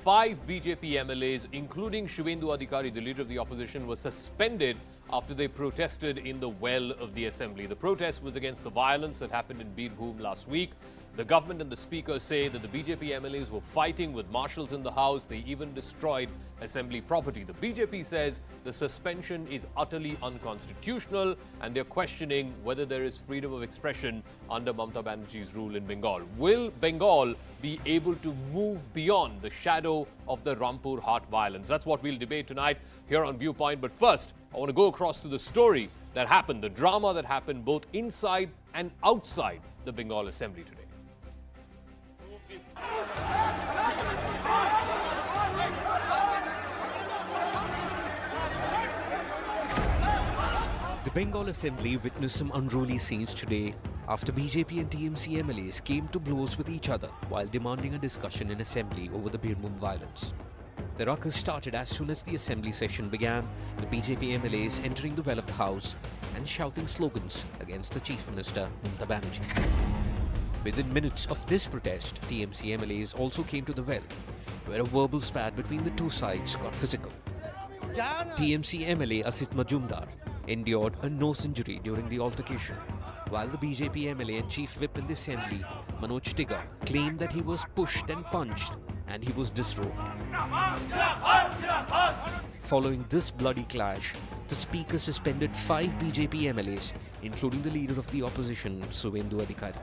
5 BJP MLAs, including Shivendu Adhikari, the leader of the opposition, were suspended after they protested in the well of the assembly. The protest was against the violence that happened in Bihar last week. The government and the speaker say that the BJP MLAs were fighting with marshals in the house. They even destroyed assembly property. The BJP says the suspension is utterly unconstitutional and they're questioning whether there is freedom of expression under Mamata Banerjee's rule in Bengal. Will Bengal be able to move beyond the shadow of the Rampur Haat violence? That's what we'll debate tonight here on Viewpoint. But first, I want to go across to the story that happened, the drama that happened both inside and outside the Bengal Assembly today. The Bengal Assembly witnessed some unruly scenes today after BJP and TMC MLAs came to blows with each other while demanding a discussion in Assembly over the Bihar violence. The ruckus started as soon as the Assembly session began, the BJP MLAs entering the well of the House and shouting slogans against the Chief Minister Mamata Banerjee. Within minutes of this protest, TMC MLAs also came to the well, where a verbal spat between the two sides got physical. TMC MLA Asit Majumdar endured a nose injury during the altercation, while the BJP MLA and Chief Whip in the Assembly, Manoj Tiga, claimed that he was pushed and punched and he was disrobed. Following this bloody clash, the Speaker suspended 5 BJP MLAs, including the leader of the opposition, Shivendu Adhikari.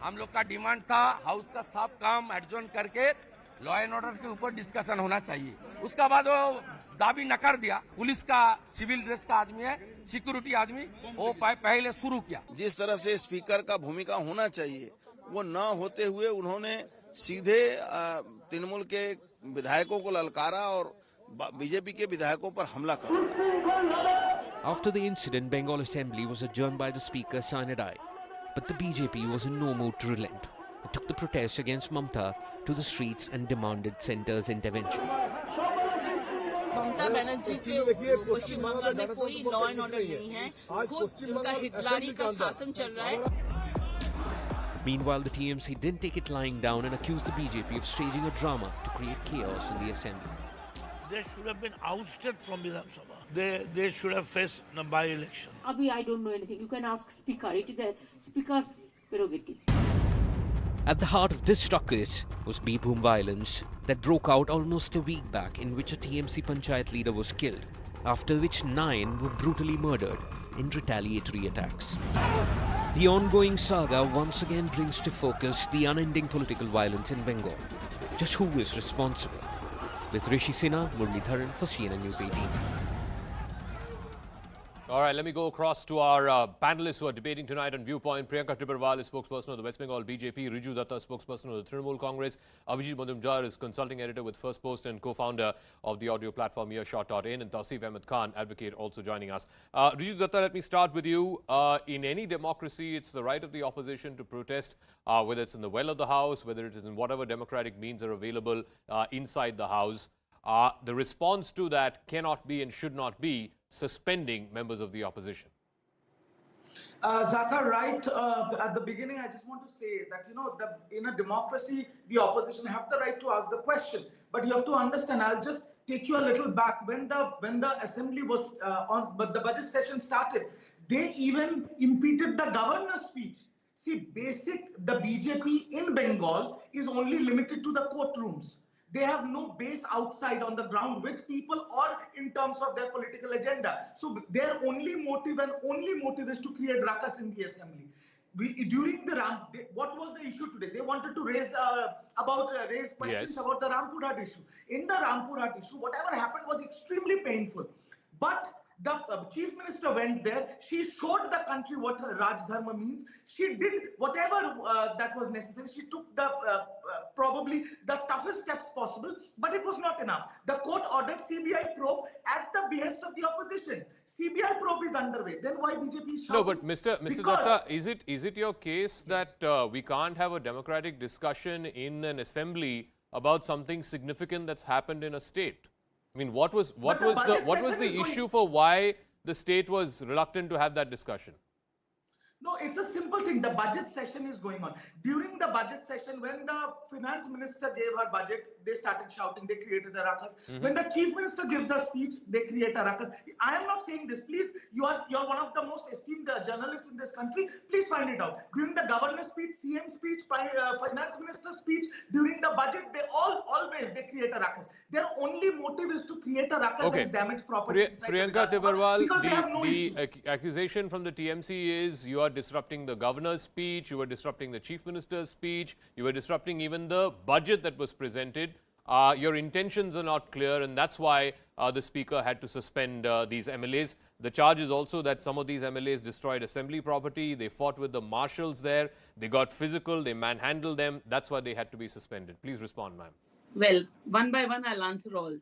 हम लोग का demand था house का सब काम adjourn करके law and order के ऊपर डिस्कशन होना चाहिए। उसका बाद वो दाबी नकार दिया। पुलिस का सिविल ड्रेस का आदमी है, सिक्योरिटी आदमी, वो पहले शुरू किया। जिस तरह से स्पीकर का भूमिका होना चाहिए वो न होते हुए उन्होंने सीधे तृणमूल के विधायकों को ललकारा और बीजेपी के विधायकों पर हमला कर दिया। After the incident, Bengal Assembly was adjourned by the Speaker signing aye. But the BJP was in no mood to relent. It took the protests against Mamata to the streets and demanded centre's intervention. Mamata Banerjee के पश्चिम बंगाल में कोई law and order नहीं है, खुद उनका हिटलरी का शासन चल रहा है। Meanwhile, the TMC didn't take it lying down and accused the BJP of staging a drama to create chaos in the assembly. They should have been ousted from Vidhan Sabha. They should have faced a by-election. I don't know anything. You can ask Speaker. It is a Speaker's prerogative. At the heart of this ruckus was Bihar violence that broke out almost a week back, in which a TMC Panchayat leader was killed, after which 9 were brutally murdered in retaliatory attacks. The ongoing saga once again brings to focus the unending political violence in Bengal. Just who is responsible? With Rishi Sinha, Muralidharan for CNN News 18. All right, let me go across to our panelists who are debating tonight on Viewpoint. Priyanka Tibrewal is spokesperson of the West Bengal BJP. Riju Datta, spokesperson of the Trinamool Congress. Abhijit Majumdar is consulting editor with First Post and co-founder of the audio platform earshot.in. And Tausif Ahmed Khan, advocate, also joining us. Riju Datta, let me start with you. In any democracy, it's the right of the opposition to protest, whether it's in the well of the House, whether it is in whatever democratic means are available inside the House. The response to that cannot be and should not be suspending members of the opposition. Zakar, right at the beginning, I just want to say that, in a democracy, the opposition have the right to ask the question. But you have to understand, I'll just take you a little back. When the assembly was but the budget session started, they even impeded the governor's speech. See, the BJP in Bengal is only limited to the courtrooms. They have no base outside on the ground with people or in terms of their political agenda. So their only motive is to create ruckus in the assembly. During the what was the issue today? They wanted to raise questions about the Rampur Haat issue. In the Rampur Haat issue, whatever happened was extremely painful. But the chief minister went there. She showed the country what Raj Dharma means. She did whatever that was necessary. She took the probably the toughest steps possible, but it was not enough. The court ordered CBI probe at the behest of the opposition. CBI probe is underway. Then why BJP is shouting? No, but Mr. Datta, is it your case that we can't have a democratic discussion in an assembly about something significant that's happened in a state? I mean, what was the issue for why the state was reluctant to have that discussion? No, it's a simple thing. The budget session is going on. During the budget session, when the finance minister gave her budget, they started shouting, they created a ruckus. When the chief minister gives a speech, they create a ruckus. I am not saying this. Please, you're one of the most esteemed journalists in this country. Please find it out. During the governor's speech, CM speech, finance minister's speech, during the budget, they always create a ruckus. Their only motive is to create a ruckus and damage property. Priyanka Tibrewal, the accusation from the TMC is you are disrupting the governor's speech, you were disrupting the chief minister's speech, you were disrupting even the budget that was presented. Your intentions are not clear, and that's why the speaker had to suspend these MLAs. The charge is also that some of these MLAs destroyed assembly property, they fought with the marshals there, they got physical, they manhandled them. That's why they had to be suspended. Please respond, ma'am. Well, one by one, I'll answer all.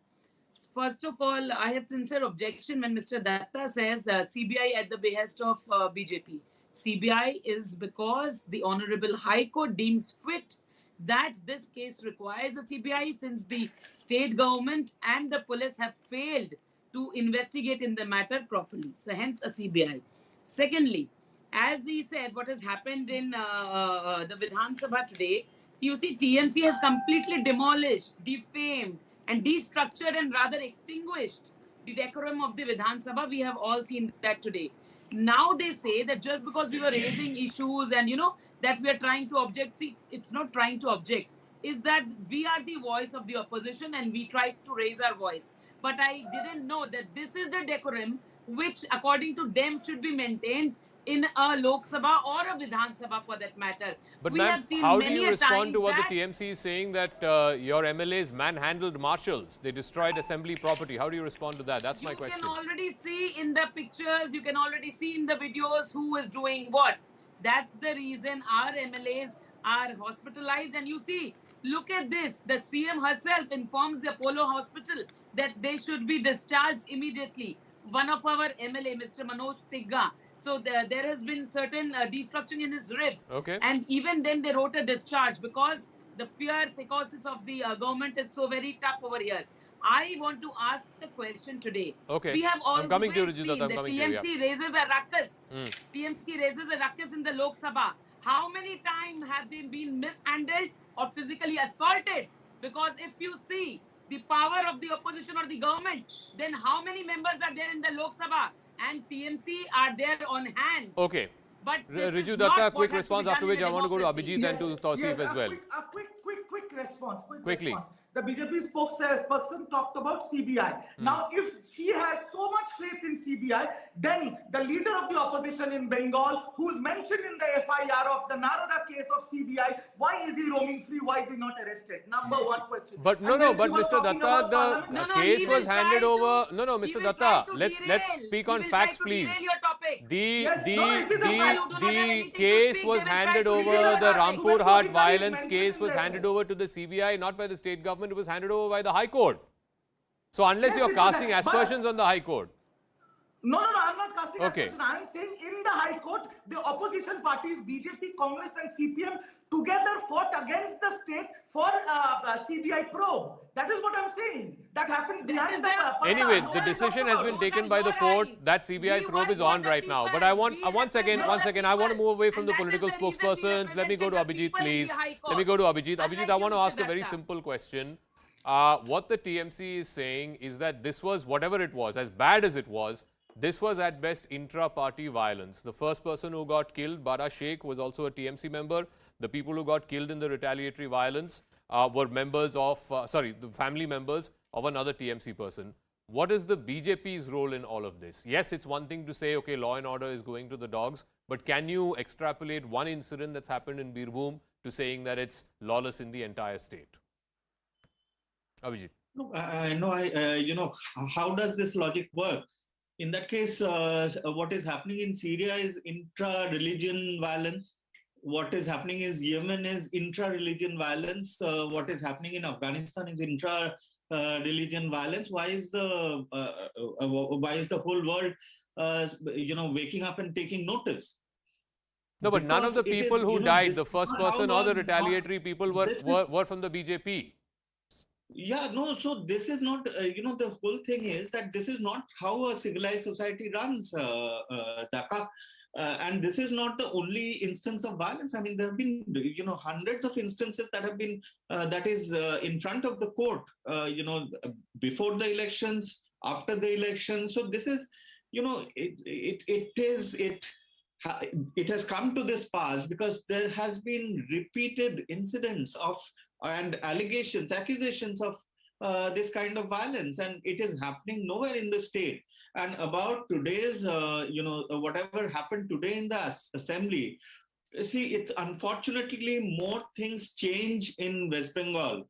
First of all, I have sincere objection when Mr. Datta says CBI at the behest of BJP. CBI is because the Honorable High Court deems fit that this case requires a CBI since the state government and the police have failed to investigate in the matter properly. So hence a CBI. Secondly, as he said, what has happened in the Vidhan Sabha today, you see TMC has completely demolished, defamed and destructured and rather extinguished the decorum of the Vidhan Sabha. We have all seen that today. Now they say that just because we were raising issues and, that we are trying to object. See, it's not trying to object. Is that we are the voice of the opposition and we tried to raise our voice. But I didn't know that this is the decorum which, according to them, should be maintained in a Lok Sabha or a Vidhan Sabha for that matter. But we ma'am, have seen how do many you respond to what that the TMC is saying that your MLAs manhandled marshals? They destroyed assembly property. How do you respond to that? That's my question. You can already see in the pictures, you can already see in the videos who is doing what. That's the reason our MLAs are hospitalized. And you see, look at this. The CM herself informs the Apollo Hospital that they should be discharged immediately. One of our MLA, Mr. Manoj Tigga. So there has been certain destruction in his ribs. Okay. And even then they wrote a discharge because the fear, psychosis of the government is so very tough over here. I want to ask the question today. Okay. We have always I'm coming to you, seen Rajita. that TMC raises a ruckus. TMC raises a ruckus in the Lok Sabha. How many times have they been mishandled or physically assaulted? Because if you see the power of the opposition or the government, then how many members are there in the Lok Sabha? And TMC are there on hands. Okay. But Riju Datta, quick response, after which I want to go to Abhijit and to Tausif as well. Quick response. Quickly. Response. The BJP spokesperson talked about CBI. Now, if she has so much faith in CBI, then the leader of the opposition in Bengal, who's mentioned in the FIR of the Narada case of CBI, why is he roaming free? Why is he not arrested? Number one question. But but Mr. Datta, the case was handed over. Mr. Datta, let's speak on facts, please. The case was handed over. The Rampur Hart violence case was handed over to the CBI, not by the state government. It was handed over by the High Court. So unless you're casting aspersions on the High Court. No, I'm not casting aspersions. I'm saying in the High Court, the opposition parties, BJP, Congress and CPM, together fought against the state for CBI probe. That is what I'm saying. That happens behind the... Anyway, the decision has been taken by the court. That CBI probe is on right now. But I want, once again, I want to move away from the political spokespersons. Let me go to Abhijit, please. Let me go to Abhijit. Abhijit, I want to ask a very simple question. What the TMC is saying is that this was, whatever it was, as bad as it was, this was at best intra-party violence. The first person who got killed, Bara Sheikh, was also a TMC member. The people who got killed in the retaliatory violence were members of, the family members of another TMC person. What is the BJP's role in all of this? Yes, it's one thing to say, okay, law and order is going to the dogs, but can you extrapolate one incident that's happened in Birbhum to saying that it's lawless in the entire state? Abhijit. No, how does this logic work? In that case, what is happening in Syria is intra-religion violence. What is happening is Yemen is intra-religion violence. What is happening in Afghanistan is intra-religion violence. Why is the whole world, waking up and taking notice? No, but none of the people who died, the first person or the retaliatory people were from the BJP. Yeah, no, so this is not, the whole thing is that this is not how a civilized society runs, Zaka. And this is not the only instance of violence. I mean, there have been, hundreds of instances that have been, that is in front of the court, before the elections, after the elections. So this is, it has come to this pass because there has been repeated incidents of and accusations of this kind of violence, and it is happening nowhere in the state. And about today's, whatever happened today in the assembly, see, it's unfortunately more things change in West Bengal.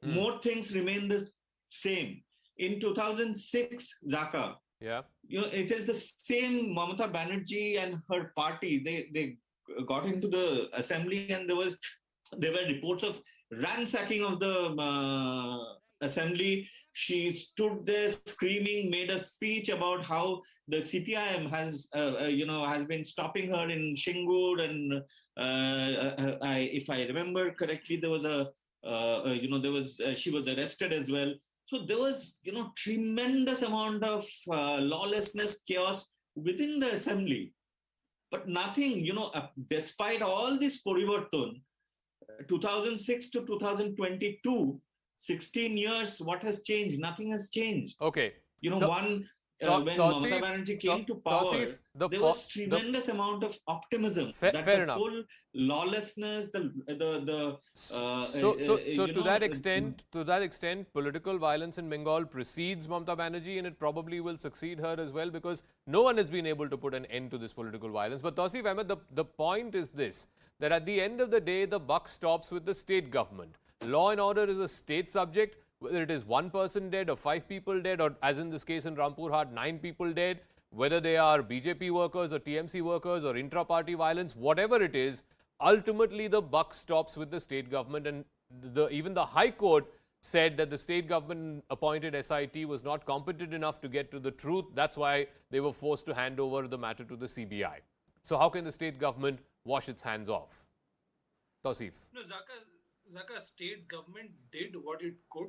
More things remain the same. In 2006, Dhaka, it is the same Mamata Banerjee and her party. They got into the assembly, and there were reports of ransacking of the assembly. She stood there screaming, made a speech about how the CPIM has been stopping her in Shingur, and if I remember correctly, there was she was arrested as well. So there was, tremendous amount of lawlessness, chaos within the assembly. But nothing, despite all this porivarton, 2006 to 2022, 16 years, what has changed? Nothing has changed. Okay. When Mamata Banerjee came to power, there was tremendous amount of optimism that fair the enough. whole lawlessness, So to that extent, political violence in Bengal precedes Mamata Banerjee, and it probably will succeed her as well, because no one has been able to put an end to this political violence. But Tausif Ahmed, the point is this, that at the end of the day, the buck stops with the state government. Law and order is a state subject, whether it is 1 person dead or 5 people dead, or as in this case in Rampurhat, 9 people dead, whether they are BJP workers or TMC workers or intra-party violence, whatever it is, ultimately the buck stops with the state government. And even the High Court said that the state government appointed SIT was not competent enough to get to the truth. That's why they were forced to hand over the matter to the CBI. So how can the state government wash its hands off? Tausif. No, Zaka, state government did what it could.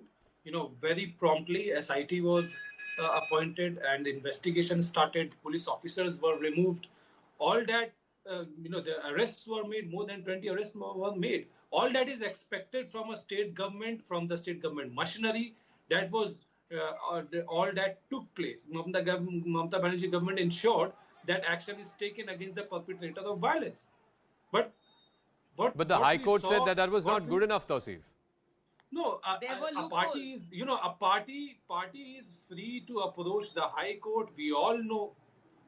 Very promptly, SIT was appointed and investigation started. Police officers were removed. All that, the arrests were made. More than 20 arrests were made. All that is expected from a state government, from the state government machinery. That was all that took place. Mamata Banerjee government ensured that action is taken against the perpetrator of violence. But the High Court said that was not good enough, Tausif. No, a party is, a party is free to approach the High Court. We all know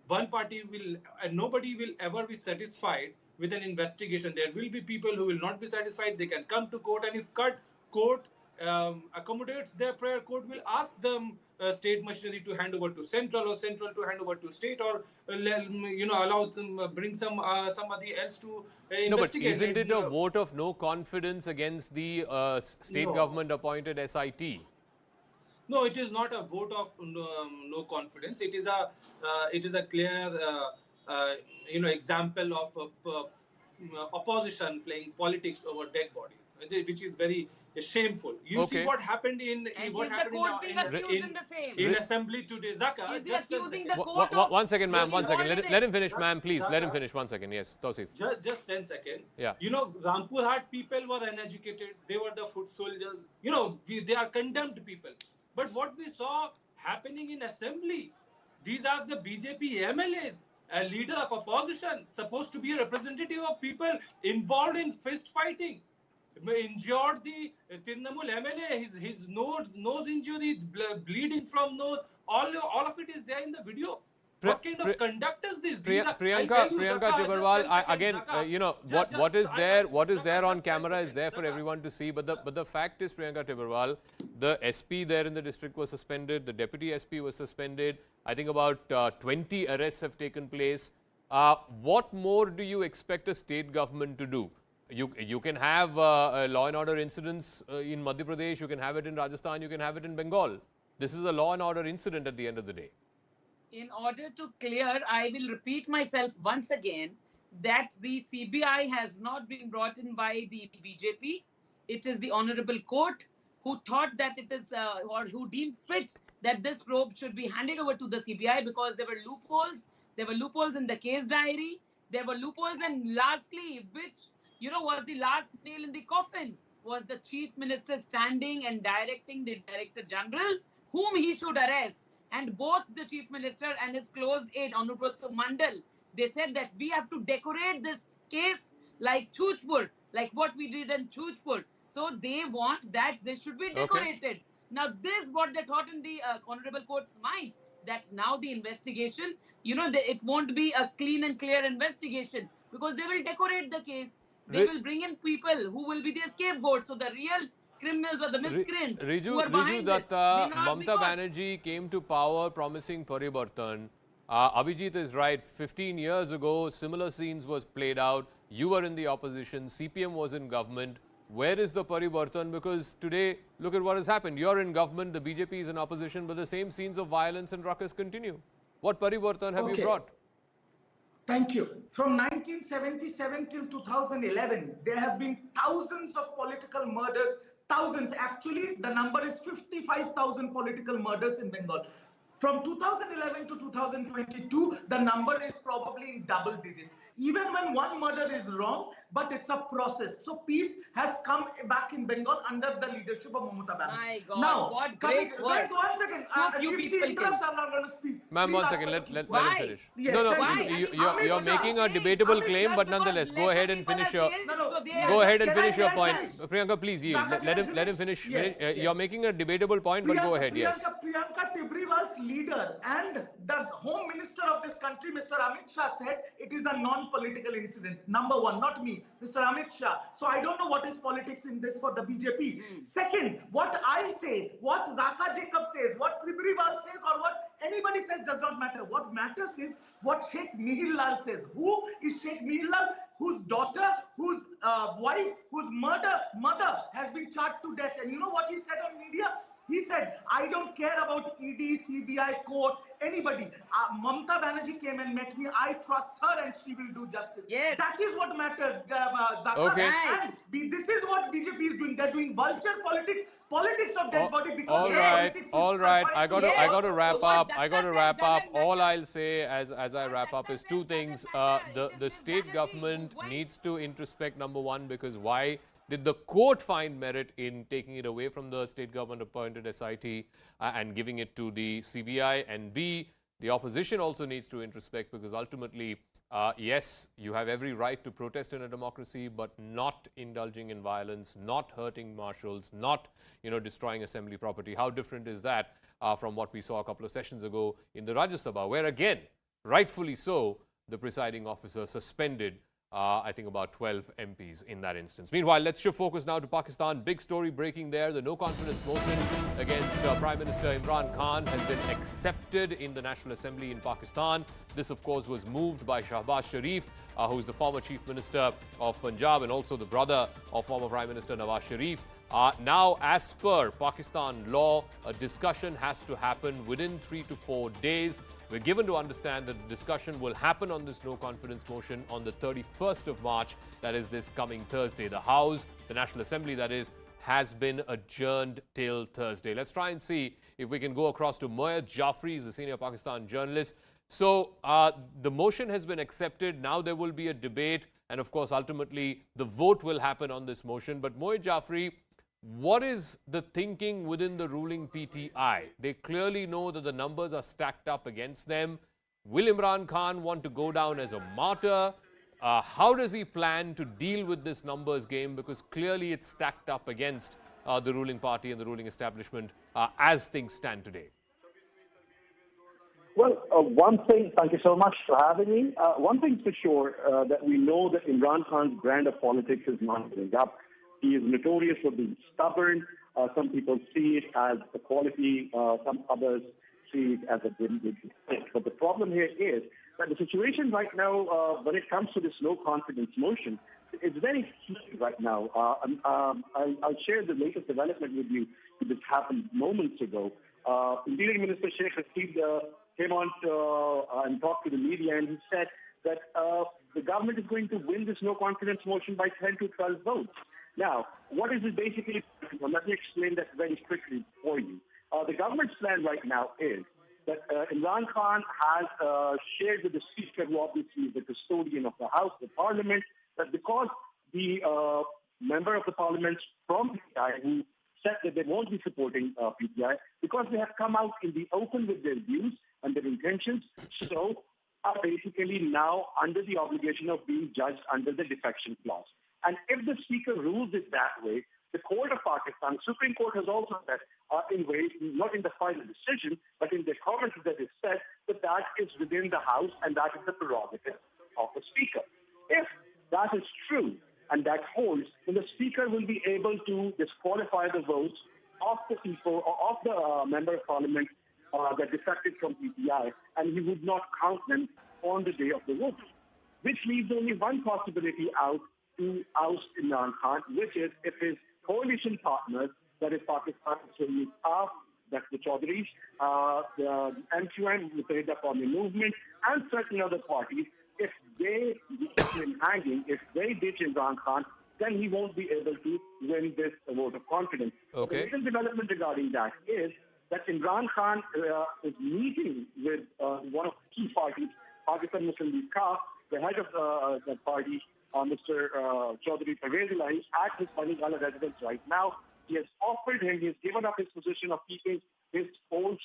one party will, and nobody will ever be satisfied with an investigation. There will be people who will not be satisfied. They can come to court, and if court accommodates their prayer, court will ask them state machinery to hand over to central, or central to hand over to state, or allow them bring somebody else to investigate. No, but isn't it a vote of no confidence against the state government appointed SIT? No, it is not a vote of no confidence. It is a clear example of opposition playing politics over dead bodies, which is very shameful. You see what happened in assembly today. Zaka, one second, ma'am. One second. Let him finish, ma'am. Please, let him finish. 1 second. Yes, Tausif. Just 10 seconds. Yeah. Rampurhat people were uneducated. They were the foot soldiers. They are condemned people. But what we saw happening in assembly, these are the BJP MLAs, a leader of opposition, supposed to be a representative of people involved in fist fighting. Injured the Trinamool MLA, his nose injury, bleeding from nose, all of it is there in the video. What kind of conduct is this? Priyanka Tibrewal, again, what is there on camera is there for everyone to see. But the fact is, Priyanka Tibrewal, the SP there in the district was suspended. The deputy SP was suspended. I think about 20 arrests have taken place. What more do you expect a state government to do? You can have law and order incidents in Madhya Pradesh. You can have it in Rajasthan. You can have it in Bengal. This is a law and order incident at the end of the day. In order to clear, I will repeat myself once again that the CBI has not been brought in by the BJP. It is the Honorable Court who thought that it is, or who deemed fit that this probe should be handed over to the CBI because there were loopholes, There were loopholes in the case diary. There were loopholes, and lastly, which was the last nail in the coffin, was the chief minister standing and directing the director general whom he should arrest. And both the chief minister and his close aide, Anubhav Mandal, they said that we have to decorate this case like Chujpur, like what we did in Chujpur. So they want that this should be decorated. Okay. Now, this what they thought in the Honorable Court's mind, that now the investigation, it won't be a clean and clear investigation because they will decorate the case. They will bring in people who will be the scapegoats. So the real criminals or the miscreants who are behind this may not be Mamata caught. Banerjee came to power promising Paribartan. Abhijit is right. 15 years ago, similar scenes was played out. You were in the opposition. CPM was in government. Where is the Paribartan? Because today, look at what has happened. You're in government, the BJP is in opposition, but the same scenes of violence and ruckus continue. What Paribartan have you brought? Thank you. From 1977 till 2011, there have been thousands of political murders. Thousands. Actually, the number is 55,000 political murders in Bengal. From 2011 to 2022, the number is probably in double digits. Even when one murder is wrong, but it's a process. So peace has come back in Bengal under the leadership of Mamata Banerjee. My God, now, what great work. One second. If she interrupts, I'm not going to speak. Ma'am, Please 1 ask second. her. Let Why? him finish. Yes, No, why? you're making a debatable claim, but nonetheless, go ahead and finish your... Go ahead and finish your point. Priyanka, please yield. Let him finish. Yes, You're making a debatable point, but go ahead, yes. Priyanka Tibrewal's leader and the Home Minister of this country, Mr. Amit Shah, said it is a non-political incident. Number one, not me, Mr. Amit Shah. So I don't know what is politics in this for the BJP. Second, what I say, what Zaka Jacob says, what Tibrewal says, or what anybody says does not matter. What matters is what Sheikh Mihir Lal says. Who is Sheikh Mihir Lal? Whose daughter, whose wife, whose mother has been charged to death. And you know what he said on media? He said, I don't care about ED, CBI, court, anybody. Mamata Banerjee came and met me. I trust her and she will do justice. Yes. That is what matters, Zaka. Okay. And this is what BJP is doing. They're doing vulture politics of dead body because all right. I got to wrap up. All I'll say as I wrap up is two things. The state government needs to introspect, number one, because why did the court find merit in taking it away from the state government appointed SIT and giving it to the CBI? And B, the opposition also needs to introspect because ultimately, yes, you have every right to protest in a democracy, but not indulging in violence, not hurting marshals, not destroying assembly property. How different is that from what we saw a couple of sessions ago in the Rajya Sabha, where again, rightfully so, the presiding officer suspended I think about 12 MPs in that instance. Meanwhile, let's shift focus now to Pakistan. Big story breaking there. The no-confidence motion against Prime Minister Imran Khan has been accepted in the National Assembly in Pakistan. This, of course, was moved by Shahbaz Sharif, who is the former Chief Minister of Punjab and also the brother of former Prime Minister Nawaz Sharif. Now, as per Pakistan law, a discussion has to happen within 3 to 4 days. We're given to understand that the discussion will happen on this no-confidence motion on the 31st of March, that is this coming Thursday. The House, the National Assembly, that is, has been adjourned till Thursday. Let's try and see if we can go across to Moyed Jafri, he's a senior Pakistan journalist. So the motion has been accepted. Now there will be a debate, and of course, ultimately, the vote will happen on this motion. But Moyed Jafri, what is the thinking within the ruling PTI? They clearly know that the numbers are stacked up against them. Will Imran Khan want to go down as a martyr? How does he plan to deal with this numbers game? Because clearly it's stacked up against the ruling party and the ruling establishment as things stand today. Well, one thing, thank you so much for having me. One thing's for sure, that we know that Imran Khan's brand of politics is not going up. He is notorious for being stubborn. Some people see it as a quality. Some others see it as a weakness. But the problem here is that the situation right now, when it comes to this no-confidence motion, is very heated right now. I'll share the latest development with you. This happened moments ago. Interior Minister Sheikh Hasib came on and talked to the media, and he said that the government is going to win this no-confidence motion by 10 to 12 votes. Now, what is it basically? Let me explain that very quickly for you. The government's plan right now is that Imran Khan has shared with the Speaker, who obviously is the custodian of the House, the Parliament, that because the member of the Parliament from PTI who said that they won't be supporting PTI, because they have come out in the open with their views and their intentions, so are basically now under the obligation of being judged under the defection clause. And if the Speaker rules it that way, the court of Pakistan, Supreme Court has also said, in ways, not in the final decision, but in the comments that is said, that that is within the House and that is the prerogative of the Speaker. If that is true and that holds, then the Speaker will be able to disqualify the votes of the people, or of the Member of Parliament that defected from PTI, and he would not count them on the day of the vote, which leaves only one possibility out to oust Imran Khan, which is if his coalition partners, that is Pakistan Muslim that's the Chaudhrys, the MQM, the Tehreek Qawmi Movement, and certain other parties, if they leave him hanging, if they ditch Imran Khan, then he won't be able to win this vote of confidence. Okay. The recent development regarding that is that Imran Khan is meeting with one of the key parties, Pakistan Muslim League, the head of that party, Mr. Chaudhry Pervez Elahi, at his Panigala residence right now. He has offered him, he has given up his position of keeping his old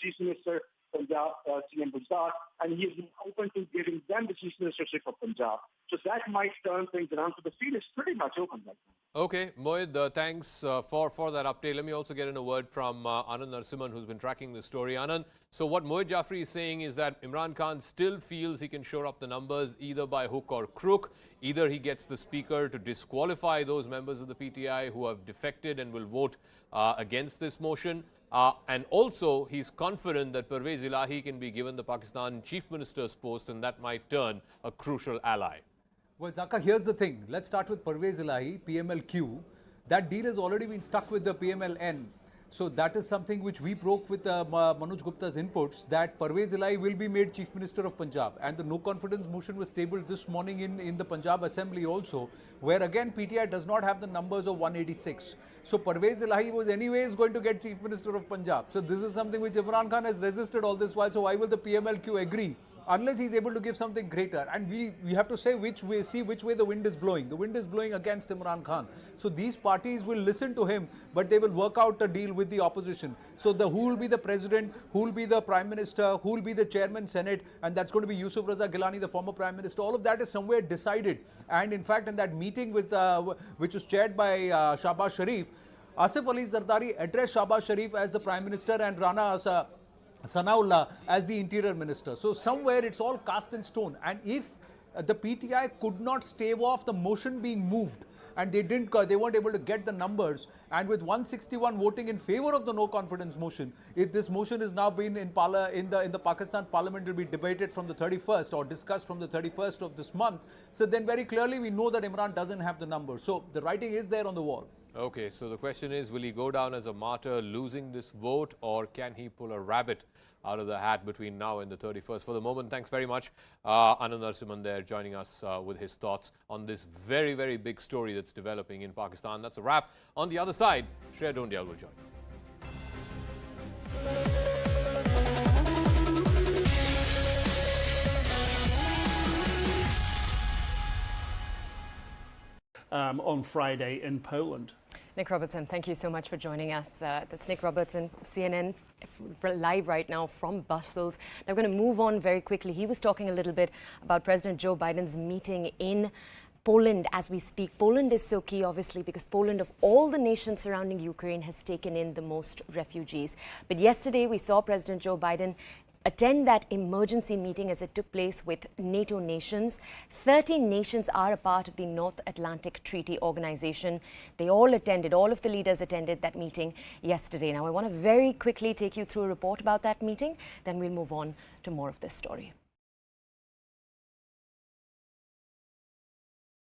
Chief Minister, Punjab, CM Buzar, and he is open to giving them the Chief Ministership of Punjab. So that might turn things around. So the field is pretty much open right now. Okay, Mohit, thanks for that update. Let me also get in a word from Anand Narasimhan, who's been tracking the story. Anand, so what Mohit Jafri is saying is that Imran Khan still feels he can shore up the numbers either by hook or crook. Either he gets the Speaker to disqualify those members of the PTI who have defected and will vote against this motion. And also, he's confident that Pervez Elahi can be given the Pakistan Chief Minister's post, and that might turn a crucial ally. Well, Zaka, here's the thing. Let's start with Pervez Elahi, PMLQ. That deal has already been stuck with the PMLN. So that is something which we broke with Manoj Gupta's inputs, that Pervez Elahi will be made Chief Minister of Punjab. And the no confidence motion was tabled this morning in the Punjab Assembly also, where again PTI does not have the numbers of 186. So Pervez Elahi was anyways going to get Chief Minister of Punjab. So this is something which Imran Khan has resisted all this while. So why will the PMLQ agree? Unless he's able to give something greater. And we have to say which way the wind is blowing. The wind is blowing against Imran Khan. So these parties will listen to him, but they will work out a deal with the opposition. So who will be the president, who will be the prime minister, who will be the chairman Senate, and that's going to be Yusuf Raza Gilani, the former prime minister. All of that is somewhere decided. And in fact, in that meeting with which was chaired by Shahbaz Sharif, Asif Ali Zardari addressed Shahbaz Sharif as the prime minister and Rana Sanaullah as the interior minister. So somewhere it's all cast in stone. And if the PTI could not stave off the motion being moved, and they weren't able to get the numbers, and with 161 voting in favor of the no confidence motion, if this motion is now being in the Pakistan Parliament, will be debated from the 31st or discussed from the 31st of this month. So then very clearly we know that Imran doesn't have the numbers. So the writing is there on the wall. Okay, so the question is, will he go down as a martyr losing this vote, or can he pull a rabbit out of the hat between now and the 31st? For the moment, thanks very much. Anand Narasimhan there joining us with his thoughts on this very, very big story that's developing in Pakistan. That's a wrap. On the other side, Shreya Dhondial will join. On Friday in Poland. Nick Robertson, thank you so much for joining us. That's Nick Robertson, CNN, live right now from Brussels. Now we're going to move on very quickly. He was talking a little bit about President Joe Biden's meeting in Poland as we speak. Poland is so key, obviously, because Poland, of all the nations surrounding Ukraine, has taken in the most refugees. But yesterday we saw President Joe Biden attend that emergency meeting as it took place with NATO nations. 13 nations are a part of the North Atlantic Treaty Organization. They all attended, all of the leaders attended that meeting yesterday. Now, I want to very quickly take you through a report about that meeting, then we'll move on to more of this story.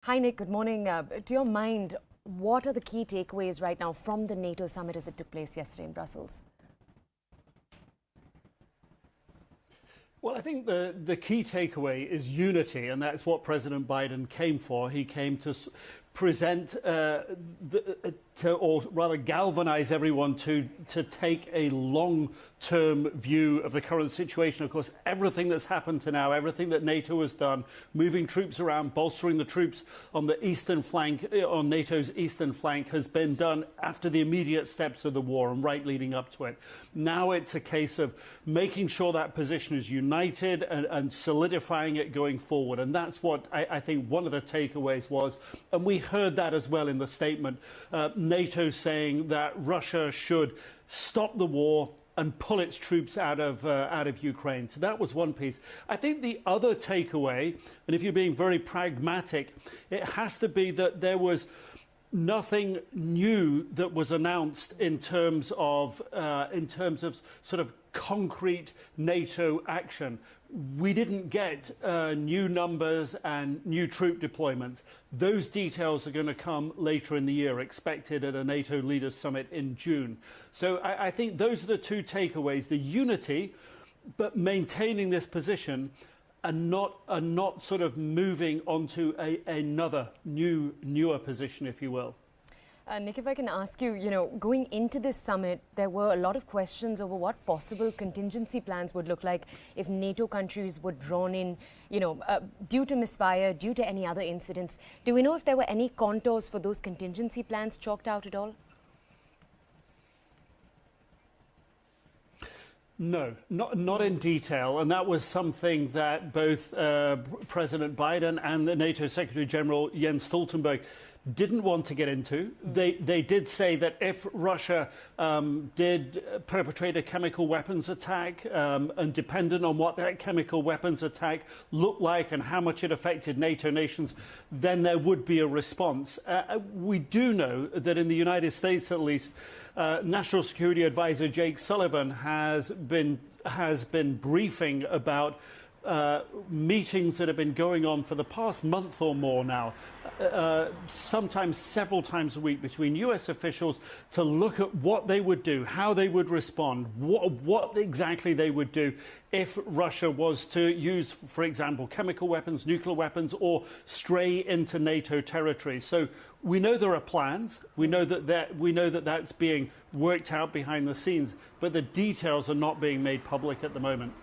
Hi, Nick. Good morning. To your mind, what are the key takeaways right now from the NATO summit as it took place yesterday in Brussels? Well, I think the key takeaway is unity, and that's what President Biden came for. He came to present or rather galvanize everyone to take a long-term view of the current situation. Of course, everything that's happened to now, everything that NATO has done, moving troops around, bolstering the troops on the eastern flank, on NATO's eastern flank, has been done after the immediate steps of the war and right leading up to it. Now it's a case of making sure that position is united and solidifying it going forward. And that's what I think one of the takeaways was. And we heard that as well in the statement. NATO saying that Russia should stop the war and pull its troops out of Ukraine. So that was one piece. I think the other takeaway, and if you're being very pragmatic, it has to be that there was nothing new that was announced in terms of sort of concrete NATO action. We didn't get new numbers and new troop deployments. Those details are going to come later in the year, expected at a NATO leaders summit in June. So I think those are the two takeaways: the unity, but maintaining this position, and not sort of moving onto another newer position, if you will. Nick, if I can ask you, going into this summit, there were a lot of questions over what possible contingency plans would look like if NATO countries were drawn in, due to misfire, due to any other incidents. Do we know if there were any contours for those contingency plans chalked out at all? No, not in detail, and that was something that both President Biden and the NATO Secretary General Jens Stoltenberg didn't want to get into. They did say that if Russia did perpetrate a chemical weapons attack, and dependent on what that chemical weapons attack looked like and how much it affected NATO nations, then there would be a response. We do know that in the United States, at least, National Security Advisor Jake Sullivan has been briefing about meetings that have been going on for the past month or more now, sometimes several times a week, between US officials to look at what they would do, how they would respond, what exactly they would do if Russia was to use, for example, chemical weapons, nuclear weapons, or stray into NATO territory. So we know there are plans. We know that that's being worked out behind the scenes, but the details are not being made public at the moment.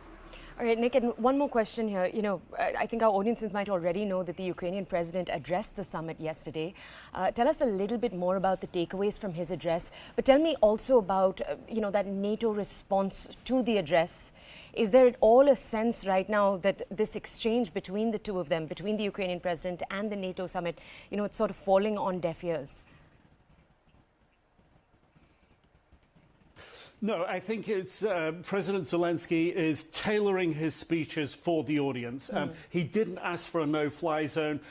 All right, Nick, and one more question here. I think our audiences might already know that the Ukrainian president addressed the summit yesterday. Tell us a little bit more about the takeaways from his address, but tell me also about, that NATO response to the address. Is there at all a sense right now that this exchange between the two of them, between the Ukrainian president and the NATO summit, it's sort of falling on deaf ears? No, I think it's President Zelensky is tailoring his speeches for the audience. He didn't ask for a no-fly zone.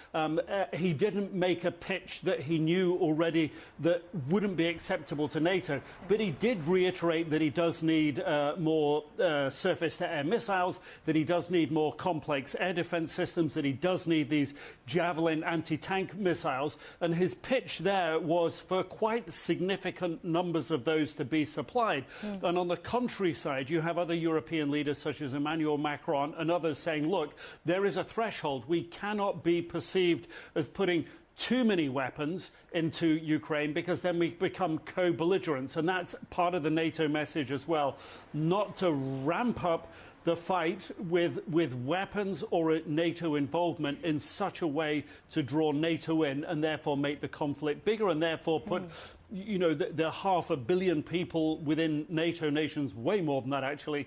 He didn't make a pitch that he knew already that wouldn't be acceptable to NATO. But he did reiterate that he does need more surface-to-air missiles, that he does need more complex air defense systems, that he does need these Javelin anti-tank missiles. And his pitch there was for quite significant numbers of those to be supplied. And on the contrary side, you have other European leaders such as Emmanuel Macron and others saying, look, there is a threshold. We cannot be perceived as putting too many weapons into Ukraine, because then we become co-belligerents. And that's part of the NATO message as well, not to ramp up the fight with weapons or NATO involvement in such a way to draw NATO in and therefore make the conflict bigger and therefore put the 500 million people within NATO nations, way more than that actually,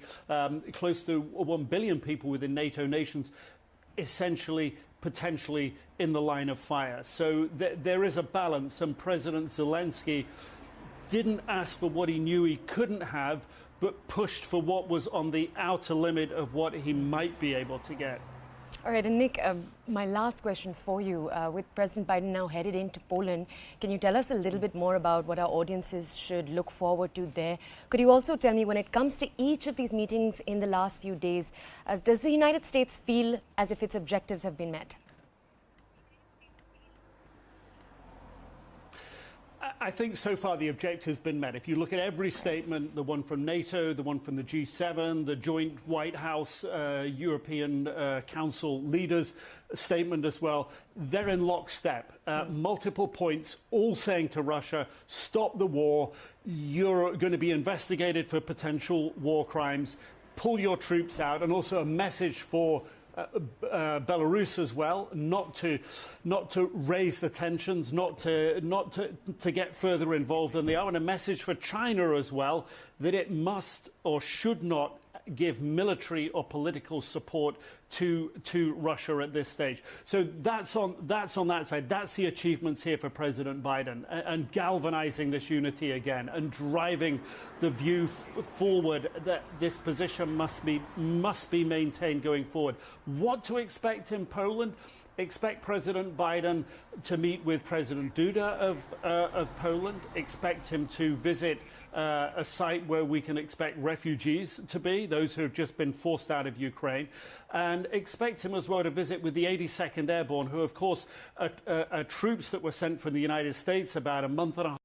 close to 1 billion people within NATO nations, essentially potentially in the line of fire. So there is a balance, and President Zelensky didn't ask for what he knew he couldn't have, but pushed for what was on the outer limit of what he might be able to get. All right, and Nick, my last question for you. With President Biden now headed into Poland, can you tell us a little bit more about what our audiences should look forward to there? Could you also tell me, when it comes to each of these meetings in the last few days, does the United States feel as if its objectives have been met? I think so far the objective's been met. If you look at every statement, the one from NATO, the one from the G7, the joint White House European Council leaders statement as well, they're in lockstep. Multiple points, all saying to Russia, stop the war, you're going to be investigated for potential war crimes, pull your troops out, and also a message for Belarus as well, not to raise the tensions, not to get further involved than they are, and a message for China as well that it must or should not give military or political support to Russia at this stage. So that's on that side. That's the achievements here for President Biden, and galvanizing this unity again and driving the view forward that this position must be maintained going forward. What to expect in Poland? Expect President Biden to meet with President Duda of Poland. Expect him to visit a site where we can expect refugees to be, those who have just been forced out of Ukraine. And expect him as well to visit with the 82nd Airborne, who, of course, are troops that were sent from the United States about a month and a half.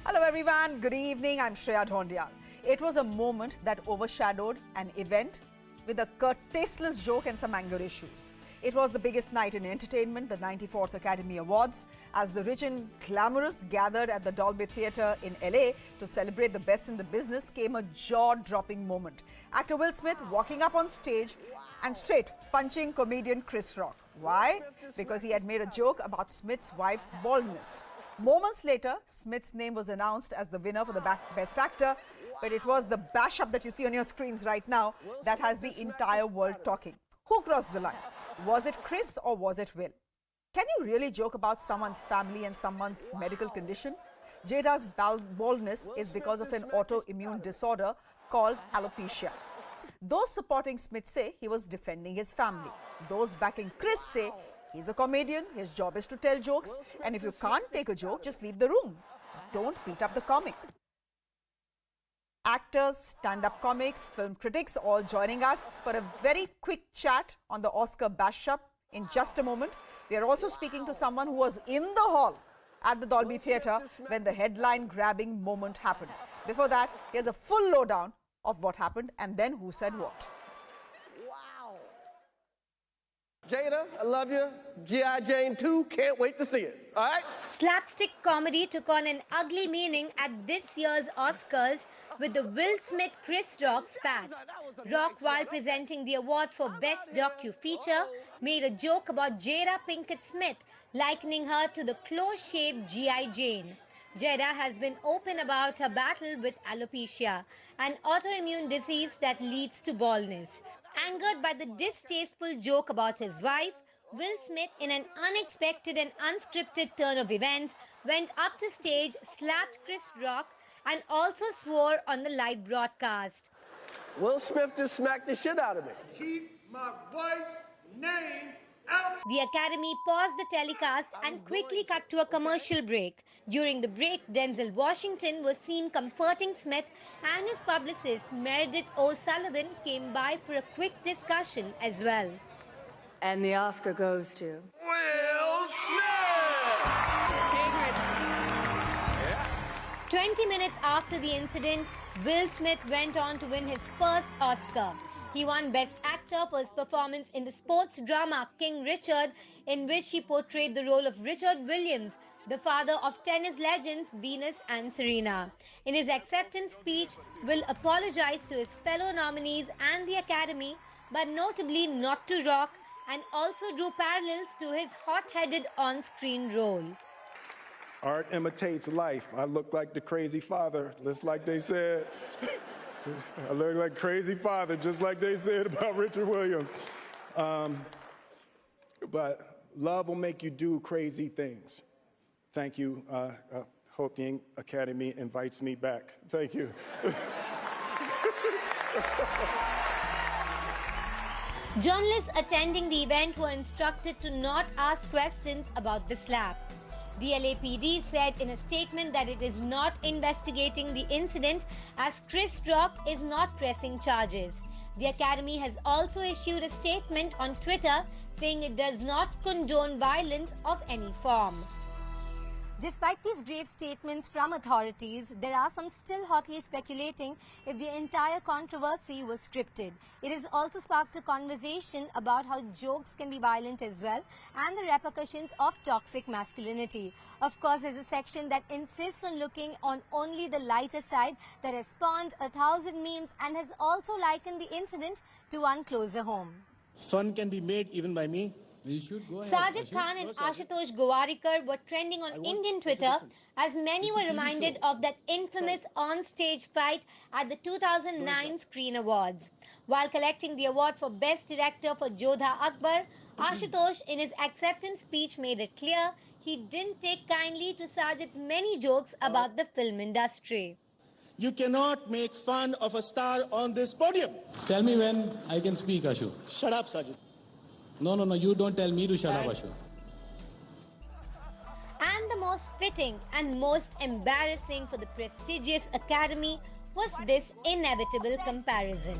Hello everyone, good evening, I'm Shreya Dhondia. It was a moment that overshadowed an event with a tasteless joke and some anger issues. It was the biggest night in entertainment, the 94th Academy Awards, as the rich and glamorous gathered at the Dolby Theatre in LA to celebrate the best in the business, came a jaw-dropping moment. Actor Will Smith walking up on stage and straight punching comedian Chris Rock. Why? Because he had made a joke about Smith's wife's baldness. Moments later, Smith's name was announced as the winner for the Best Actor, but it was the bash-up that you see on your screens right now that has the entire world talking. Who crossed the line? Was it Chris or was it Will? Can you really joke about someone's family and someone's medical condition? Jada's baldness is because of an autoimmune disorder called alopecia. Those supporting Smith say he was defending his family. Those backing Chris say he's a comedian, his job is to tell jokes, and if you can't take a joke, just leave the room. Don't beat up the comic. Actors, stand-up comics, film critics all joining us for a very quick chat on the Oscar bash-up in just a moment. We are also speaking to someone who was in the hall at the Dolby Theatre when the headline-grabbing moment happened. Before that, here's a full lowdown of what happened and then who said what. Jada, I love you. G.I. Jane 2, can't wait to see it. All right? Slapstick comedy took on an ugly meaning at this year's Oscars with the Will Smith-Chris Rock spat. Rock, while presenting the award for Best Docu-Feature, made a joke about Jada Pinkett Smith, likening her to the close-shaved G.I. Jane. Jada has been open about her battle with alopecia, an autoimmune disease that leads to baldness. Angered by the distasteful joke about his wife, Will Smith, in an unexpected and unscripted turn of events, went up to stage, slapped Chris Rock, and also swore on the live broadcast. Will Smith just smacked the shit out of me. Keep my wife's name out. The Academy paused the telecast and quickly cut to a commercial break. During the break, Denzel Washington was seen comforting Smith, and his publicist, Meredith O'Sullivan, came by for a quick discussion as well. And the Oscar goes to Will Smith! 20 minutes after the incident, Will Smith went on to win his first Oscar. He won Best Actor for his performance in the sports drama King Richard, in which he portrayed the role of Richard Williams, the father of tennis legends Venus and Serena. In his acceptance speech, Will apologized to his fellow nominees and the Academy, but notably not to Rock, and also drew parallels to his hot-headed on-screen role. Art imitates life. I look like the crazy father, just like they said. I look like crazy father, just like they said about Richard Williams. But love will make you do crazy things. Thank you. Hope the Academy invites me back. Thank you. Journalists attending the event were instructed to not ask questions about the slap. The LAPD said in a statement that it is not investigating the incident as Chris Rock is not pressing charges. The Academy has also issued a statement on Twitter saying it does not condone violence of any form. Despite these grave statements from authorities, there are some still hotly speculating if the entire controversy was scripted. It has also sparked a conversation about how jokes can be violent as well and the repercussions of toxic masculinity. Of course, there's a section that insists on looking on only the lighter side that has spawned 1,000 memes and has also likened the incident to one closer home. Fun can be made even by me. Sajid Khan and Ashutosh Gowarikar were trending on Indian Twitter as many were reminded of that infamous on-stage fight at the 2009 Screen Awards. While collecting the award for Best Director for Jodha Akbar, Ashutosh in his acceptance speech made it clear he didn't take kindly to Sajid's many jokes about the film industry. You cannot make fun of a star on this podium. Tell me when I can speak, Ashu. Shut up, Sajid. No, you don't tell me to shut up, Ashu. And the most fitting and most embarrassing for the prestigious Academy was this inevitable comparison.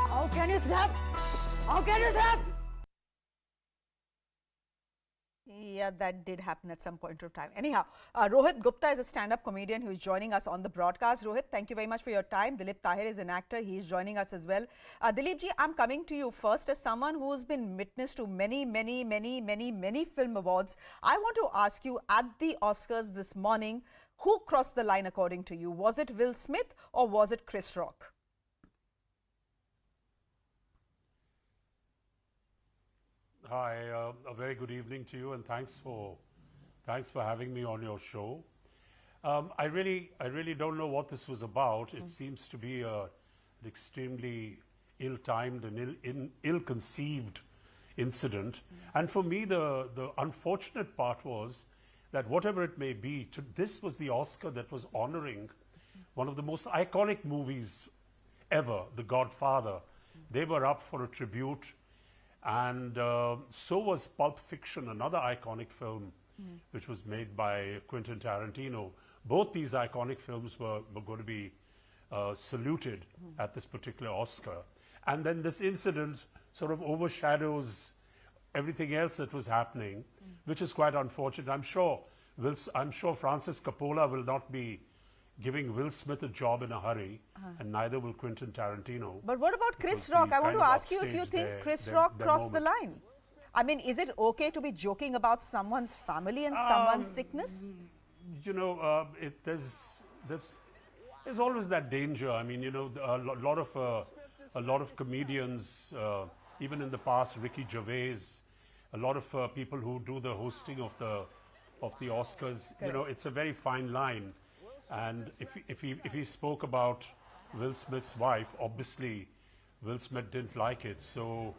How can you snap? How can you snap? Yeah, that did happen at some point of time. Anyhow, Rohit Gupta is a stand-up comedian who is joining us on the broadcast. Rohit, thank you very much for your time. Dilip Tahir is an actor. He is joining us as well. Dilip ji, I'm coming to you first as someone who's been witness to many film awards. I want to ask you, at the Oscars this morning, who crossed the line according to you? Was it Will Smith or was it Chris Rock? Hi, a very good evening to you, and thanks for having me on your show. I really don't know what this was about. It seems to be an extremely ill-timed and ill-conceived incident. And for me, the unfortunate part was that whatever it may be, this was the Oscar that was honoring one of the most iconic movies ever, The Godfather. They were up for a tribute. And so was Pulp Fiction, another iconic film, which was made by Quentin Tarantino. Both these iconic films were going to be saluted at this particular Oscar. And then this incident sort of overshadows everything else that was happening, which is quite unfortunate. I'm sure Francis Coppola will not be giving Will Smith a job in a hurry, and neither will Quentin Tarantino. But what about Chris Rock? I want to ask you if you think Chris Rock crossed the line. I mean, is it okay to be joking about someone's family and someone's sickness? You know, there's always that danger. I mean, you know, a lot of comedians, even in the past, Ricky Gervais, a lot of people who do the hosting of the Oscars. Correct. You know, it's a very fine line. And if he spoke about Will Smith's wife, obviously Will Smith didn't like it. So,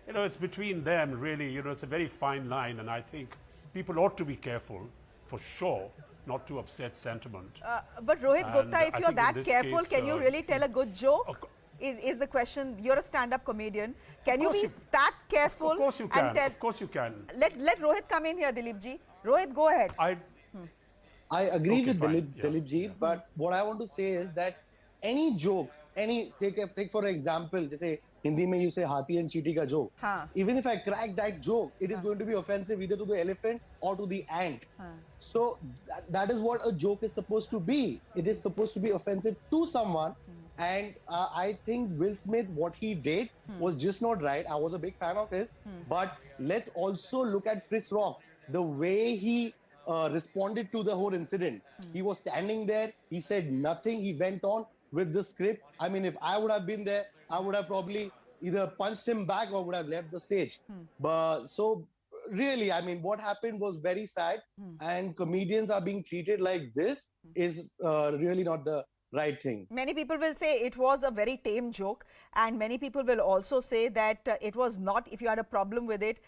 you know, it's between them, really. You know, it's a very fine line, and I think people ought to be careful, for sure, not to upset sentiment. But Rohit Gupta, if you're that careful, can you really tell a good joke? Is the question. You're a stand-up comedian. Can you be that careful? Of course you can. Of course you can. Let Rohit come in here, Dilip ji. Rohit, go ahead. I agree with Dilip ji, but what I want to say is that any joke, take for example, say Hindi mein you say hathi and cheetah ka joke. Even if I crack that joke, it is going to be offensive either to the elephant or to the ant. So that is what a joke is supposed to be. It is supposed to be offensive to someone. And I think Will Smith, what he did was just not right. I was a big fan of his. But let's also look at Chris Rock. The way he responded to the whole incident. He was standing there. He said nothing. He went on with the script. I mean, if I would have been there, I would have probably either punched him back or would have left the stage. But so really, I mean, what happened was very sad. And comedians are being treated like this is really not the right thing. Many people will say it was a very tame joke, and many people will also say that it was not. If you had a problem with it,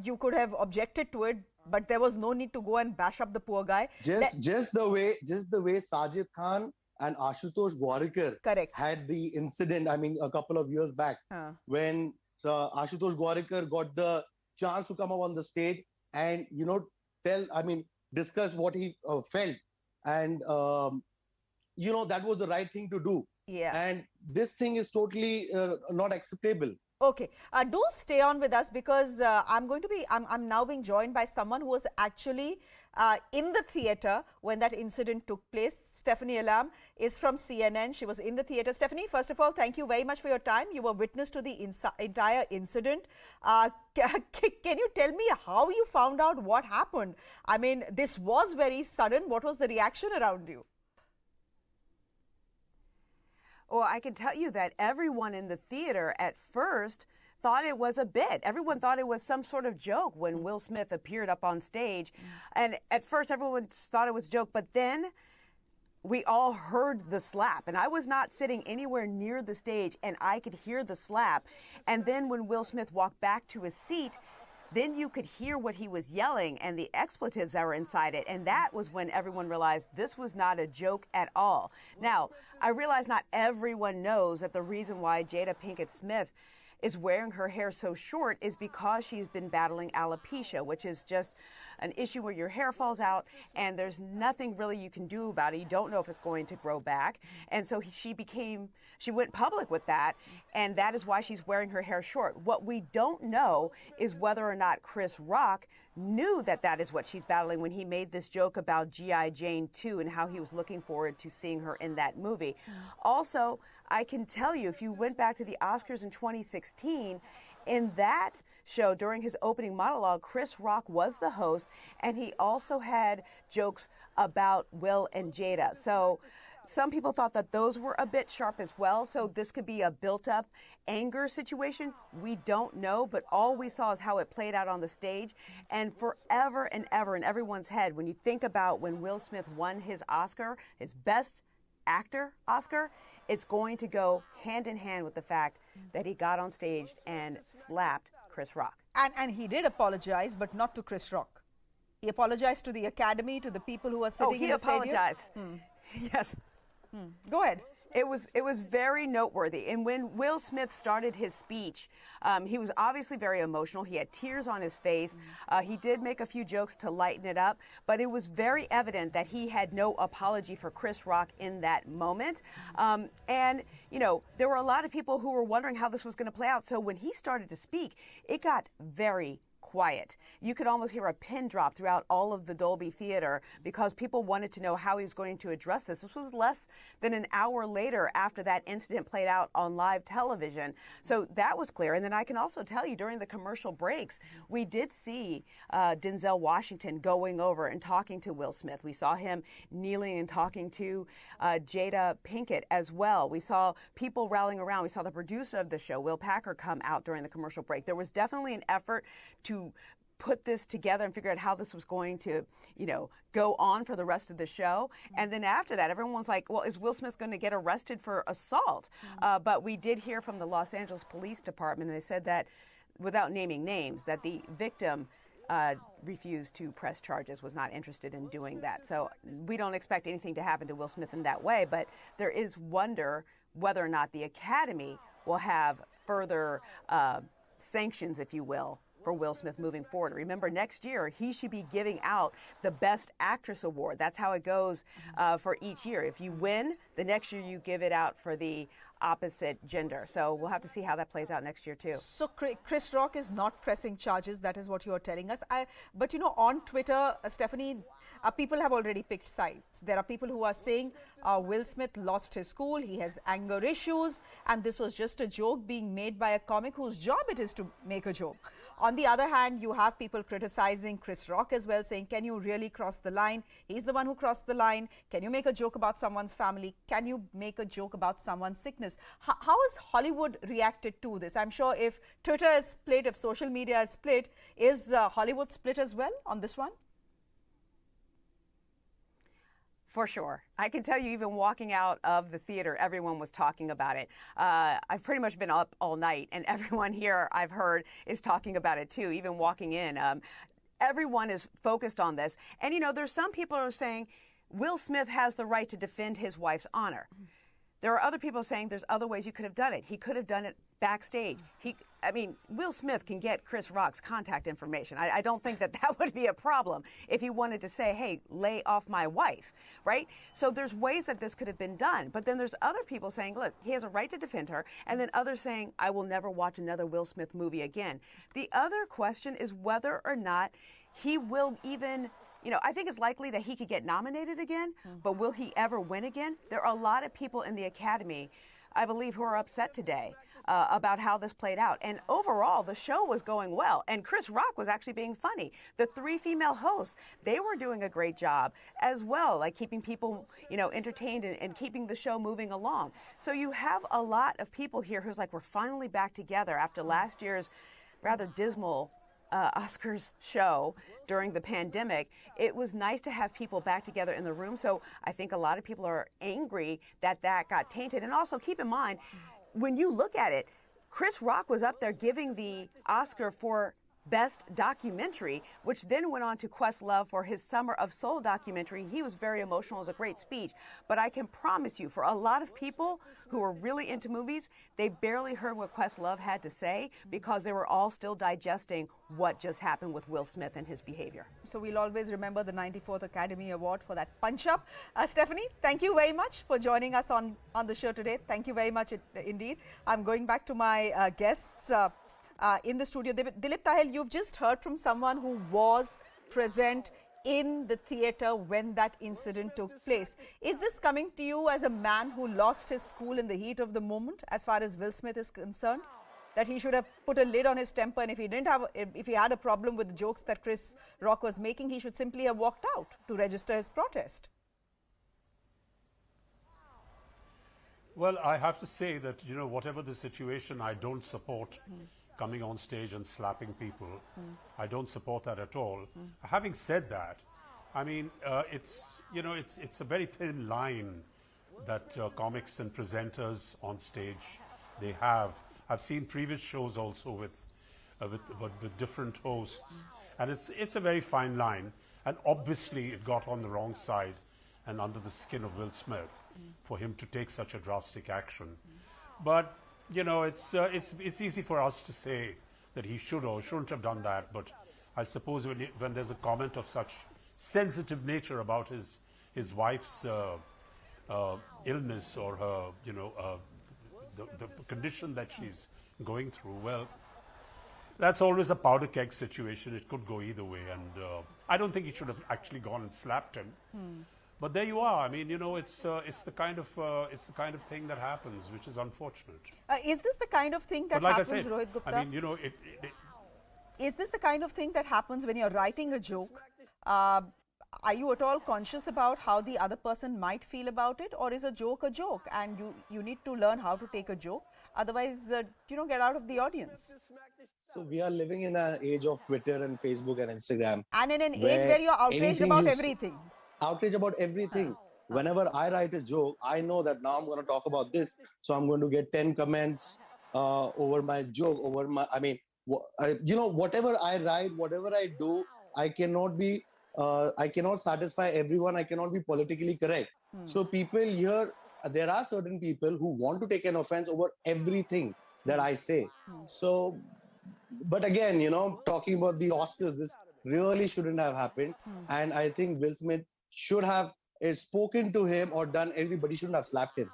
you could have objected to it, but there was no need to go and bash up the poor guy. Just the way Sajid Khan and Ashutosh Gowarikar had the incident. I mean, a couple of years back, when Ashutosh Gowarikar got the chance to come up on the stage and discuss what he felt, and that was the right thing to do. Yeah. And this thing is totally not acceptable. Okay, do stay on with us because I'm now being joined by someone who was actually in the theatre when that incident took place. Stephanie Alam is from CNN. She was in the theatre. Stephanie, first of all, thank you very much for your time. You were witness to the entire incident. Can you tell me how you found out what happened? I mean, this was very sudden. What was the reaction around you? Well, I can tell you that everyone in the theater at first thought it was a bit. Everyone thought it was some sort of joke when Will Smith appeared up on stage. And at first, everyone thought it was a joke. But then we all heard the slap. And I was not sitting anywhere near the stage, and I could hear the slap. And then when Will Smith walked back to his seat, then you could hear what he was yelling and the expletives that were inside it. And that was when everyone realized this was not a joke at all. Now, I realize not everyone knows that the reason why Jada Pinkett Smith is wearing her hair so short is because she's been battling alopecia, which is just an issue where your hair falls out and there's nothing really you can do about it. You don't know if it's going to grow back. And so she went public with that, and that is why she's wearing her hair short. What we don't know is whether or not Chris Rock knew that that is what she's battling when he made this joke about G.I. Jane 2 and how he was looking forward to seeing her in that movie. Also, I can tell you, if you went back to the Oscars in 2016, in that show, during his opening monologue, Chris Rock was the host, and he also had jokes about Will and Jada. So some people thought that those were a bit sharp as well, so this could be a built-up anger situation. We don't know, but all we saw is how it played out on the stage. And forever and ever in everyone's head, when you think about when Will Smith won his Oscar, his Best Actor Oscar, it's going to go hand in hand with the fact that he got on stage and slapped Chris Rock. And he did apologize, but not to Chris Rock. He apologized to the Academy, to the people who were sitting in the stadium. He apologized. Yes. Go ahead. It was very noteworthy. And when Will Smith started his speech, he was obviously very emotional. He had tears on his face. He did make a few jokes to lighten it up, but it was very evident that he had no apology for Chris Rock in that moment. And, there were a lot of people who were wondering how this was going to play out. So when he started to speak, it got very quiet. You could almost hear a pin drop throughout all of the Dolby Theater because people wanted to know how he was going to address this. This was less than an hour later after that incident played out on live television. So that was clear. And then I can also tell you during the commercial breaks, we did see Denzel Washington going over and talking to Will Smith. We saw him kneeling and talking to Jada Pinkett as well. We saw people rallying around. We saw the producer of the show, Will Packer, come out during the commercial break. There was definitely an effort to put this together and figure out how this was going to, go on for the rest of the show. And then after that, everyone was like, well, is Will Smith going to get arrested for assault? But we did hear from the Los Angeles Police Department, and they said that, without naming names, that the victim refused to press charges, was not interested in doing that. So we don't expect anything to happen to Will Smith in that way, but there is wonder whether or not the Academy will have further sanctions, if you will, for Will Smith moving forward. Remember, next year, he should be giving out the Best Actress Award. That's how it goes for each year. If you win, the next year you give it out for the opposite gender. So we'll have to see how that plays out next year, too. So Chris Rock is not pressing charges. That is what you are telling us. But, on Twitter, Stephanie, people have already picked sides. There are people who are saying Will Smith lost his cool, he has anger issues, and this was just a joke being made by a comic whose job it is to make a joke. On the other hand, you have people criticizing Chris Rock as well, saying, can you really cross the line? He's the one who crossed the line. Can you make a joke about someone's family? Can you make a joke about someone's sickness? How has Hollywood reacted to this? I'm sure if Twitter is split, if social media is split, is Hollywood split as well on this one? For sure. I can tell you, even walking out of the theater, everyone was talking about it. I've pretty much been up all night, and everyone here I've heard is talking about it too, even walking in. Everyone is focused on this. And, there's some people who are saying Will Smith has the right to defend his wife's honor. There are other people saying there's other ways you could have done it. He could have done it backstage. I mean, Will Smith can get Chris Rock's contact information. I don't think that would be a problem if he wanted to say, hey, lay off my wife, right? So there's ways that this could have been done. But then there's other people saying, look, he has a right to defend her. And then others saying, I will never watch another Will Smith movie again. The other question is whether or not he will even, I think it's likely that he could get nominated again, but will he ever win again? There are a lot of people in the Academy, I believe, who are upset today about how this played out. And overall, the show was going well. And Chris Rock was actually being funny. The 3 female hosts, they were doing a great job as well, like keeping people, entertained and keeping the show moving along. So you have a lot of people here who's like, we're finally back together after last year's rather dismal Oscars show during the pandemic. It was nice to have people back together in the room. So I think a lot of people are angry that got tainted. And also keep in mind, when you look at it, Chris Rock was up there giving the Oscar for Best Documentary, which then went on to Questlove for his Summer of Soul documentary. He was very emotional. It was a great speech. But I can promise you, for a lot of people who are really into movies, they barely heard what Questlove had to say because they were all still digesting what just happened with Will Smith and his behavior. So we'll always remember the 94th Academy Award for that punch-up. Stephanie, thank you very much for joining us on the show today. Thank you very much indeed. I'm going back to my guests. In the studio. Dilip Tahil, you've just heard from someone who was present in the theatre when that incident took place. Is this coming to you as a man who lost his cool in the heat of the moment as far as Will Smith is concerned? That he should have put a lid on his temper, and if he had a problem with the jokes that Chris Rock was making, he should simply have walked out to register his protest? Well, I have to say that, whatever the situation, I don't support coming on stage and slapping people. I don't support that at all. Having said that, I mean, it's a very thin line that comics and presenters on stage, they have. I've seen previous shows also with different hosts, and it's a very fine line. And obviously, it got on the wrong side and under the skin of Will Smith for him to take such a drastic action. But it's easy for us to say that he should or shouldn't have done that, but I suppose when there's a comment of such sensitive nature about his wife's illness or her, the condition that she's going through, well, that's always a powder keg situation. It could go either way, and I don't think he should have actually gone and slapped him. But there you are. I mean, it's the kind of thing that happens, which is unfortunate. Is this the kind of thing that like happens, I said, Rohit Gupta? I mean, Is this the kind of thing that happens when you're writing a joke? Are you at all conscious about how the other person might feel about it, or is a joke, and you need to learn how to take a joke? Otherwise, get out of the audience. So we are living in an age of Twitter and Facebook and Instagram, and in an age where you're outraged about everything. Outrage about everything. Whenever I write a joke, I know that now I'm going to talk about this, so I'm going to get 10 comments over my joke, whatever I write, whatever I do, I cannot satisfy everyone. I cannot be politically correct. So people here, there are certain people who want to take an offense over everything that I say. So, but again, talking about the Oscars, this really shouldn't have happened. And I think Will Smith should have spoken to him or done everybody shouldn't have slapped him.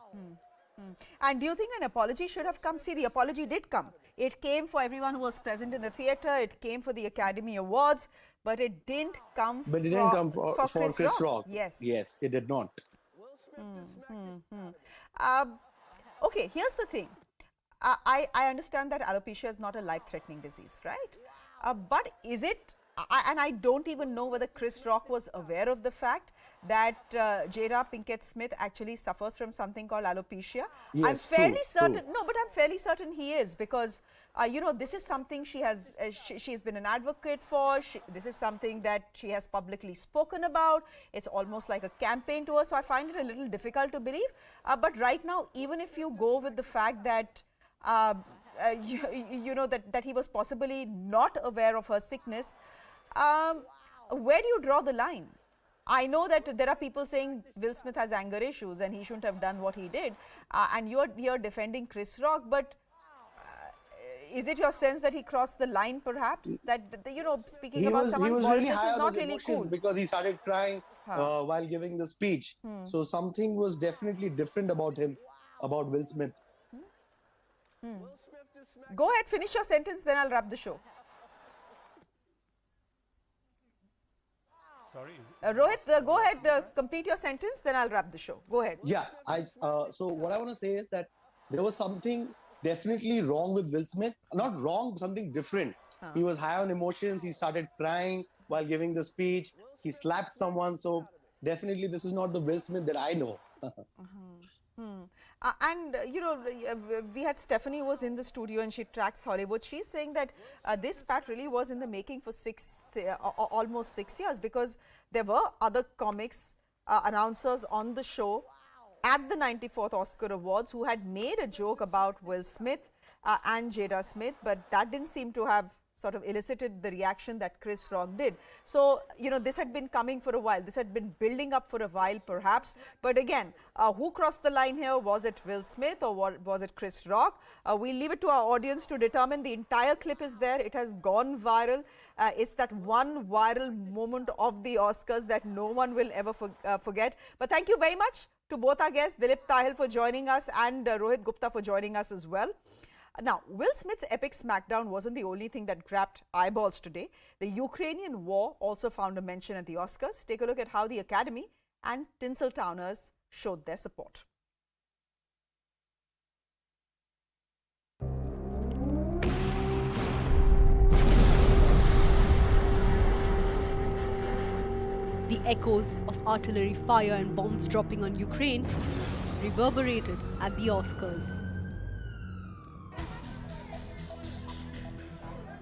And do you think an apology should have come? See, the apology did come. It came for everyone who was present in the theatre. It came for the Academy Awards, but it didn't come for Chris Rock. Yes, it did not. Okay, here's the thing. I understand that alopecia is not a life-threatening disease, right? But is it? And I don't even know whether Chris Rock was aware of the fact that Jada Pinkett Smith actually suffers from something called alopecia. Yes, I'm fairly certain. True. No, but I'm fairly certain he is, because this is something she has been an advocate for. This is something that she has publicly spoken about. It's almost like a campaign to her. So I find it a little difficult to believe. But right now, even if you go with the fact that that he was possibly not aware of her sickness, where do you draw the line? I know that there are people saying Will Smith has anger issues and he shouldn't have done what he did. And you're defending Chris Rock, but is it your sense that he crossed the line, perhaps? That, you know, speaking about someone's boldness is not really cool. Because he started crying while giving the speech. So something was definitely different about him, about Will Smith. Go ahead, finish your sentence, then I'll wrap the show. Sorry? Rohit, go ahead, complete your sentence, then I'll wrap the show. Go ahead. Yeah, so what I want to say is that there was something definitely wrong with Will Smith. Not wrong, something different. He was high on emotions. He started crying while giving the speech. He slapped someone. So definitely this is not the Will Smith that I know. And, you know, we had Stephanie who was in the studio and she tracks Hollywood. She's saying that this spat really was in the making for almost 6 years, because there were other comics announcers on the show at the 94th Oscar Awards who had made a joke about Will Smith and Jada Smith, but that didn't seem to have sort of elicited the reaction that Chris Rock did. So, you know, this had been coming for a while. This had been building up for a while, perhaps. But again, who crossed the line here? Was it Will Smith or was it Chris Rock? We'll leave it to our audience to determine. The entire clip is there. It has gone viral. It's that one viral moment of the Oscars that no one will ever forget. But thank you very much to both our guests, Dilip Tahil for joining us and Rohit Gupta for joining us as well. Now, Will Smith's epic smackdown wasn't the only thing that grabbed eyeballs today. The Ukrainian war also found a mention at the Oscars. Take a look at how the Academy and Tinseltowners showed their support. The echoes of artillery fire and bombs dropping on Ukraine reverberated at the Oscars.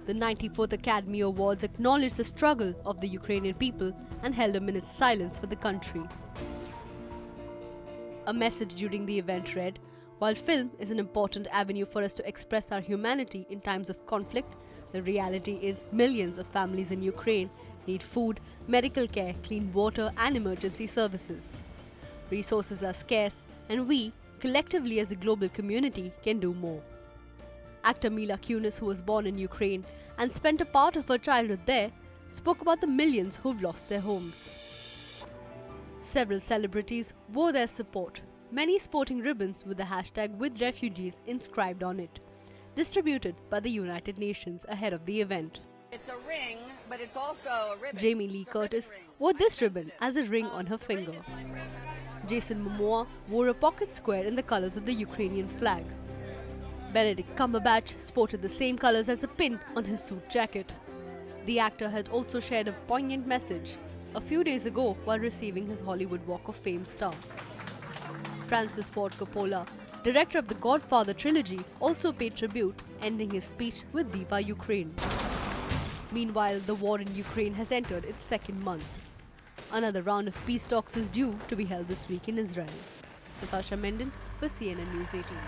The 94th Academy Awards acknowledged the struggle of the Ukrainian people and held a minute's silence for the country. A message during the event read, "While film is an important avenue for us to express our humanity in times of conflict, the reality is millions of families in Ukraine need food, medical care, clean water and emergency services. Resources are scarce and we, collectively as a global community, can do more." Actor Mila Kunis, who was born in Ukraine and spent a part of her childhood there, spoke about the millions who've lost their homes. Several celebrities wore their support, many sporting ribbons with the hashtag #WithRefugees inscribed on it, distributed by the United Nations ahead of the event. It's a ring, but it's also a ribbon. Jamie Lee Curtis wore this ribbon as a ring on her finger. Jason Momoa wore a pocket square in the colors of the Ukrainian flag. Benedict Cumberbatch sported the same colors as a pin on his suit jacket. The actor had also shared a poignant message a few days ago while receiving his Hollywood Walk of Fame star. Francis Ford Coppola, director of the Godfather trilogy, also paid tribute, ending his speech with "Viva Ukraine." Meanwhile, the war in Ukraine has entered its second month. Another round of peace talks is due to be held this week in Israel. Natasha Menden for CNN News 18.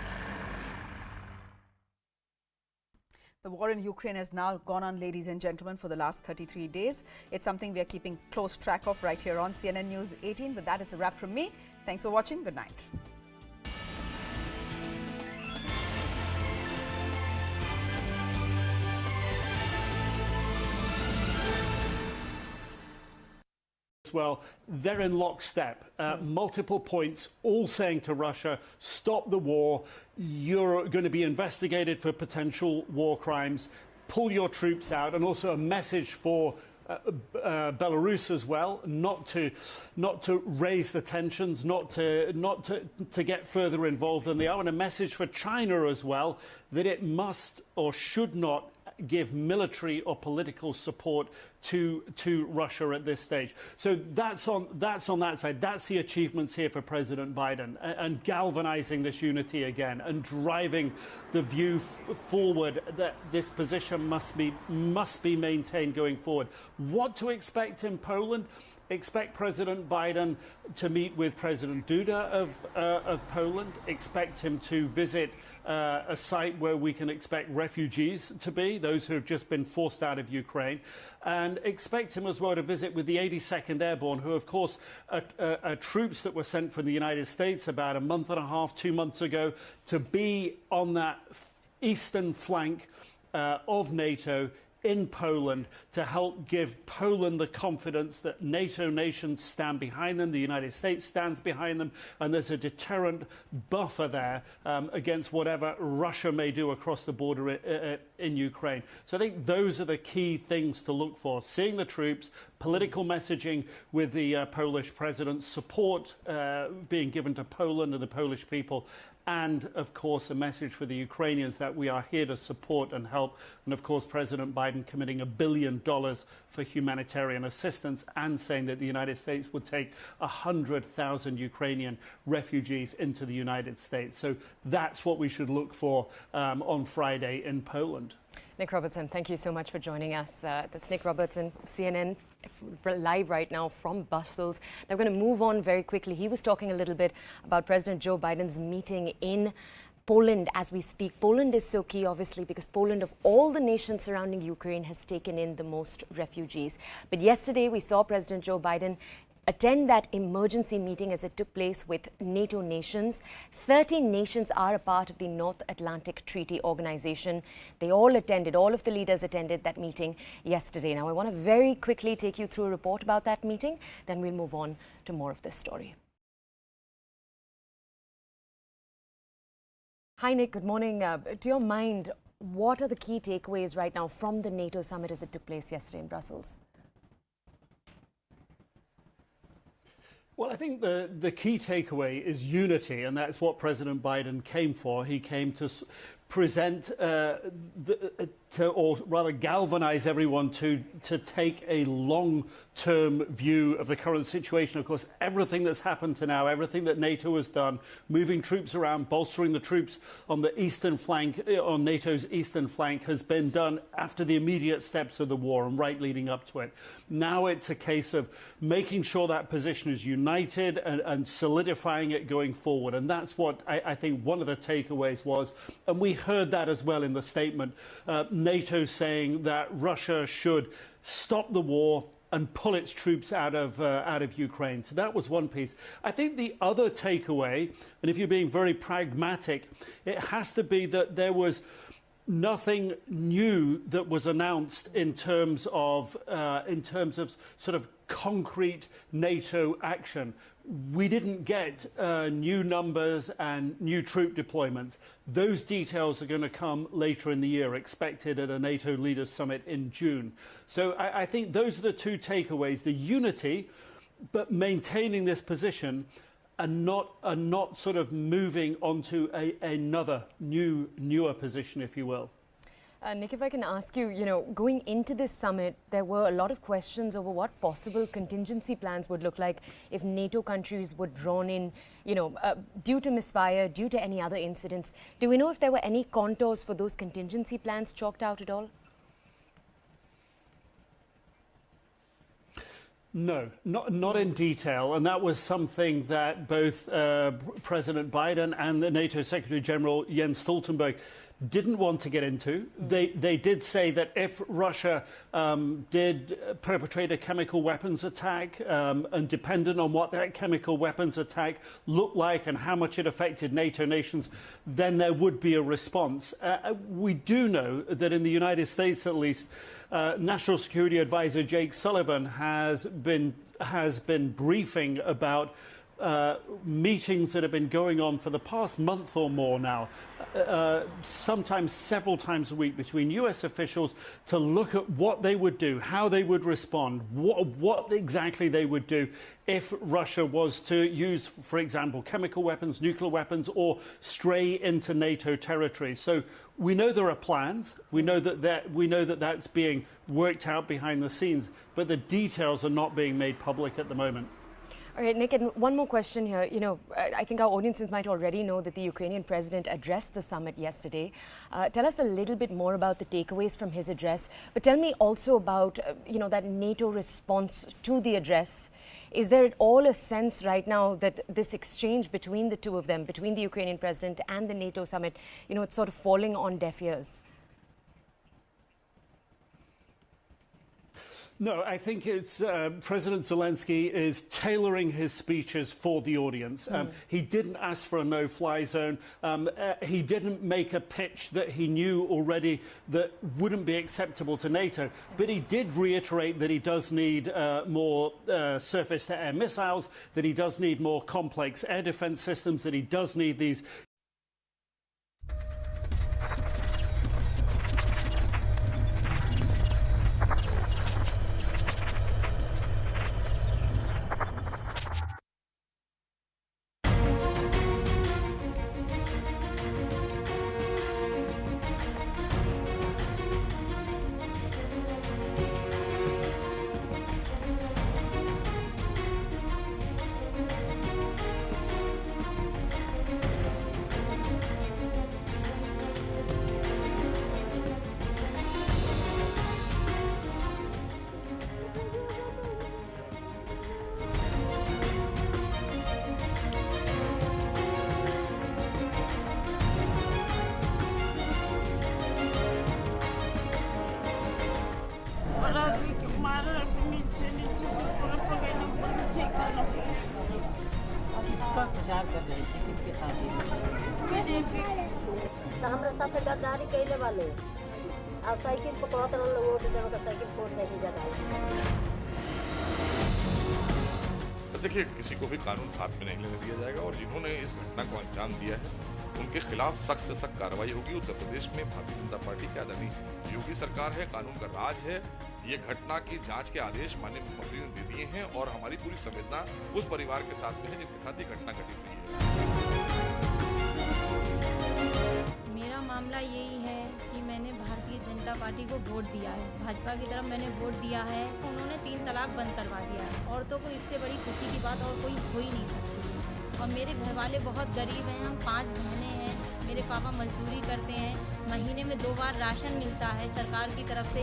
The war in Ukraine has now gone on, ladies and gentlemen, for the last 33 days. It's something we are keeping close track of right here on CNN News 18. With that, it's a wrap from me. Thanks for watching. Good night. Well, they're in lockstep. Multiple points, all saying to Russia, stop the war. You're going to be investigated for potential war crimes. Pull your troops out. And also a message for Belarus as well, not to raise the tensions, not to get further involved than they are. And a message for China as well, that it must or should not give military or political support to Russia at this stage. So that's on that side. That's the achievements here for President Biden, and galvanizing this unity again and driving the view forward that this position must be maintained going forward. What to expect in Poland? expect President Biden to meet with President Duda of Poland, expect him to visit a site where we can expect refugees to be, those who have just been forced out of Ukraine, and expect him as well to visit with the 82nd Airborne, who of course are troops that were sent from the United States about a month and a half, 2 months ago, to be on that eastern flank of NATO in Poland to help give Poland the confidence that NATO nations stand behind them, the United States stands behind them, and there's a deterrent buffer there against whatever Russia may do across the border in Ukraine. So I think those are the key things to look for. Seeing the troops, political messaging with the Polish president, support being given to Poland and the Polish people, and, of course, a message for the Ukrainians that we are here to support and help. And, of course, President Biden committing $1 billion for humanitarian assistance and saying that the United States would take 100,000 Ukrainian refugees into the United States. So that's what we should look for on Friday in Poland. Nick Robertson, thank you so much for joining us. That's Nick Robertson, CNN, live right now from Brussels. Now we're going to move on very quickly. He was talking a little bit about President Joe Biden's meeting in Poland as we speak. Poland is so key, obviously, because Poland, of all the nations surrounding Ukraine, has taken in the most refugees. But yesterday we saw President Joe Biden attend that emergency meeting as it took place with NATO nations. 13 nations are a part of the North Atlantic Treaty Organization. They all attended, all of the leaders attended that meeting yesterday. Now, I want to very quickly take you through a report about that meeting, then we'll move on to more of this story. Hi, Nick. Good morning. To your mind, what are the key takeaways right now from the NATO summit as it took place yesterday in Brussels? Well, I think the key takeaway is unity, and that's what President Biden came for. He came to present, or rather galvanize everyone to take a long-term view of the current situation. Of course, everything that's happened to now, everything that NATO has done, moving troops around, bolstering the troops on the eastern flank, on NATO's eastern flank, has been done after the immediate steps of the war and right leading up to it. Now it's a case of making sure that position is united and solidifying it going forward. And that's what I think one of the takeaways was. And we heard that as well in the statement. NATO saying that Russia should stop the war and pull its troops out of Ukraine. So that was one piece. I think the other takeaway, and if you're being very pragmatic, it has to be that there was nothing new that was announced in terms of sort of concrete NATO action. We didn't get new numbers and new troop deployments. Those details are going to come later in the year, expected at a NATO leaders summit in June. So I think those are the two takeaways: the unity, but maintaining this position, and not sort of moving onto another newer position, if you will. Nick, if I can ask you, going into this summit, there were a lot of questions over what possible contingency plans would look like if NATO countries were drawn in, due to misfire, due to any other incidents. Do we know if there were any contours for those contingency plans chalked out at all? No, not in detail. And that was something that both President Biden and the NATO Secretary General Jens Stoltenberg didn't want to get into. They did say that if Russia did perpetrate a chemical weapons attack, and dependent on what that chemical weapons attack looked like and how much it affected NATO nations, then there would be a response. We do know that in the United States, at least, National Security Advisor Jake Sullivan has been briefing about meetings that have been going on for the past month or more now, sometimes several times a week, between US officials to look at what they would do, how they would respond, what exactly they would do if Russia was to use, for example, chemical weapons, nuclear weapons, or stray into NATO territory. So we know there are plans. We know that that's being worked out behind the scenes, but the details are not being made public at the moment. All right, Nick, and one more question here. You know, I think our audiences might already know that the Ukrainian president addressed the summit yesterday. Tell us a little bit more about the takeaways from his address, but tell me also about, you know, that NATO response to the address. Is there at all a sense right now that this exchange between the two of them, between the Ukrainian president and the NATO summit, you know, it's sort of falling on deaf ears? No, I think it's President Zelensky is tailoring his speeches for the audience. He didn't ask for a no-fly zone. He didn't make a pitch that he knew already that wouldn't be acceptable to NATO. But he did reiterate that he does need more surface-to-air missiles, that he does need more complex air defense systems, that he does need these हमारे साथ गद्दारी कैले वाले अब cycle पकड़ते रहो लोगों के जगह साइकिल फोड़ नहीं जाता। देखिए, किसी को भी कानून हाथ में नहीं लेने दिया जाएगा और जिन्होंने इस घटना को अंजाम दिया है उनके खिलाफ सख्त से सख्त कार्रवाई होगी। उत्तर प्रदेश में भारतीय जनता पार्टी की आदरणीय योगी सरकार है, कानून का राज है। ये घटना की जांच के आदेश माननीय मुख्यमंत्री ने दे दिए हैं और हमारी पूरी संवेदना उस परिवार के साथ में है जिनके साथ ये घटना घटित हुई है। मेरा मामला यही है कि मैंने भारतीय जनता पार्टी को वोट दिया है, भाजपा की तरफ मैंने वोट दिया है। उन्होंने 3 तलाक बंद करवा दिया है। औरतों को इससे बड़ी खुशी की बात और कोई हो ही नहीं सकती। और मेरे घर वाले बहुत गरीब हैं, हम 5 बहनें हैं। मेरे पापा मजदूरी करते हैं, महीने में 2 बार राशन मिलता है सरकार की तरफ से।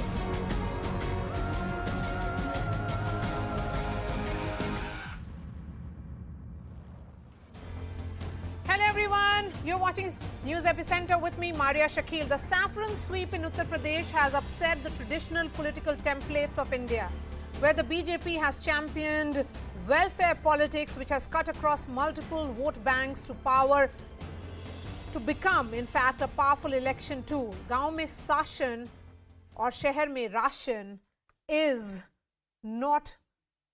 Hello everyone, you're watching News Epicenter with me, Maria Shakil. The saffron sweep in Uttar Pradesh has upset the traditional political templates of India, where the BJP has championed welfare politics, which has cut across multiple vote banks to power, to become, in fact, a powerful election tool. Gaon mein sashan or shehar mein rashan is not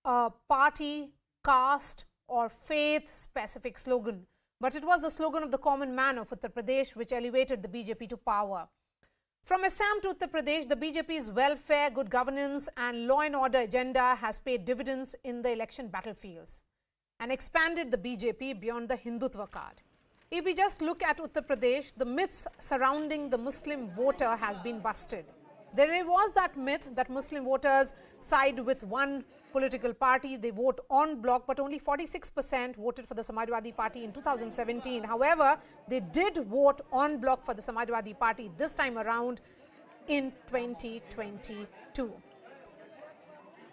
a party, caste or faith-specific slogan, but it was the slogan of the common man of Uttar Pradesh which elevated the BJP to power. From Assam to Uttar Pradesh, the BJP's welfare, good governance and law and order agenda has paid dividends in the election battlefields and expanded the BJP beyond the Hindutva card. If we just look at Uttar Pradesh, the myths surrounding the Muslim voter has been busted. There was that myth that Muslim voters side with one political party, they vote en bloc, but only 46% voted for the Samajwadi Party in 2017. However, they did vote en bloc for the Samajwadi Party this time around in 2022.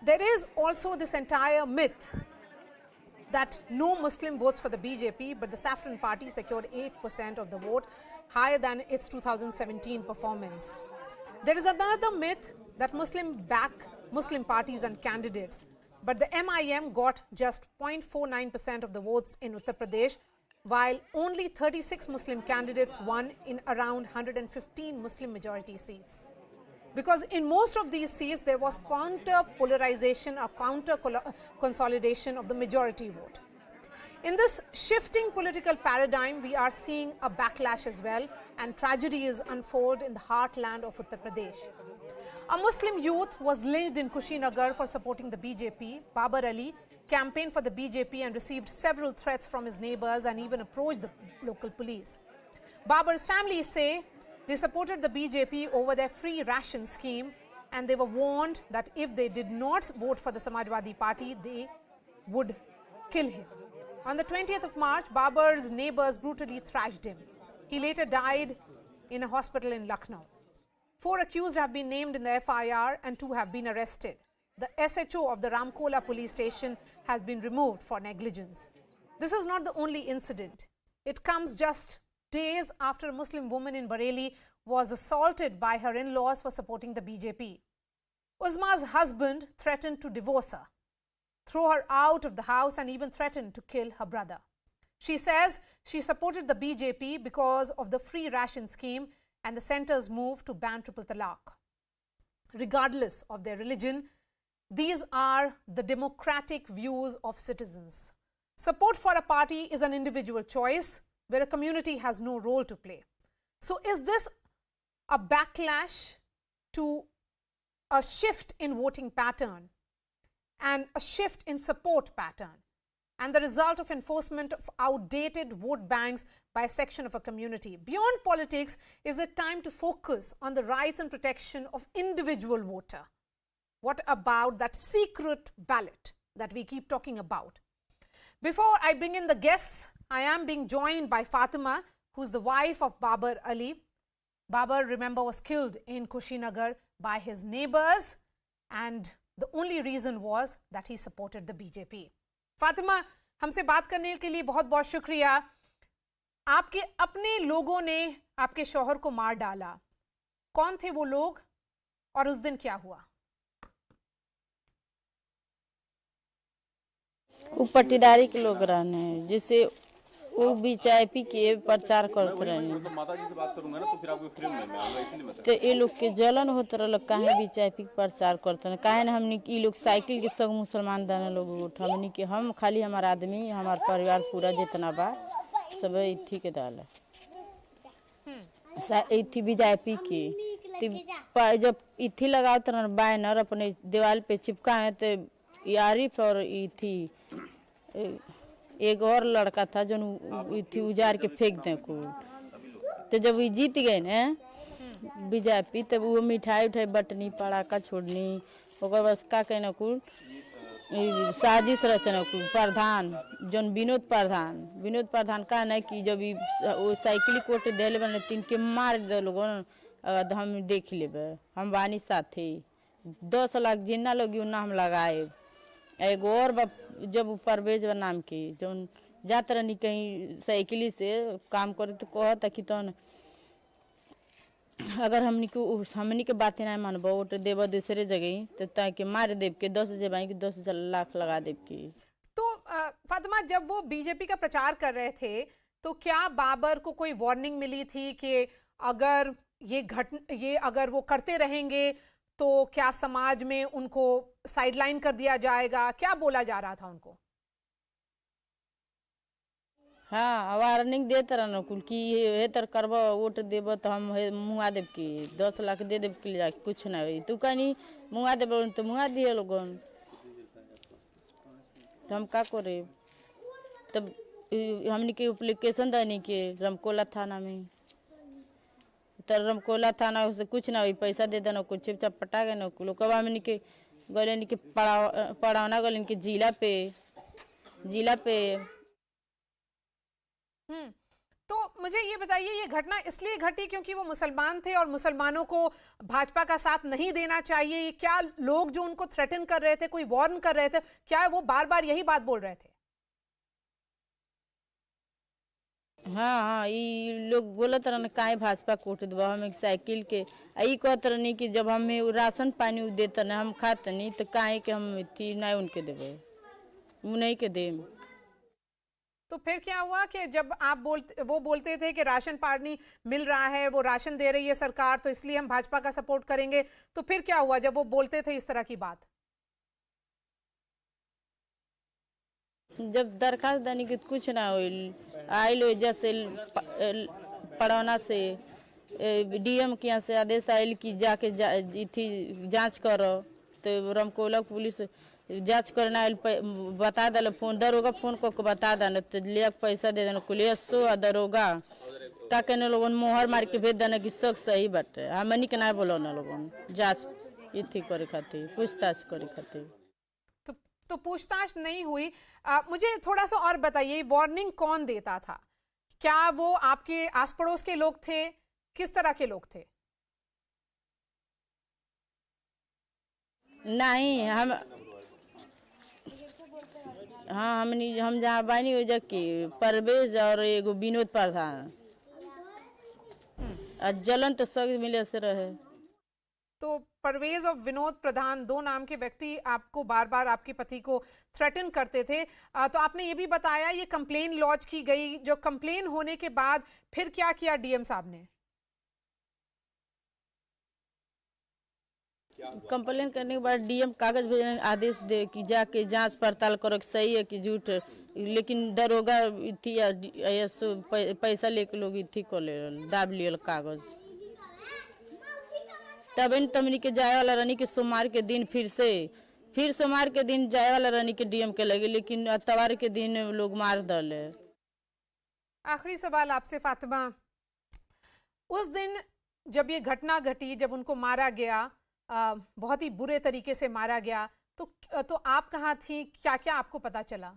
There is also this entire myth that no Muslim votes for the BJP, but the Saffron Party secured 8% of the vote, higher than its 2017 performance. There is another myth that Muslim back Muslim parties and candidates, but the MIM got just 0.49% of the votes in Uttar Pradesh, while only 36 Muslim candidates won in around 115 Muslim majority seats. Because in most of these seats, there was counter-polarization or counter-consolidation of the majority vote. In this shifting political paradigm, we are seeing a backlash as well, and tragedies unfold in the heartland of Uttar Pradesh. A Muslim youth was lynched in Kushinagar for supporting the BJP. Babar Ali campaigned for the BJP and received several threats from his neighbors and even approached the local police. Babar's family say they supported the BJP over their free ration scheme, and they were warned that if they did not vote for the Samajwadi Party, they would kill him. On the 20th of March, Babar's neighbors brutally thrashed him. He later died in a hospital in Lucknow. 4 accused have been named in the FIR and 2 have been arrested. The SHO of the Ramkola police station has been removed for negligence. This is not the only incident. It comes just days after a Muslim woman in Bareilly was assaulted by her in-laws for supporting the BJP. Uzma's husband threatened to divorce her, throw her out of the house and even threatened to kill her brother. She says she supported the BJP because of the free ration scheme and the centre's move to ban triple talaq. Regardless of their religion, these are the democratic views of citizens. Support for a party is an individual choice where a community has no role to play. So is this a backlash to a shift in voting pattern and a shift in support pattern and the result of enforcement of outdated vote banks by a section of a community? Beyond politics, is it time to focus on the rights and protection of individual voter? What about that secret ballot that we keep talking about? Before I bring in the guests, I am being joined by Fatima, who's the wife of Babar Ali. Babar, remember, was killed in Kushinagar by his neighbors, and the only reason was that he supported the BJP. Fatima, हमसे बात करने के लिए बहुत बहुत शुक्रिया. आपके अपने लोगों ने आपके शौहर को मार डाला. कौन थे वो लोग और उस दिन क्या हुआ? वो पट्टीदारी के लोग रहने हैं, जिससे वो बीजेपी के प्रचार करते रहे। माता जी से बात करूंगा ना तो फिर आपको फ्रेम में आऊंगा, इसलिए बता। तो ये लोग के जलन होते रहे, काहे बीजेपी के प्रचार करते हैं, काहे ना हमने ये लोग साइकिल के संग मुसलमान दाने लोग उठ, हमने के हम खाली हमारा आदमी हमारा परिवार पूरा जितना बा सब इथी के दाल है, इथी बीजेपी की जब इथी लगाते रहे बैनर अपने दीवार पे चिपका है तो यारिफ और इथी एक और लड़का था जो थी उजार के फेंक दें कुल। तो जब वो जीत गए ना बीजेपी तब वो मिठाई उठाई बटनी पड़ाका छोड़नी ओकर बस का कहना कुल साजिश रचना कुल प्रधान जोन विनोद प्रधान का ना कि जब वो साइकिल कोट देले बने 3 के मार दे लोगन हम देख लेबे हम बानी साथे 10 लाख जिन्ना लोग ना हम लगाए। एगो और जब परवेज नाम की जो जात रही कहीं साइकिली से काम करे तो कहता कि तो अगर हमनी के बातें ना मानब वोट देव दूसरे जगह तो ताकि मार देव के 10 लाख लगा देव की। तो फातिमा, जब वो बीजेपी का प्रचार कर रहे थे तो क्या बाबर को कोई वार्निंग मिली थी कि अगर ये अगर वो करते रहेंगे तो क्या समाज में उनको साइडलाइन कर दिया जाएगा? क्या बोला जा रहा था उनको? हाँ, वार्निंग देते रहना कुल कि हे तर करब वोट देब तो हम मुँगा देव की 10 लाख दे देव के जाके कुछ ना हुई तू कहीं मुँगा देव तो मुँगा दिए लोगन तो हम का करे। तब हमने के एप्लीकेशन देने के रामकोला थाना में रमकोला थाना से कुछ ना हुई पैसा दे देना कुछ चिपचाप पटा गए ना कुल कब हमने के गले के पढ़ाना गले के जिला पे। तो मुझे ये बताइए, ये घटना इसलिए घटी क्योंकि वो मुसलमान थे और मुसलमानों को भाजपा का साथ नहीं देना चाहिए? क्या लोग जो उनको थ्रेटन कर रहे थे, कोई वार्न कर रहे थे, क्या वो बार बार यही बात बोल रहे थे? हाँ, ये लोग बोलत रहने काहे भाजपा कोट दबा हम एक साइकिल के आई कहत रहनी कि जब हमें राशन पानी देते ना हम खाते नहीं तो काहे के हम थी ना उनके देवे नहीं के दे। तो फिर क्या हुआ कि जब आप वो बोलते थे कि राशन पानी मिल रहा है, वो राशन दे रही है सरकार तो इसलिए हम भाजपा का सपोर्ट करेंगे, तो फिर क्या हुआ जब वो बोलते थे इस तरह की बात? जब दरखास्त देने की कुछ ना हुई आई लो जैसे पढ़ौना से डीएम के यहाँ से आदेश आयल कि जाके थी जांच करो तो रामकोला पुलिस जांच करना आयल बता दिल फोन दरोगा फोन को बता देना तो ले पैसा दे देना कुलियसो और दरोगा का कहने लोगन मोहर मार के भेज देना कि सब सही बाटे हमनी के ना बोलो ना लोगन जांच इथी करे खातिर पूछताछ करे खातिर। तो पूछताछ नहीं हुई। मुझे थोड़ा सा और बताइए, वार्निंग कौन देता था? क्या वो आपके आस पड़ोस के लोग थे? किस तरह के लोग थे? नहीं, हम जहाँ बानी हो जाके परवेज और एगो विनोद प्रधान जलन तो सब मिले से रहे। तो परवेज और विनोद प्रधान, दो नाम के व्यक्ति आपको बार बार आपके पति को थ्रेटन करते थे। तो आपने ये भी बताया ये कंप्लेन लॉन्च की गई, जो कंप्लेन होने के बाद फिर क्या किया डीएम साहब ने? कंप्लेन करने के बाद डीएम कागज भेजने आदेश दे कि जाके जांच पड़ताल करो कि सही है कि झूठ है। लेकिन दरोगा थी पैसा लेके लोग थी को ले दाब लियल कागज। तब इन तमनी के जाए वाला रानी के सोमवार के दिन फिर सोमवार के दिन जाए वाला रानी के डीएम के लगे, लेकिन अतवार के दिन लोग मार डाले। आखिरी सवाल आपसे फातिमा, उस दिन जब ये घटना घटी, जब उनको मारा गया, बहुत ही बुरे तरीके से मारा गया, तो आप कहाँ थी? क्या क्या आपको पता चला?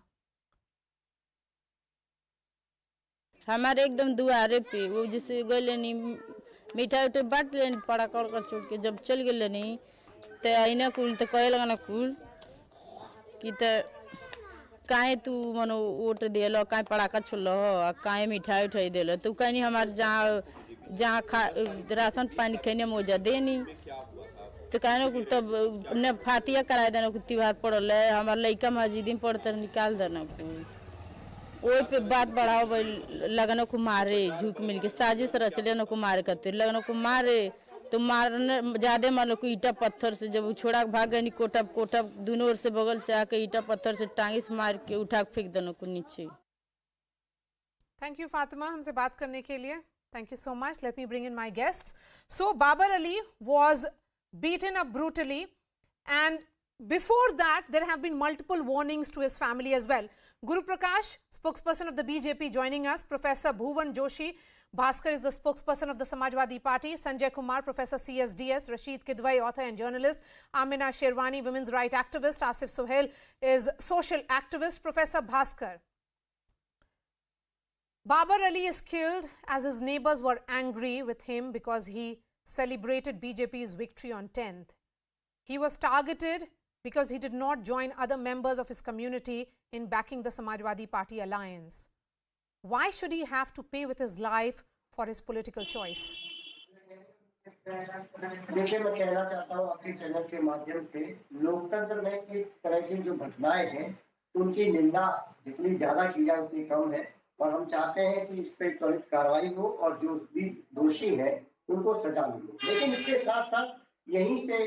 हमारे एकदम दुआरे पे वो जिसे गए मिठाई उठाई बांट लेनी पड़ा कर छोड़ के जब चल गए नहीं तो आईना कुल तो कहे लगा ना कुल कि तो काहे तू मनो वोट दिलो, काहे पड़ाका छोड़लो हो, काहे मिठाई उठाई दिलो, तू कहीं हमारे जहाँ राशन पानी खाने मौजा देनी तो कहना कुल तब न फातिया करा देना कुल त्योहार पड़ल है, हमारे लड़का मस्जिद में पढ़ते निकाल देना कुल वही पे बात बढ़ाओ लगन को मारे, झूठ मिल के साजिश रचले न को मारे खातिर लगन को मारे तो मारने ज्यादा मारो को ईटा पत्थर से जब छोड़ा भाग गई कोटा दोनों ओर से बगल से आके ईटा पत्थर से टांगी से मार के उठा फेंक देना को नीचे। थैंक यू फातिमा हमसे बात करने के लिए। Thank you so much. Let me bring in my guests. So Babar Ali was beaten up brutally, and before that there have been multiple warnings to his family as well. Guru Prakash, spokesperson of the BJP, joining us. Professor Bhuvan Joshi Bhaskar is the spokesperson of the Samajwadi Party. Sanjay Kumar, Professor CSDS. Rashid Kidwai, author and journalist. Amina Sherwani, women's right activist. Asif Sohail is social activist. Professor Bhaskar, Babar Ali is killed as his neighbors were angry with him because he celebrated BJP's victory on 10th. He was targeted because he did not join other members of his community in backing the Samajwadi Party alliance. Why should he have to pay with his life for his political choice? देखिए, मैं कहना चाहता हूँ आपके channel के माध्यम से, लोकतंत्र में इस तरह की जो घटनाएं हैं उनकी निंदा जितनी ज्यादा की जाए उतनी कम है, और हम चाहते हैं कि इस पर त्वरित कार्रवाई हो और जो भी दोषी है उनको सजा मिले। लेकिन इसके साथ साथ यहीं से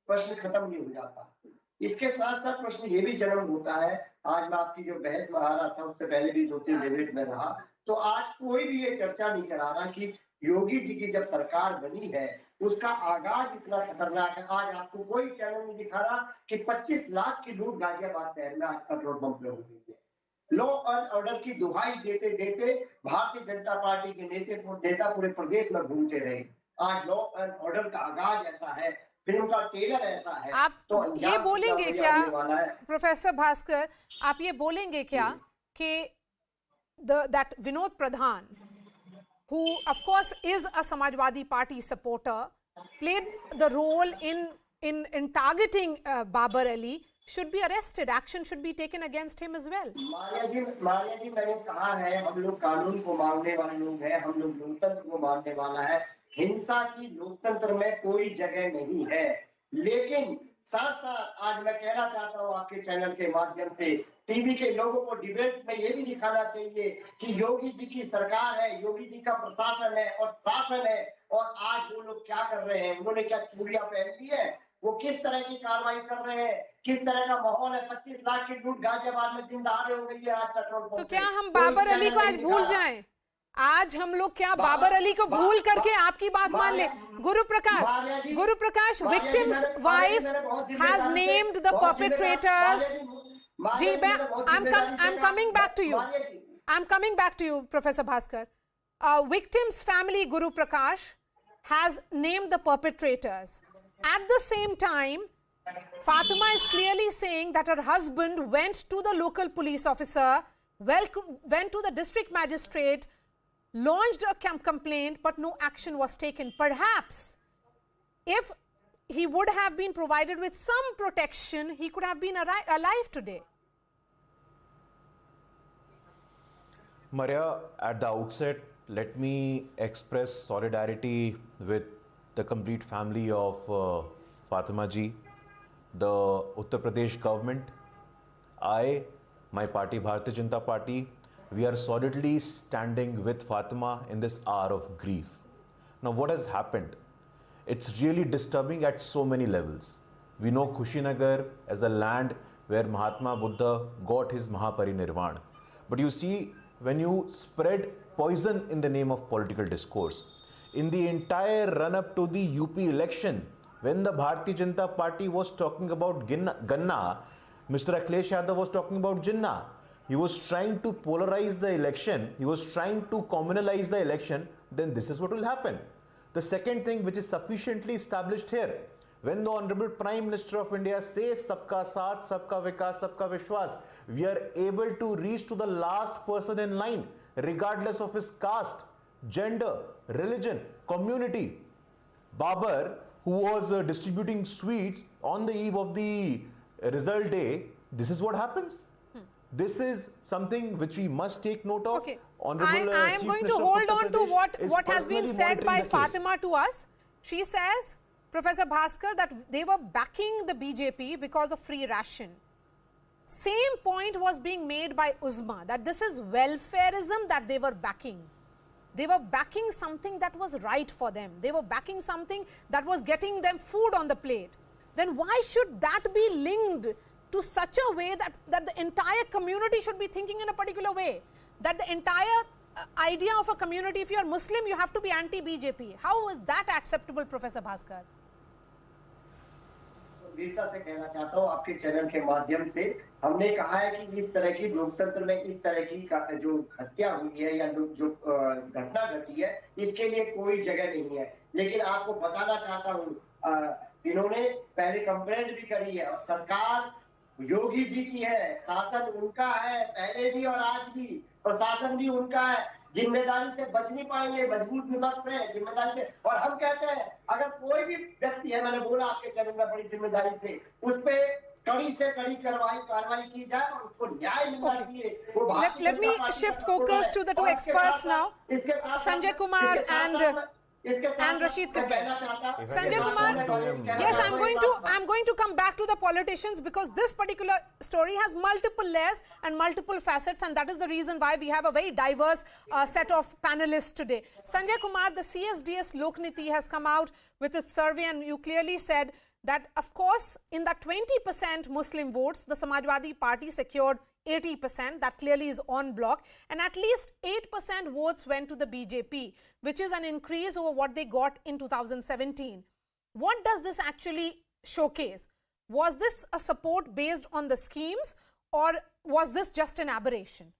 प्रश्न खत्म नहीं हो जाता। इसके साथ साथ प्रश्न ये भी जन्म होता है, आज मैं आपकी जो बहस में आ रहा था उससे पहले भी 2-3 डिबेट में रहा, तो आज कोई भी ये चर्चा नहीं करा रहा कि योगी जी की जब सरकार बनी है उसका आगाज इतना खतरनाक है। आज आपको कोई चैनल नहीं दिखा रहा कि 25 लाख की लूट गाजियाबाद शहर में आज पेट्रोल पंप पे हो गई है। लॉ एंड ऑर्डर की दुहाई देते देते भारतीय जनता पार्टी के नेता पूरे प्रदेश में घूमते रहे। आज लॉ एंड ऑर्डर का आगाज ऐसा है, फिल्म का ट्रेलर ऐसा है। आप तो ये बोलेंगे क्या प्रोफेसर भास्कर, आप ये बोलेंगे क्या कि that Vinod Pradhan, who of course is a Samajwadi Party supporter, played the role in targeting Babar Ali, should be arrested, action should be taken against him as well? Maria जी मैंने कहा है, हम लोग कानून को मानने वाले लोग हैं, हम लोग लोकतंत्र को मानने वाला है। हिंसा की लोकतंत्र में कोई जगह नहीं है। लेकिन साथ साथ आज मैं कहना चाहता हूँ आपके चैनल के माध्यम से, टीवी के लोगों को डिबेट में ये भी दिखाना चाहिए कि योगी जी की सरकार है, योगी जी का प्रशासन है और शासन है, और आज वो लोग क्या कर रहे हैं, उन्होंने क्या चूड़ियां पहन ली है, वो किस तरह की कार्रवाई कर रहे हैं, किस तरह का माहौल है। 25 लाख की लूट गाजियाबाद में दिन दहाड़े हो गई है आज पेट्रोल पंप। तो क्या हम बाबर अली को आज भूल जाएं? आज हम लोग क्या बाबर अली को भूल करके आपकी बात मान ले? गुरु प्रकाश, victim's wife has named the perpetrators. Ji, I'm coming back to you. I'm coming back to you, Professor Bhaskar. Victim's family, Guru Prakash, has named the perpetrators. At the same time, Fatima is clearly saying that her husband went to the local police officer, went to the district magistrate, launched a complaint, but no action was taken. Perhaps if he would have been provided with some protection, he could have been alive today. Maria, at the outset, let me express solidarity with the complete family of Fatima ji, the Uttar Pradesh government. My party, Bharatiya Janata Party, we are solidly standing with Fatima in this hour of grief. Now, what has happened? It's really disturbing at so many levels. We know Kushinagar as a land where Mahatma Buddha got his Mahaparinirvan. But you see, when you spread poison in the name of political discourse, in the entire run-up to the UP election, when the Bharatiya Janata Party was talking about Ganna, Mr. Akhilesh Yadav was talking about Jinnah. He was trying to polarize the election, he was trying to communalize the election, then this is what will happen. The second thing which is sufficiently established here, when the Honorable Prime Minister of India says Sabka Saath, Sabka Vikas, Sabka Vishwas, we are able to reach to the last person in line, regardless of his caste, gender, religion, community. Babar, who was distributing sweets on the eve of the result day, this is what happens. This is something which we must take note of. Okay. Honorable I am going to hold on to what has been said by Fatima to us. She says, Professor Bhaskar, that they were backing the BJP because of free ration. Same point was being made by Uzma, that this is welfareism that they were backing. They were backing something that was right for them. They were backing something that was getting them food on the plate. Then why should that be linked to such a way that the entire community should be thinking in a particular way? That the entire idea of a community, if you are Muslim, you have to be anti-BJP. How is that acceptable, Professor Bhaskar? वीरता से कहना चाहता हूँ आपके channel के माध्यम से, हमने कहा है कि इस तरह की लोकतंत्र में इस तरह की जो हत्या हुई है या जो घटना घटी है, इसके लिए कोई जगह नहीं है। लेकिन आपको बताना चाहता हूँ, इन्होंने पहले कंप्लेंट भी करी है और सरकार योगी जी की है, शासन उनका है, पहले भी और आज भी प्रशासन भी उनका है। जिम्मेदारी से बच नहीं पाएंगे, मजबूत विपक्ष है, जिम्मेदारी से। और हम कहते हैं अगर कोई भी व्यक्ति है, मैंने बोला आपके चैनल में बड़ी जिम्मेदारी से, उस पे कड़ी से कड़ी कार्रवाई की जाए और उसको न्याय मिलना चाहिए। Let me shift focus to the two experts now, Sanjay Kumar and Rashid Kutbe. Sanjay Kumar, yes, I'm going to come back to the politicians because this particular story has multiple layers and multiple facets, and that is the reason why we have a very diverse set of panelists today. Sanjay Kumar, the CSDS Lokniti has come out with its survey, and you clearly said that, of course, in that 20% Muslim votes, the Samajwadi Party secured 80%, that clearly is on block, and at least 8% votes went to the BJP, which is an increase over what they got in 2017. What does this actually showcase? Was this a support based on the schemes, or was this just an aberration?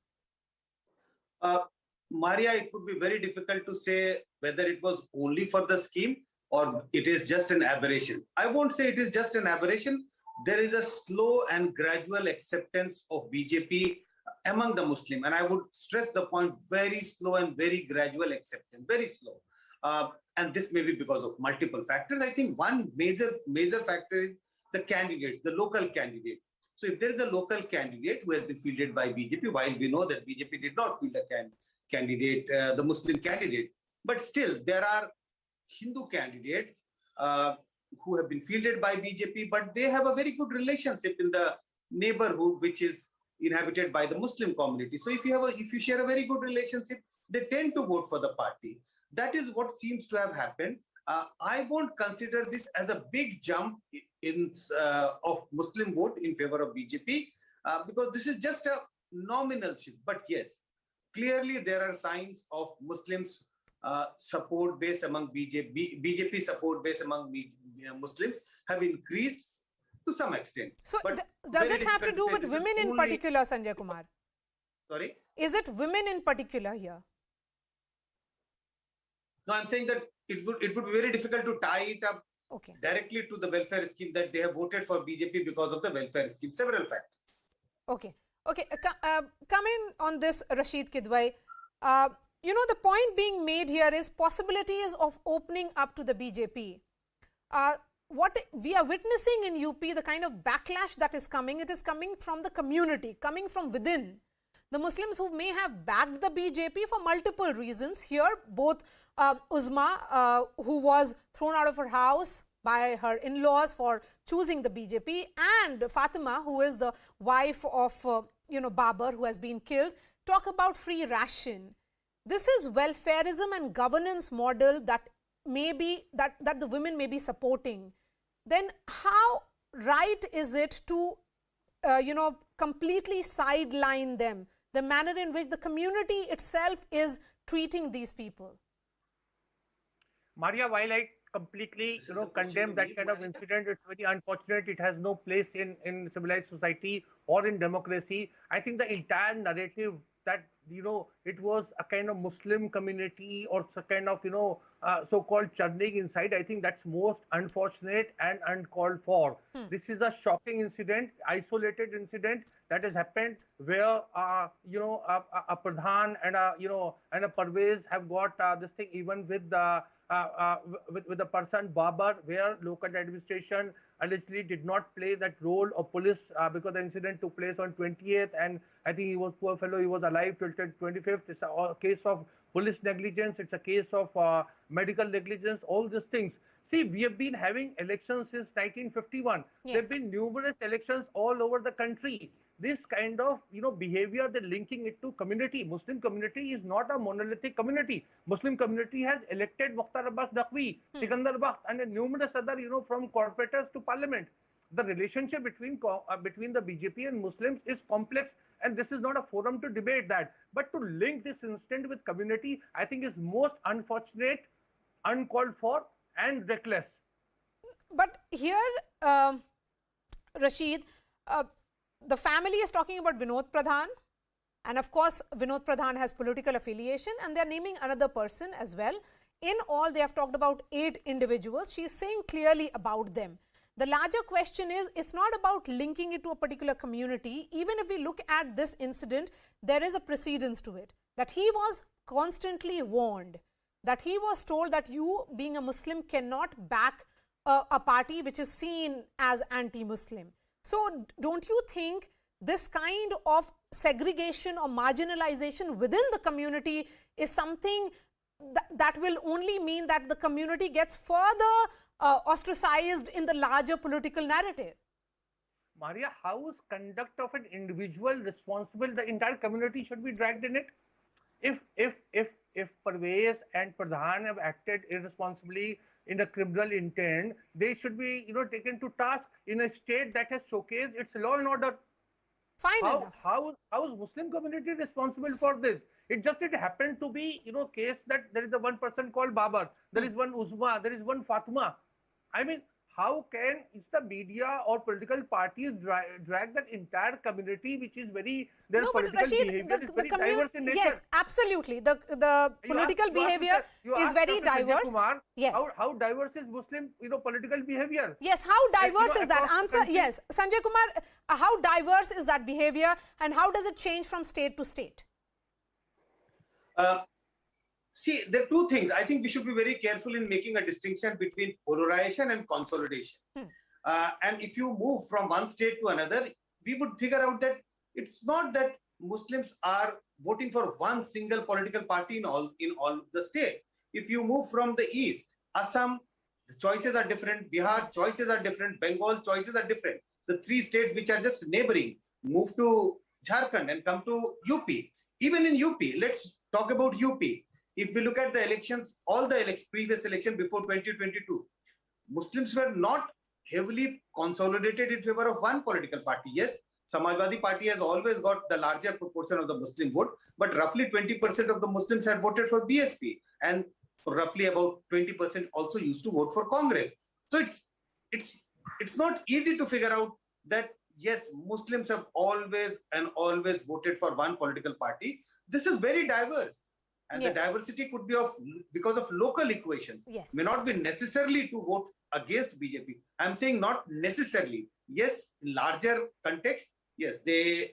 Maria, it would be very difficult to say whether it was only for the scheme or it is just an aberration. I won't say it is just an aberration. There is a slow and gradual acceptance of BJP among the Muslim, and I would stress the point, very slow and very gradual acceptance, very slow. And this may be because of multiple factors. I think one major factor is the candidates, the local candidate. So if there is a local candidate who has been fielded by BJP, while we know that BJP did not field a candidate, the Muslim candidate, but still there are Hindu candidates who have been fielded by BJP, but they have a very good relationship in the neighborhood which is inhabited by the Muslim community. So if you share a very good relationship, they tend to vote for the party. That is what seems to have happened. I won't consider this as a big jump of Muslim vote in favor of BJP because this is just a nominal shift. But yes, clearly there are signs of Muslims support base among BJP support base among Muslims have increased to some extent. So does it have to do with women in particular, Sanjay Kumar? Sorry? Is it women in particular here? No, I'm saying that it would be very difficult to tie it up Okay. Directly to the welfare scheme, that they have voted for BJP because of the welfare scheme. Several factors. Okay. Okay. Come in on this, Rashid Kidwai. You know, the point being made here is possibilities of opening up to the BJP. What we are witnessing in UP, the kind of backlash that is coming, it is coming from the community, coming from within. The Muslims who may have backed the BJP for multiple reasons. Here, both Uzma, who was thrown out of her house by her in-laws for choosing the BJP, and Fatima, who is the wife of, Babar, who has been killed, talk about free ration. This is welfareism and governance model that maybe that the women may be supporting. Then how right is it to, completely sideline them? The manner in which the community itself is treating these people. Maria, while I completely condemn that kind of incident, it's very unfortunate. It has no place in civilized society or in democracy. I think the entire narrative that it was a kind of Muslim community or some kind of so-called churning inside, I think that's most unfortunate and uncalled for. This is a shocking incident, isolated incident that has happened where a Pradhan and a Parvez have got this thing, even with the person Babar, where local administration allegedly did not play that role of police because the incident took place on 28th, and I think he was, poor fellow, he was alive till 25th. It's a case of police negligence, it's a case of medical negligence, all these things. See, we have been having elections since 1951. Yes. There have been numerous elections all over the country. This kind of behavior, they're linking it to community. Muslim community is not a monolithic community. Muslim community has elected Mukhtar Abbas Naqvi, Sikandar Bakht, and numerous other from corporators to parliament. The relationship between the BJP and Muslims is complex, and this is not a forum to debate that. But to link this incident with community, I think is most unfortunate, uncalled for, and reckless. But here, Rashid, the family is talking about Vinod Pradhan, and of course Vinod Pradhan has political affiliation, and they are naming another person as well. In all, they have talked about 8 individuals. She is saying clearly about them. The larger question is, it's not about linking it to a particular community. Even if we look at this incident, there is a precedence to it, that he was constantly warned, that he was told that you, being a Muslim, cannot back a party which is seen as anti-Muslim. So don't you think this kind of segregation or marginalization within the community is something that will only mean that the community gets further ostracized in the larger political narrative? Maria, how is conduct of an individual responsible? The entire community should be dragged in it. If Parvez and Pradhan have acted irresponsibly in a criminal intent, they should be taken to task in a state that has showcased its law and order. Fine enough. How is Muslim community responsible for this? It happened to be case that there is a one person called Babar, there is one Uzma, there is one Fatima. I mean, how can the media or political parties drag that entire community, which is their political behavior is very diverse in nature? Yes, absolutely. The political behavior is very diverse. Kumar, yes. How diverse is Muslim political behavior? Yes, how diverse is that? Answer yes. Sanjay Kumar, how diverse is that behavior, and how does it change from state to state? See, there are two things. I think we should be very careful in making a distinction between polarization and consolidation. And if you move from one state to another, we would figure out that it's not that Muslims are voting for one single political party in all the state. If you move from the east, Assam, the choices are different. Bihar, choices are different. Bengal, choices are different. The 3 states which are just neighboring, move to Jharkhand and come to UP. Even in UP, let's talk about UP. If we look at the elections, all the previous election before 2022, Muslims were not heavily consolidated in favor of one political party. Yes, Samajwadi Party has always got the larger proportion of the Muslim vote, but roughly 20% of the Muslims have voted for BSP, and roughly about 20% also used to vote for Congress. So it's not easy to figure out that yes, Muslims have always voted for one political party. This is very diverse. And the diversity could be because of local equations. May not be necessarily to vote against BJP. I'm saying not necessarily. Yes, in larger context, yes, there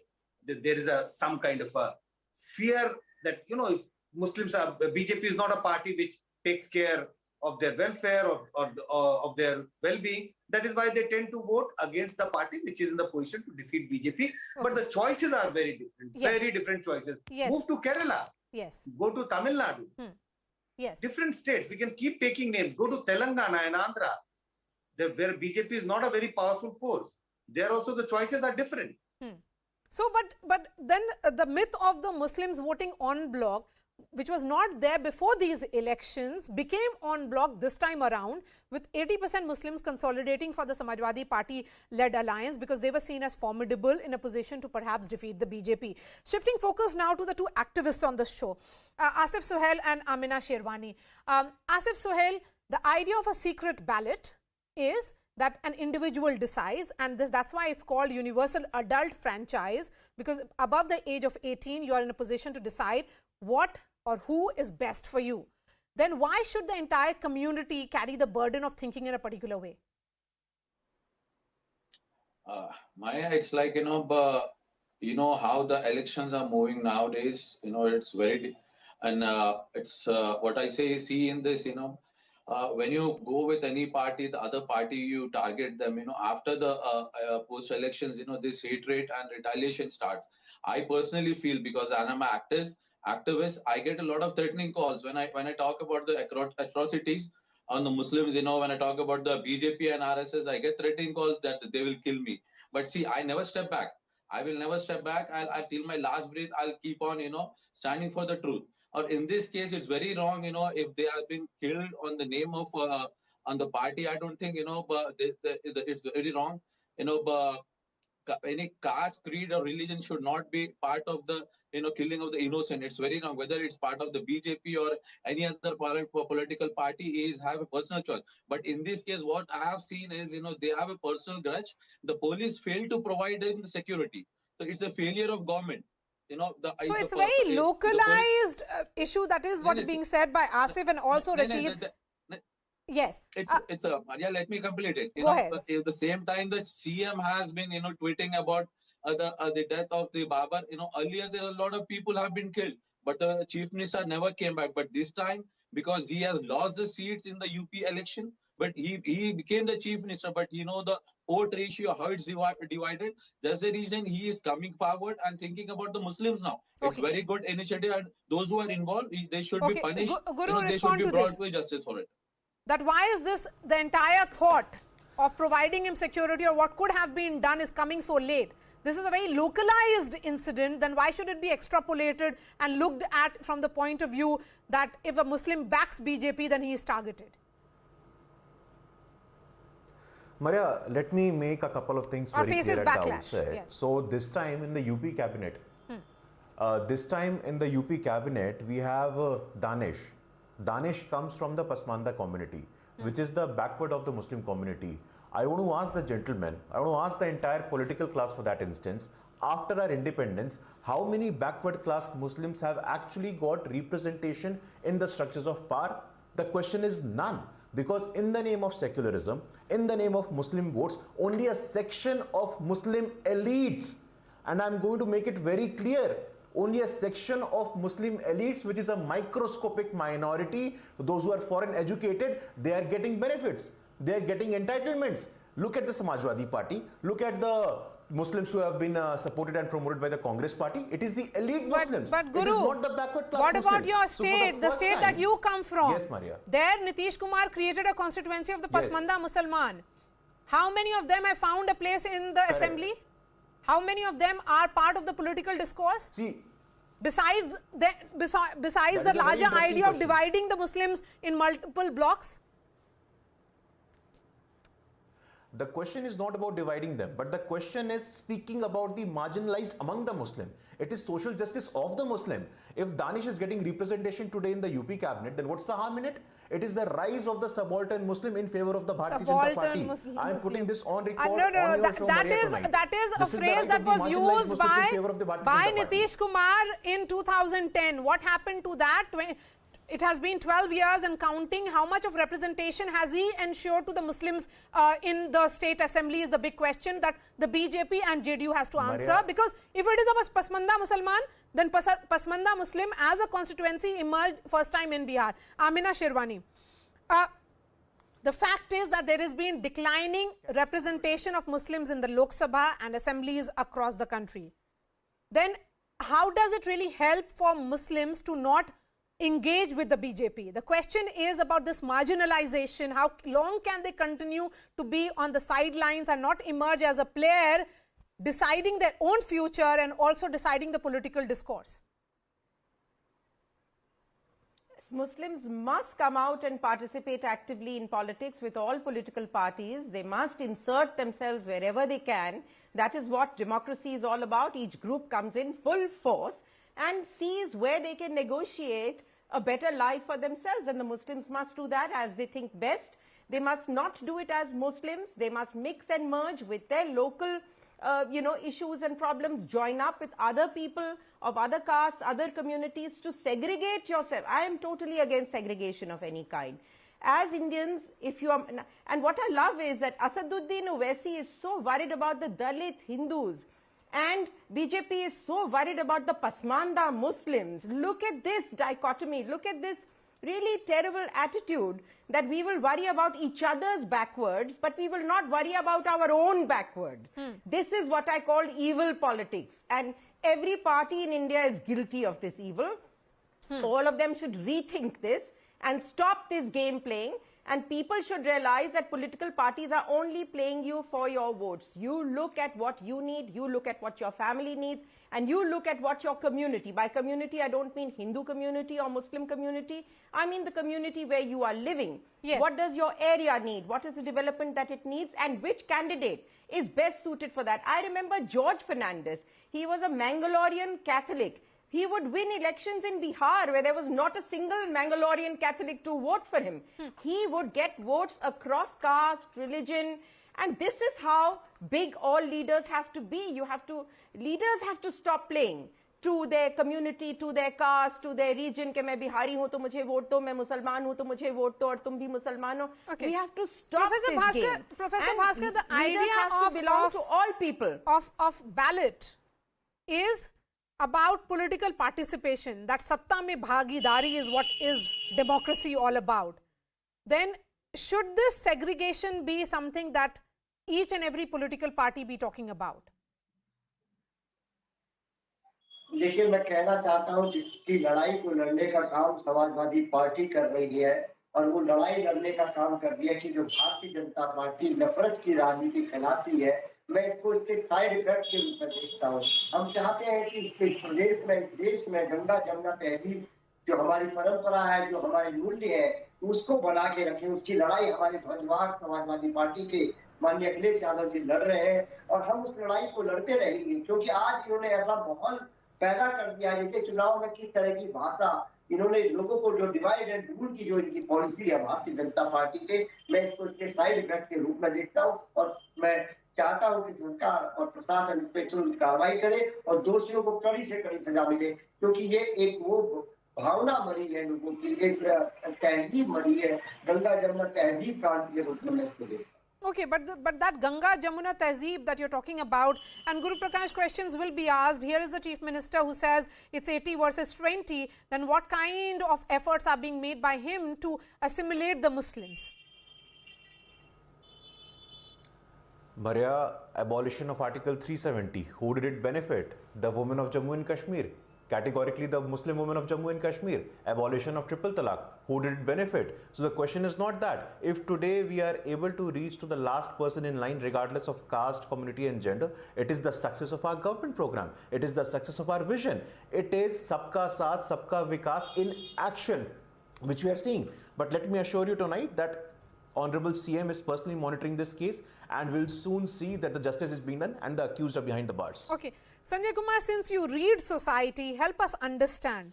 is some kind of a fear that, if Muslims are, BJP is not a party which takes care of their welfare or of their well-being. That is why they tend to vote against the party which is in the position to defeat BJP. But the choices are very different, very different choices. Move to Kerala. Go to Tamil Nadu. Different states. We can keep taking names. Go to Telangana and Andhra, where BJP is not a very powerful force. There also the choices are different. So, but then the myth of the Muslims voting en bloc, which was not there before these elections, became en bloc this time around, with 80% Muslims consolidating for the Samajwadi Party-led alliance because they were seen as formidable in a position to perhaps defeat the BJP. Shifting focus now to the two activists on the show, Asif Sohail and Amina Sherwani. Asif Sohail, the idea of a secret ballot is that an individual decides, and that's why it's called universal adult franchise, because above the age of 18, you are in a position to decide what or who is best for you. Then why should the entire community carry the burden of thinking in a particular way? Maya, it's like, how the elections are moving nowadays, it's very, and it's what I see in this, when you go with any party, the other party, you target them, after the post-elections, this hatred and retaliation starts. I personally feel, because I'm an activist, I get a lot of threatening calls when I talk about the atrocities on the Muslims, when I talk about the BJP and RSS, I get threatening calls that they will kill me. But see, I never step back. I will never step back. I'll till my last breath, I'll keep on, standing for the truth. Or in this case, it's very wrong, if they have been killed on the name of, on the party, I don't think, but it's very wrong, but any caste, creed or religion should not be part of the, killing of the innocent. It's very wrong. Whether it's part of the BJP or any other political party have a personal choice. But in this case, what I have seen is, they have a personal grudge. The police failed to provide them the security. So it's a failure of government. So it's a very localized issue. That is what is being said by Asif and also Rashid. Yes. It's Maria, let me complete it. Go ahead. At the same time, the CM has been, tweeting about the death of the Babar. Earlier there are a lot of people have been killed, but the chief minister never came back. But this time, because he has lost the seats in the UP election, but he became the chief minister. But the vote ratio, how it's divided, that's the reason he is coming forward and thinking about the Muslims now. Okay. It's very good initiative, and those who are involved, they should be punished. Guru, they should be brought to justice for it. That why is this, the entire thought of providing him security or what could have been done is coming so late? This is a very localized incident. Then why should it be extrapolated and looked at from the point of view that if a Muslim backs BJP, then he is targeted? Maria, let me make a couple of things very clear at the outset. Yes. So this time in the UP cabinet, we have Danish. Danish comes from the Pasmanda community, which is the backward of the Muslim community. I want to ask the gentlemen, I want to ask the entire political class for that instance, after our independence, how many backward class Muslims have actually got representation in the structures of power? The question is none. Because in the name of secularism, in the name of Muslim votes, only a section of Muslim elites, and I'm going to make it very clear, only a section of Muslim elites, which is a microscopic minority, those who are foreign educated, they are getting benefits, they are getting entitlements. Look at the Samajwadi Party, look at the Muslims who have been supported and promoted by the Congress Party. It is the elite Muslims. But Guru, it is not the backward class what Muslims. About your state, the state that you come from? Yes, Maria. There, Nitish Kumar created a constituency of the Pasmanda Musalman. How many of them have found a place in the assembly? How many of them are part of the political discourse? See, besides the larger idea of dividing the Muslims in multiple blocks? The question is not about dividing them, but the question is speaking about the marginalized among the Muslim. It is social justice of the Muslim. If Danish is getting representation today in the UP cabinet, then what's the harm in it? It is the rise of the subaltern Muslim in favor of the Bharatiya Janata Party. I am putting this on record on your show, that is a phrase that was used by Nitish Kumar in 2010. What happened to that? It has been 12 years and counting. How much of representation has he ensured to the Muslims in the state assembly is the big question that the BJP and JDU has to answer. Because if it is a Pasmanda Musalman, then Pasmanda Muslim as a constituency emerged first time in Bihar. Amina Shirwani. The fact is that there has been declining representation of Muslims in the Lok Sabha and assemblies across the country. Then how does it really help for Muslims to not engage with the BJP? The question is about this marginalization. How long can they continue to be on the sidelines and not emerge as a player, deciding their own future and also deciding the political discourse? Muslims must come out and participate actively in politics with all political parties. They must insert themselves wherever they can. That is what democracy is all about. Each group comes in full force and sees where they can negotiate a better life for themselves, and the Muslims must do that as they think best. They must not do it as Muslims. They must mix and merge with their local issues and problems, join up with other people of other castes, other communities to segregate yourself. I am totally against segregation of any kind. As Indians, if you are, and what I love is that Asaduddin Owaisi is so worried about the Dalit Hindus, and BJP is so worried about the Pasmanda Muslims. Look at this dichotomy. Look at this really terrible attitude that we will worry about each other's backwards, but we will not worry about our own backwards. This is what I call evil politics. And every party in India is guilty of this evil. All of them should rethink this and stop this game playing. And people should realize that political parties are only playing you for your votes. You look at what you need, you look at what your family needs, and you look at what your community, by community I don't mean Hindu community or Muslim community, I mean the community where you are living. Yes. What does your area need? What is the development that it needs? And which candidate is best suited for that? I remember George Fernandes. He was a Mangalorean Catholic. He would win elections in Bihar where there was not a single Mangalorean Catholic to vote for him. He would get votes across caste, religion, and this is how big all leaders have to be. Leaders have to stop playing to their community, to their caste, to their region. कि मैं बिहारी हूँ तो मुझे vote दो, मैं मुसलमान हूँ तो मुझे वोट दो और तुम भी मुसलमान हो. We have to stop this game. Professor Bhaskar, the idea belong to all people of ballot is about political participation, that satta mein bhagidari is what is democracy all about. Then should this segregation be something that each and every political party be talking about? देखिए, मैं कहना चाहता हूं जिसकी लड़ाई को लड़ने का काम समाजवादी पार्टी कर रही है और वो लड़ाई लड़ने का काम कर रही है कि जो भारतीय जनता पार्टी नफरत की राजनीति फैलाती है, मैं इसको इसके साइड इफेक्ट के रूप में देखता हूँ। हम चाहते हैं कि इस प्रदेश में, इस देश में गंगा जमुना तहजीब जो हमारी परंपरा है, जो हमारे मूल्य है, उसको बना के रखें। उसकी लड़ाई हमारे ध्वजवाहक समाजवादी पार्टी के माननीय अखिलेश यादव जी लड़ रहे हैं और हम उस लड़ाई को लड़ते रहेंगे, क्योंकि आज इन्होंने ऐसा माहौल पैदा कर दिया है। देखिए चुनाव में किस तरह की भाषा इन्होंने लोगों को, जो डिवाइड एंड रूल की जो इनकी पॉलिसी है भारतीय जनता पार्टी के, मैं इसको इसके साइड इफेक्ट के रूप में देखता हूँ और मैं चाहता हूं कि सरकार और प्रशासन इस पर तुरंत कार्रवाई करे और दोषियों को कड़ी से कड़ी सजा मिले, क्योंकि ये एक वो भावना मरी है लोगों की, एक तहजीब मरी है, गंगा जमुना तहजीब क्रांति के रूप में मैं इसको देखता हूं। Okay, but that Ganga Jamuna Tehzeeb that you're talking about, and Guru Prakash, questions will be asked. Here is the Chief Minister who says it's 80 versus 20. Then what kind of efforts are being made by him to assimilate the Muslims? Maria, abolition of Article 370. Who did it benefit? The women of Jammu and Kashmir. Categorically, the Muslim women of Jammu and Kashmir. Abolition of triple talaq. Who did it benefit? So the question is not that. If today we are able to reach to the last person in line regardless of caste, community and gender, it is the success of our government program. It is the success of our vision. It is Sabka Saath, Sabka Vikas in action, which we are seeing. But let me assure you tonight that Honorable CM is personally monitoring this case and will soon see that the justice is being done and the accused are behind the bars. Okay. Sanjay Kumar, since you read society, help us understand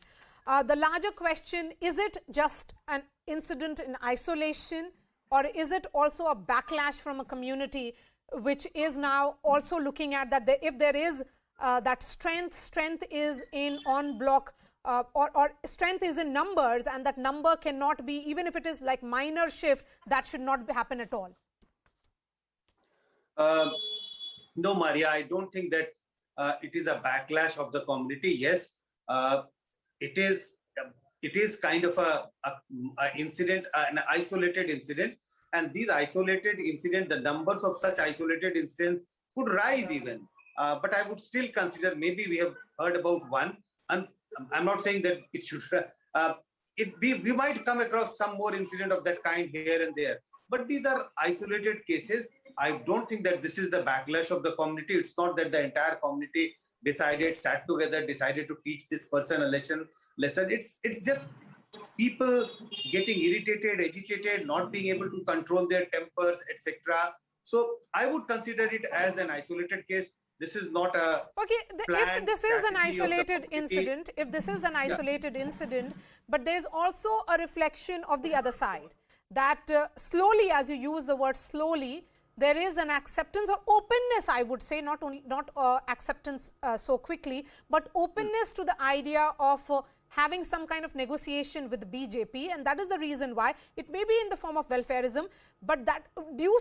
the larger question. Is it just an incident in isolation, or is it also a backlash from a community which is now also looking at that if there is that strength is in en bloc, or strength is in numbers, and that number cannot be, even if it is like minor shift, that should not happen at all? No, Maria, I don't think that it is a backlash of the community. Yes, it is kind of a incident, an isolated incident, and these isolated incidents, the numbers of such isolated incidents could rise even. But I would still consider, maybe we have heard about one, and I'm not saying that it should. We might come across some more incident of that kind here and there, but these are isolated cases. I don't think that this is the backlash of the community. It's not that the entire community sat together, decided to teach this person a lesson. It's just people getting irritated, agitated, not being able to control their tempers, etc. So I would consider it as an isolated case. This is not a if this is an isolated incident, but there is also a reflection of the other side, that slowly, as you use the word slowly, there is an acceptance or openness, I would say, not acceptance so quickly, but openness to the idea of having some kind of negotiation with the BJP, and that is the reason why it may be in the form of welfarism. But that, do you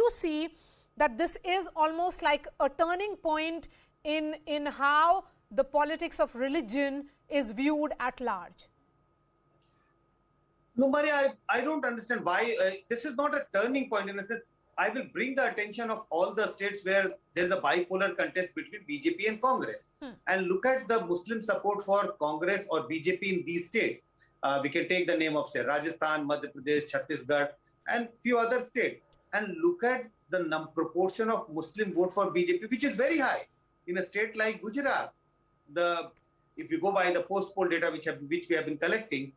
see that this is almost like a turning point in how the politics of religion is viewed at large? No, Maria, I don't understand why this is not a turning point. In a sense, I will bring the attention of all the states where there's a bipolar contest between BJP and Congress, and look at the Muslim support for Congress or BJP in these states. We can take the name of, say, Rajasthan, Madhya Pradesh, Chhattisgarh, and few other states, and look at the proportion of Muslim vote for BJP, which is very high. In a state like Gujarat, if you go by the post-poll data which we have been collecting,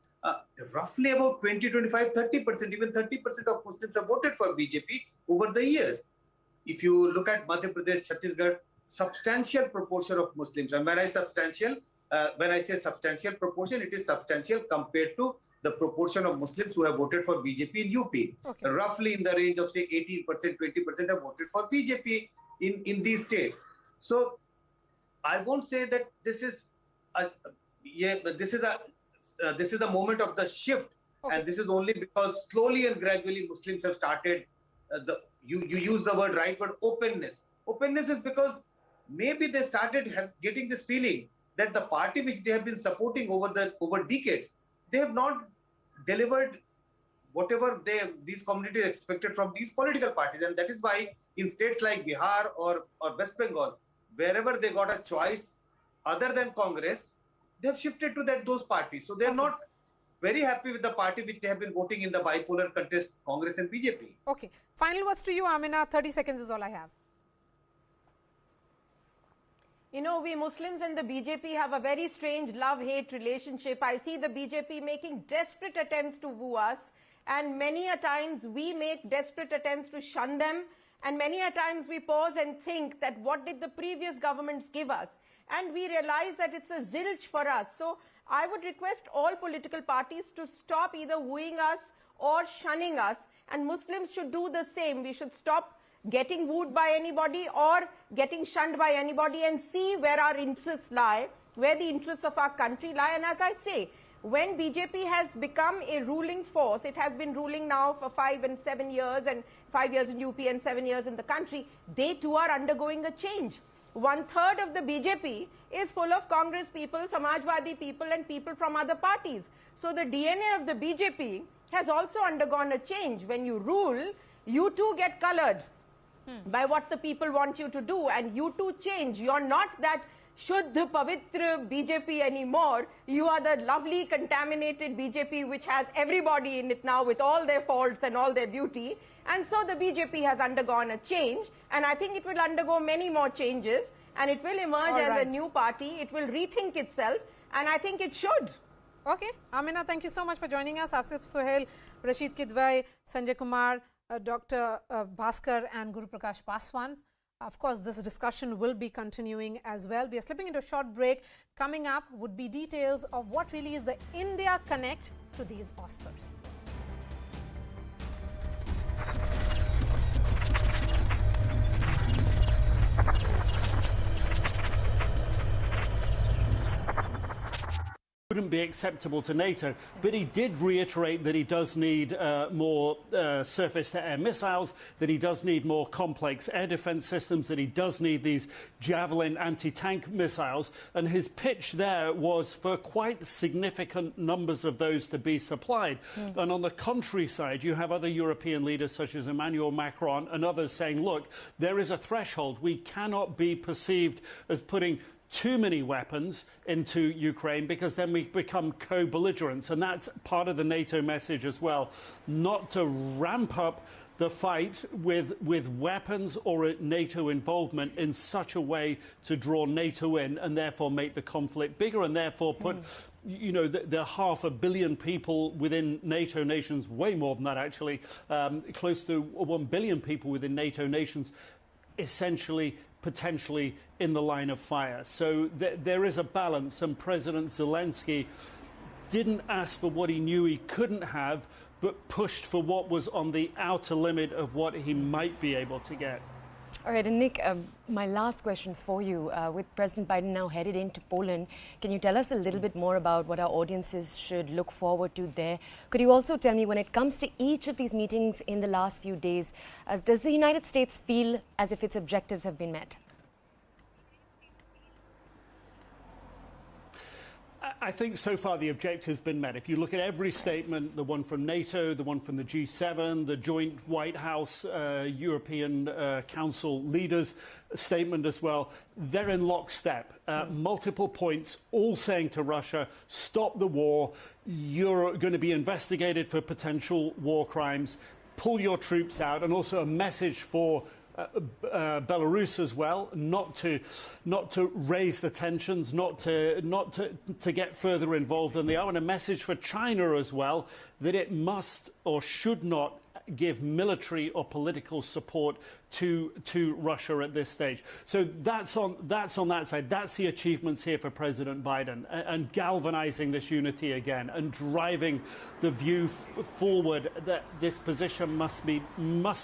roughly about 20, 25, 30%, even 30% of Muslims have voted for BJP over the years. If you look at Madhya Pradesh, Chhattisgarh, substantial proportion of Muslims, and when I say substantial proportion, it is substantial compared to the proportion of Muslims who have voted for BJP in UP. Roughly in the range of, say, 18%, 20% have voted for BJP in these states. So I won't say that this is the moment of the shift, and this is only because slowly and gradually Muslims have started. You use the right word, openness. Openness is because maybe they started getting this feeling that the party which they have been supporting over decades, they have not delivered whatever these communities expected from these political parties, and that is why in states like Bihar or West Bengal, wherever they got a choice other than Congress, they have shifted to those parties. So they are not very happy with the party which they have been voting in the bipolar contest, Congress and BJP. Okay. Final words to you, Amina. 30 seconds is all I have. You know, we Muslims and the BJP have a very strange love-hate relationship. I see the BJP making desperate attempts to woo us, and many a times we make desperate attempts to shun them, and many a times we pause and think that what did the previous governments give us? And we realize that it's a zilch for us. So I would request all political parties to stop either wooing us or shunning us, and Muslims should do the same. We should stop getting wooed by anybody or getting shunned by anybody, and see where our interests lie, where the interests of our country lie. And as I say, when BJP has become a ruling force, it has been ruling now for 5 and 7 years, and 5 years in UP and 7 years in the country, they too are undergoing a change. 1/3 of the BJP is full of Congress people, Samajwadi people, and people from other parties. So the DNA of the BJP has also undergone a change. When you rule, you too get colored by what the people want you to do, and you too change. You're not that Shuddha Pavitra BJP anymore. You are the lovely contaminated BJP which has everybody in it now with all their faults and all their beauty. And so the BJP has undergone a change, and I think it will undergo many more changes, and it will emerge as a new party. It will rethink itself, and I think it should. Okay, Amina, thank you so much for joining us. Asif Sohail, Rashid Kidwai, Sanjay Kumar, Dr. Bhaskar and Guru Prakash Paswan. Of course, this discussion will be continuing as well. We are slipping into a short break. Coming up would be details of what really is the India connect to these Oscars. Wouldn't be acceptable to NATO, but he did reiterate that he does need more surface-to-air missiles, that he does need more complex air defense systems, that he does need these Javelin anti-tank missiles, and his pitch there was for quite significant numbers of those to be supplied. And on the contrary side, you have other European leaders such as Emmanuel Macron and others saying, look, there is a threshold. We cannot be perceived as putting too many weapons into Ukraine, because then we become co-belligerents. And that's part of the NATO message as well, not to ramp up the fight with weapons or NATO involvement in such a way to draw NATO in and therefore make the conflict bigger and therefore put, you know, the 500 million people within NATO nations, way more than that actually, close to 1 billion people within NATO nations, essentially potentially in the line of fire. So there is a balance, and President Zelensky didn't ask for what he knew he couldn't have, but pushed for what was on the outer limit of what he might be able to get. All right, and Nick, my last question for you. With President Biden now headed into Poland, can you tell us a little bit more about what our audiences should look forward to there? Could you also tell me, when it comes to each of these meetings in the last few days, does the United States feel as if its objectives have been met? I think so far the objective's been met. If you look at every statement, the one from NATO, the one from the G7, the joint White House European Council leaders statement as well, they're in lockstep. Multiple points, all saying to Russia, stop the war, you're going to be investigated for potential war crimes, pull your troops out, and also a message for Belarus as well, not to raise the tensions, not to get further involved than they are, and a message for China as well, that it must or should not give military or political support to Russia at this stage. So that's on that side. That's the achievements here for President Biden, and galvanizing this unity again and driving the view forward that this position must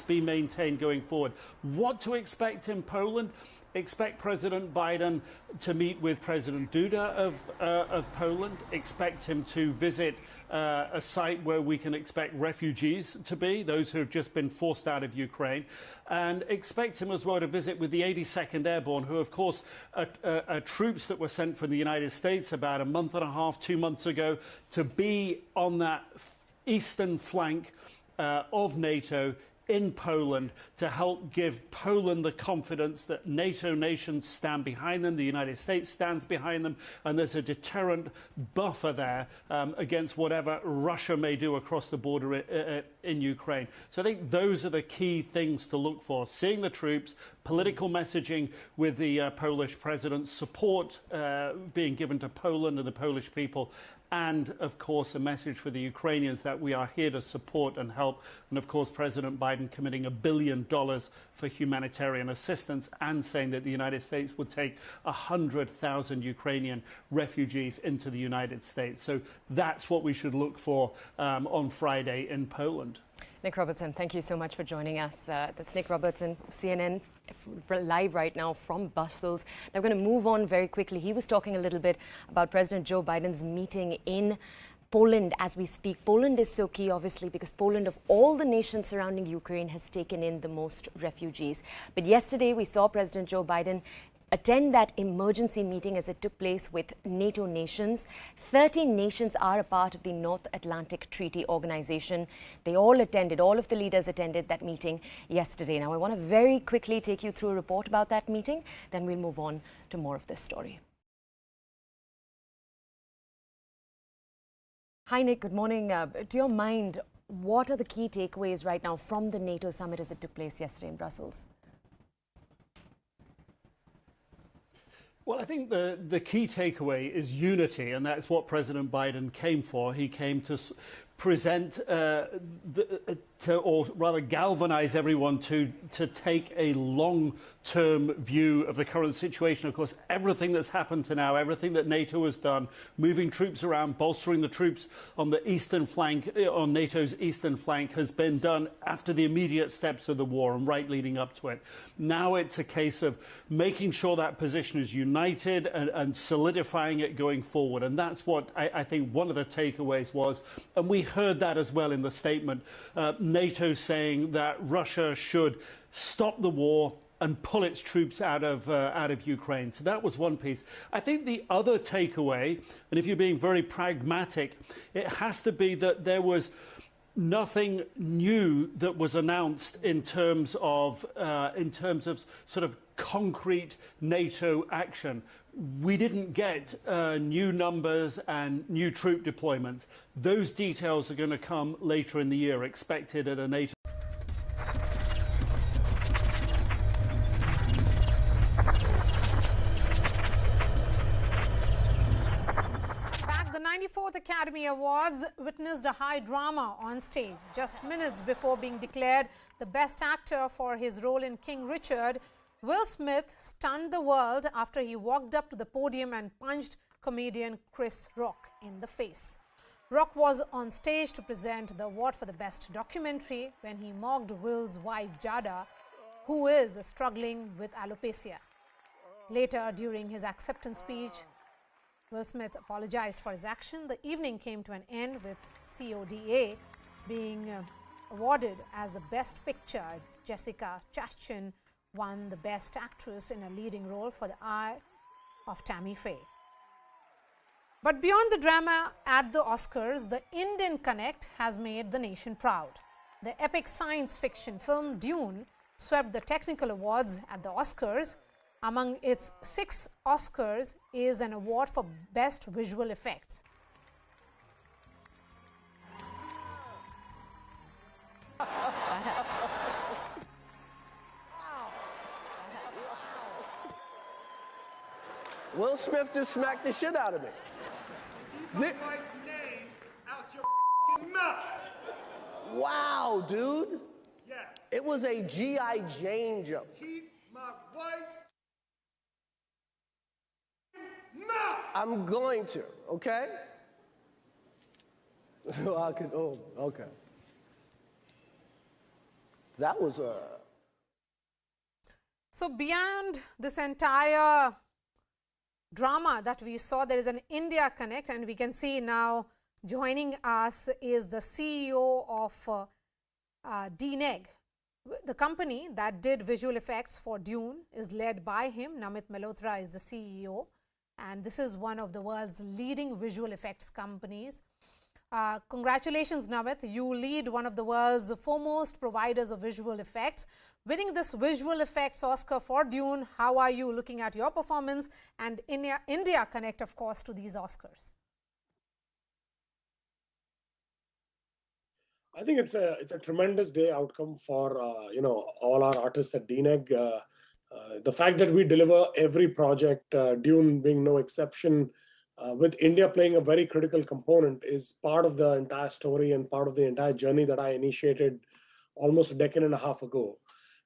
be maintained going forward. What to expect in Poland? Expect President Biden to meet with President Duda of Poland. Expect him to visit a site where we can expect refugees to be, those who have just been forced out of Ukraine. And expect him as well to visit with the 82nd Airborne, who, of course, are troops that were sent from the United States about a month and a half, 2 months ago, to be on that eastern flank of NATO in Poland, to help give Poland the confidence that NATO nations stand behind them, the United States stands behind them, and there's a deterrent buffer there against whatever Russia may do across the border in Ukraine. So I think those are the key things to look for. Seeing the troops, political messaging with the Polish president, support being given to Poland and the Polish people, and, of course, a message for the Ukrainians that we are here to support and help. And, of course, President Biden committing $1 billion for humanitarian assistance, and saying that the United States would take 100,000 Ukrainian refugees into the United States. So that's what we should look for on Friday in Poland. Nick Robertson, thank you so much for joining us. That's Nick Robertson, CNN, live right now from Brussels. Now we're going to move on very quickly. He was talking a little bit about President Joe Biden's meeting in Poland as we speak. Poland is so key, obviously, because Poland, of all the nations surrounding Ukraine, has taken in the most refugees. But yesterday we saw President Joe Biden attend that emergency meeting as it took place with NATO nations. 30 nations are a part of the North Atlantic Treaty Organization. They all attended, all of the leaders attended that meeting yesterday. Now, I want to very quickly take you through a report about that meeting, then we'll move on to more of this story. Hi, Nick. Good morning. To your mind, what are the key takeaways right now from the NATO summit as it took place yesterday in Brussels? Well, I think the key takeaway is unity, and that's what President Biden came for. He came to present, or rather galvanize everyone to take a long-term view of the current situation. Of course, everything that's happened to now, everything that NATO has done, moving troops around, bolstering the troops on the eastern flank, on NATO's eastern flank, has been done after the immediate steps of the war and right leading up to it. Now it's a case of making sure that position is united and solidifying it going forward. And that's what I think one of the takeaways was. And we heard that as well in the statement. NATO saying that Russia should stop the war and pull its troops out of Ukraine. So that was one piece. I think the other takeaway, and if you're being very pragmatic, it has to be that there was nothing new that was announced in terms of sort of concrete NATO action. We didn't get new numbers and new troop deployments. Those details are going to come later in the year, expected at a NATO. The 94th Academy Awards witnessed a high drama on stage. Just minutes before being declared the Best Actor for his role in King Richard, Will Smith stunned the world after he walked up to the podium and punched comedian Chris Rock in the face. Rock was on stage to present the award for the Best Documentary when he mocked Will's wife Jada, who is struggling with alopecia. Later, during his acceptance speech, Will Smith apologized for his action. The evening came to an end with CODA being awarded as the Best Picture. Jessica Chastain won the Best Actress in a leading role for The Eye of Tammy Faye. But beyond the drama at the Oscars, the Indian Connect has made the nation proud. The epic science fiction film Dune swept the technical awards at the Oscars. Among its 6 Oscars is an award for Best Visual Effects. Will Smith just smacked the shit out of me. Keep my wife's name out your f***ing mouth. Wow, dude. Yeah. It was a G.I. Jane jump. Keep my wife's mouth. I'm going to, okay? Okay. That was a... So beyond this entire drama that we saw, there is an India Connect, and we can see now joining us is the CEO of DNEG. The company that did visual effects for Dune is led by him. Namit Malhotra is the CEO, and this is one of the world's leading visual effects companies. Congratulations, Namit. You lead one of the world's foremost providers of visual effects. Winning this visual effects Oscar for Dune, how are you looking at your performance and India Connect, of course, to these Oscars? I think it's a tremendous day outcome for all our artists at DNEG. The fact that we deliver every project, Dune being no exception, with India playing a very critical component, is part of the entire story and part of the entire journey that I initiated almost a decade and a half ago.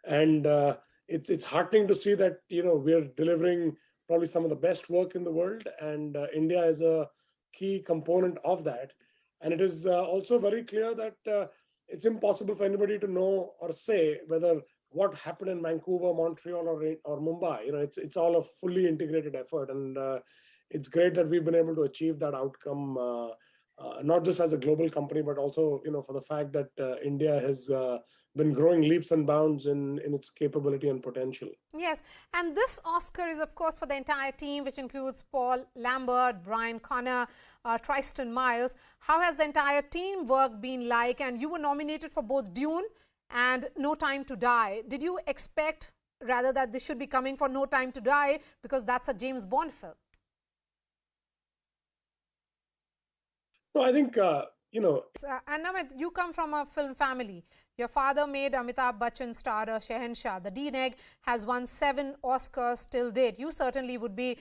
And it's heartening to see that we're delivering probably some of the best work in the world, and India is a key component of that. And it is also very clear that it's impossible for anybody to know or say whether what happened in Vancouver, Montreal, or Mumbai. It's all a fully integrated effort, and it's great that we've been able to achieve that outcome, not just as a global company, but also for the fact that India has been growing leaps and bounds in its capability and potential. Yes, and this Oscar is, of course, for the entire team, which includes Paul Lambert, Brian Connor, Tristan Miles. How has the entire teamwork been like? And you were nominated for both Dune and No Time to Die. Did you expect, rather, that this should be coming for No Time to Die, because that's a James Bond film? No, I think, And Namit, you come from a film family. Your father made Amitabh Bachchan star Shahenshah. The D-Neg has won 7 Oscars till date. You certainly would be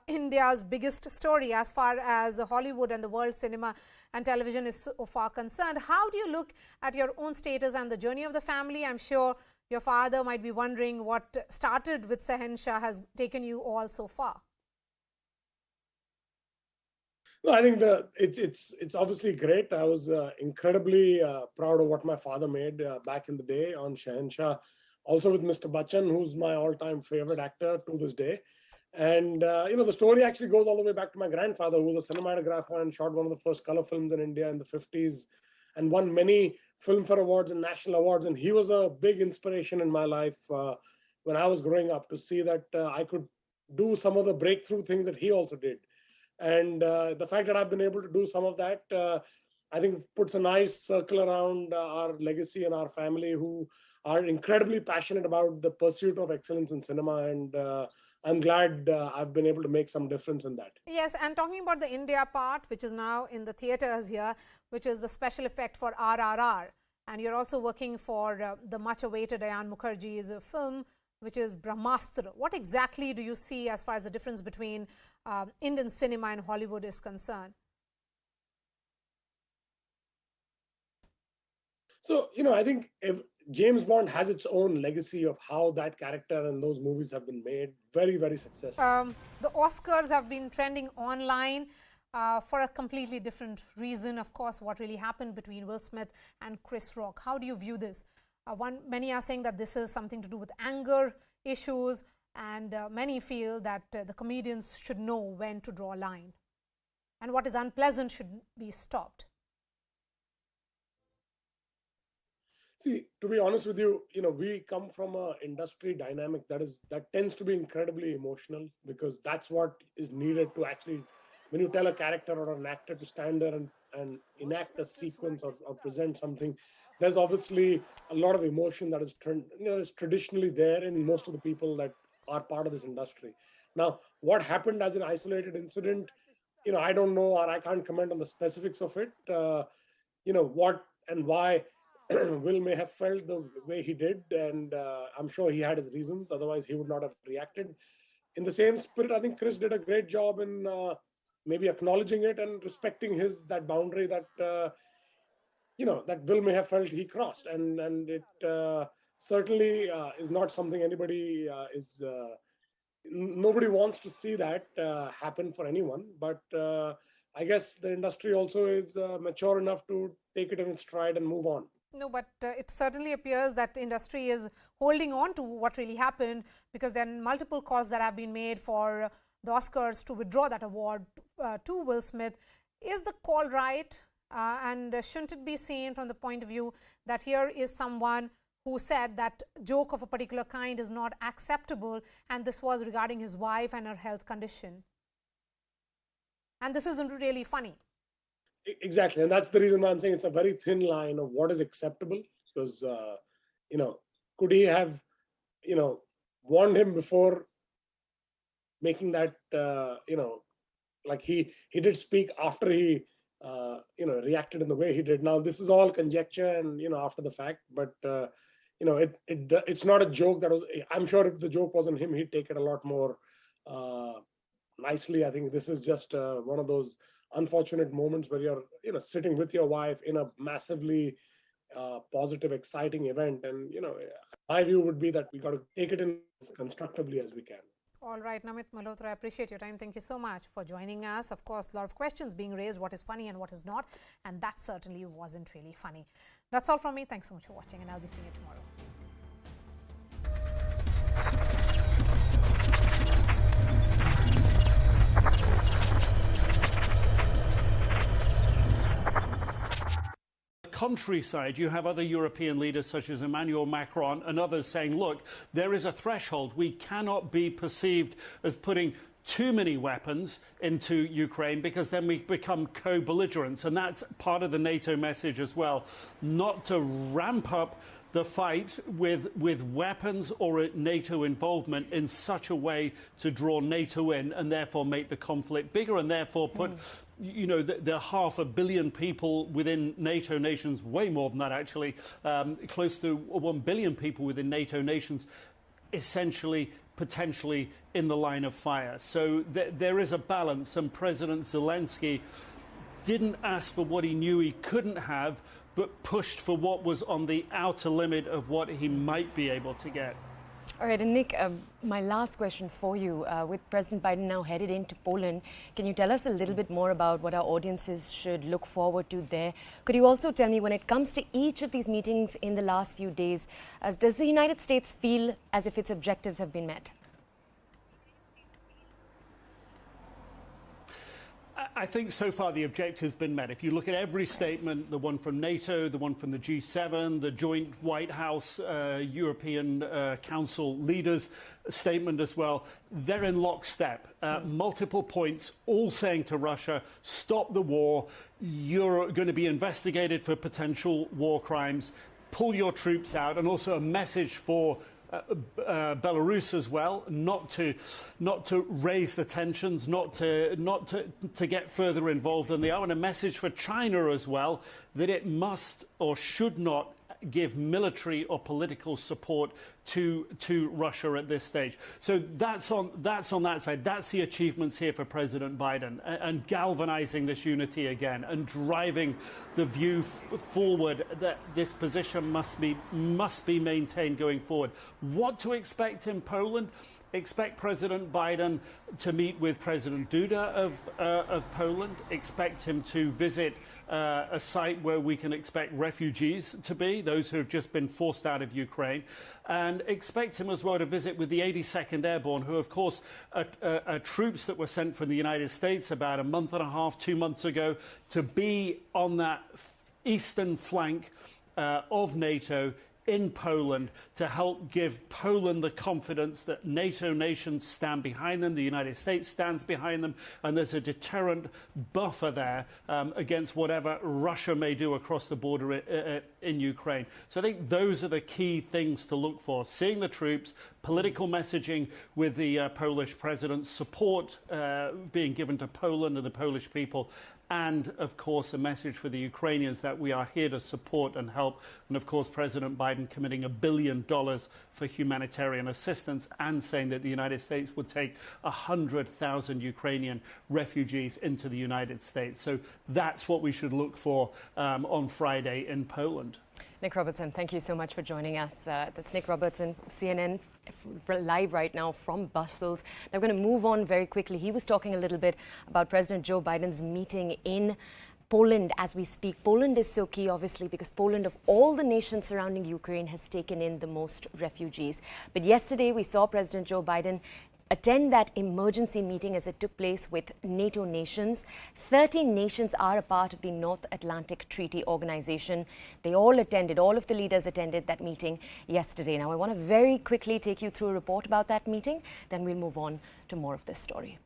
India's biggest story as far as Hollywood and the world cinema and television is so far concerned. How do you look at your own status and the journey of the family? I'm sure your father might be wondering what started with Shahenshah has taken you all so far. No, I think it's obviously great. I was incredibly proud of what my father made back in the day on Shahenshah, also with Mr. Bachchan, who's my all-time favorite actor to this day. And the story actually goes all the way back to my grandfather, who was a cinematographer and shot one of the first color films in India in the 50s and won many Filmfare Awards and national awards. And he was a big inspiration in my life when I was growing up, to see that I could do some of the breakthrough things that he also did. And the fact that I've been able to do some of that, I think puts a nice circle around our legacy and our family, who are incredibly passionate about the pursuit of excellence in cinema. And I'm glad I've been able to make some difference in that. Yes, and talking about the India part, which is now in the theatres here, which is the special effect for RRR. And you're also working for the much-awaited Ayan Mukherjee's film, which is Brahmastra. What exactly do you see as far as the difference between Indian cinema and Hollywood is concerned? So, I think if James Bond has its own legacy of how that character and those movies have been made very, very successful. The Oscars have been trending online for a completely different reason. Of course, what really happened between Will Smith and Chris Rock. How do you view this? Many are saying that this is something to do with anger issues, and many feel that the comedians should know when to draw a line, and what is unpleasant should be stopped. See, to be honest with you, we come from an industry dynamic that tends to be incredibly emotional, because that's what is needed to actually, when you tell a character or an actor to stand there and enact a sequence or present something, there's obviously a lot of emotion that is traditionally there in most of the people that are part of this industry. Now, what happened as an isolated incident, I don't know, or I can't comment on the specifics of it. What and why Will may have felt the way he did, and I'm sure he had his reasons, otherwise he would not have reacted. In the same spirit, I think Chris did a great job in maybe acknowledging it and respecting that boundary that that Will may have felt he crossed, and it certainly is not something anybody nobody wants to see that happen for anyone. But I guess the industry also is mature enough to take it in its stride and move on. No, but it certainly appears that the industry is holding on to what really happened, because there are multiple calls that have been made for the Oscars to withdraw that award to Will Smith. Is the call right? And shouldn't it be seen from the point of view that here is someone who said that joke of a particular kind is not acceptable, and this was regarding his wife and her health condition. And this isn't really funny. Exactly, and that's the reason why I'm saying it's a very thin line of what is acceptable, because, could he have, warned him before making that, like he did speak after he, reacted in the way he did. Now, this is all conjecture and, after the fact, but, it's not a joke that was, I'm sure if the joke wasn't him, he'd take it a lot more nicely. I think this is just one of those unfortunate moments where you're, sitting with your wife in a massively positive, exciting event. And, my view would be that we got to take it in as constructively as we can. All right, Namit Malhotra, I appreciate your time. Thank you so much for joining us. Of course, a lot of questions being raised, what is funny and what is not. And that certainly wasn't really funny. That's all from me. Thanks so much for watching, and I'll be seeing you tomorrow. Countryside, you have other European leaders such as Emmanuel Macron and others saying, look, there is a threshold. We cannot be perceived as putting too many weapons into Ukraine, because then we become co-belligerents. And that's part of the NATO message as well, not to ramp up the fight with weapons or NATO involvement in such a way to draw NATO in and therefore make the conflict bigger and therefore put you know, there are 500 million people within NATO nations, way more than that actually, close to 1 billion people within NATO nations, essentially, potentially in the line of fire. So there is a balance, and President Zelensky didn't ask for what he knew he couldn't have, but pushed for what was on the outer limit of what he might be able to get. All right, and Nick, my last question for you. With President Biden now headed into Poland, can you tell us a little bit more about what our audiences should look forward to there? Could you also tell me, when it comes to each of these meetings in the last few days, does the United States feel as if its objectives have been met? I think so far the objective has been met. If you look at every statement, the one from NATO, the one from the G7, the joint White House European Council leaders statement as well, they're in lockstep. Multiple points, all saying to Russia, stop the war, you're going to be investigated for potential war crimes, pull your troops out, and also a message for Belarus as well, not to raise the tensions, not to get further involved than they are, and a message for China as well that it must or should not give military or political support to Russia at this stage. So that's on that side. That's the achievements here for President Biden, and galvanizing this unity again and driving the view forward that this position must be maintained going forward. What to expect in Poland? Expect President Biden to meet with President Duda of Poland. Expect him to visit a site where we can expect refugees to be, those who have just been forced out of Ukraine. And expect him as well to visit with the 82nd Airborne, who, of course, are troops that were sent from the United States about a month and a half, 2 months ago, to be on that eastern flank of NATO in Poland, to help give Poland the confidence that NATO nations stand behind them, the United States stands behind them, and there's a deterrent buffer there against whatever Russia may do across the border in Ukraine. So I think those are the key things to look for. Seeing the troops, political messaging with the Polish president, support being given to Poland and the Polish people, and, of course, a message for the Ukrainians that we are here to support and help. And, of course, President Biden committing $1 billion for humanitarian assistance, and saying that the United States would take 100,000 Ukrainian refugees into the United States. So that's what we should look for on Friday in Poland. Nick Robertson, thank you so much for joining us. That's Nick Robertson, CNN, live right now from Brussels. Now we're going to move on very quickly. He was talking a little bit about President Joe Biden's meeting in Poland as we speak. Poland is so key, obviously, because Poland, of all the nations surrounding Ukraine, has taken in the most refugees. But yesterday we saw President Joe Biden attend that emergency meeting as it took place with NATO nations. 13 nations are a part of the North Atlantic Treaty Organization. They all attended, all of the leaders attended that meeting yesterday. Now, I want to very quickly take you through a report about that meeting, then we'll move on to more of this story.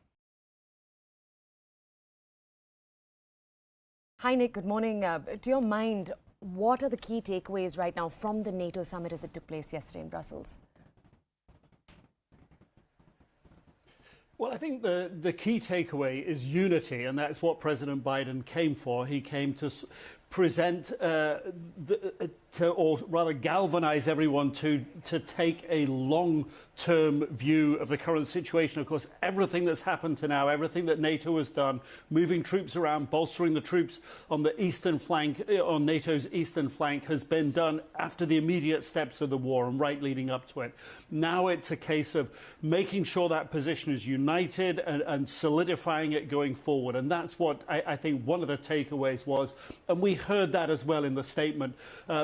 Hi, Nick. Good morning. To your mind, what are the key takeaways right now from the NATO summit as it took place yesterday in Brussels? Well, I think the key takeaway is unity, and that's what President Biden came for. He came to present, or rather galvanize everyone to take a long-term view of the current situation. Of course, everything that's happened to now, everything that NATO has done, moving troops around, bolstering the troops on the eastern flank, on NATO's eastern flank, has been done after the immediate steps of the war and right leading up to it. Now it's a case of making sure that position is united and solidifying it going forward. And that's what I think one of the takeaways was. And we heard that as well in the statement.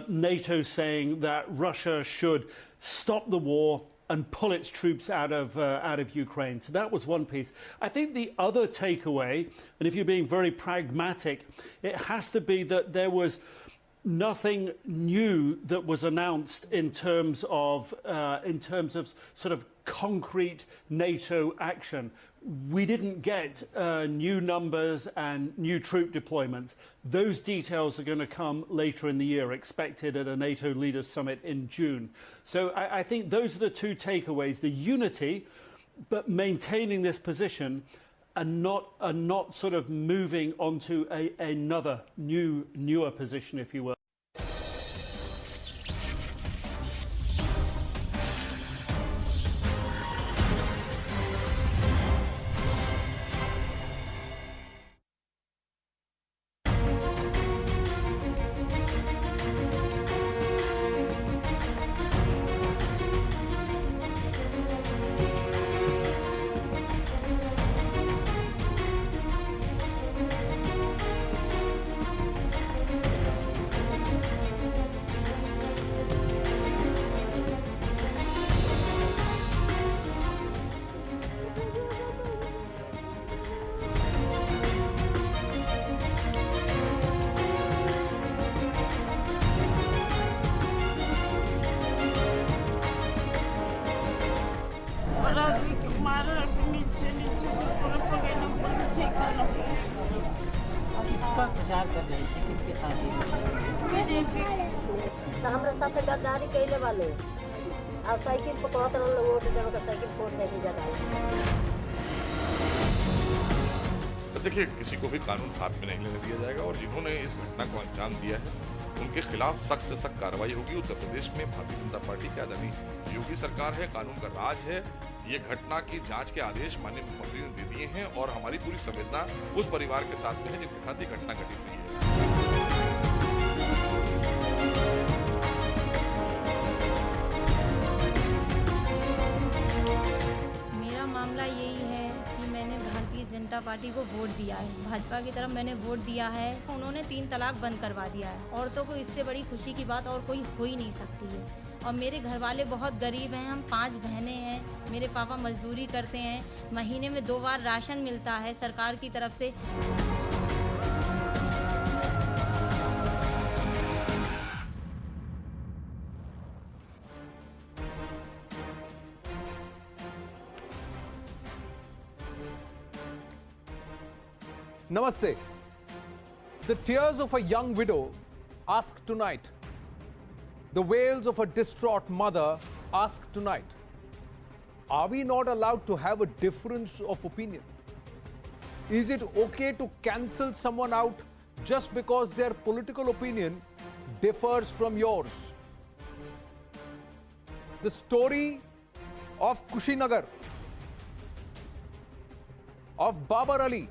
NATO saying that Russia should stop the war and pull its troops out of Ukraine. So that was one piece. I think the other takeaway, and if you're being very pragmatic, it has to be that there was nothing new that was announced in terms of sort of concrete NATO action. We didn't get new numbers and new troop deployments. Those details are going to come later in the year, expected at a NATO leaders summit in June. So I think those are the two takeaways: the unity, but maintaining this position, and not sort of moving onto another newer position, if you will. हमारे साथ गद्दारी कैले वाले और cycle पकड़ते रहो लोग vote देवे का साइकिल फोड़ नहीं जाता। देखिए, किसी को भी कानून हाथ में नहीं लेने दिया जाएगा और जिन्होंने इस घटना को अंजाम दिया है उनके खिलाफ सख्त से सख्त कार्रवाई होगी। उत्तर प्रदेश में भारतीय जनता पार्टी की आदरणीय योगी सरकार है, कानून का राज है। ये घटना की जांच के आदेश माननीय मुख्यमंत्री ने दे दिए हैं और हमारी पूरी संवेदना उस परिवार के साथ में है जिनके साथ ये घटना घटित हुई है। मेरा मामला यही है कि मैंने भारतीय जनता पार्टी को वोट दिया है, भाजपा की तरफ मैंने वोट दिया है। उन्होंने 3 तलाक बंद करवा दिया है। औरतों को इससे बड़ी खुशी की बात और कोई हो ही नहीं सकती है। और मेरे घर वाले बहुत गरीब हैं, हम 5 बहनें हैं। मेरे पापा मजदूरी करते हैं, महीने में 2 बार राशन मिलता है सरकार की तरफ से। Namaste. The tears of a young widow ask tonight. The wails of a distraught mother ask tonight. Are we not allowed to have a difference of opinion? Is it okay to cancel someone out just because their political opinion differs from yours? The story of Kushinagar, of Babar Ali,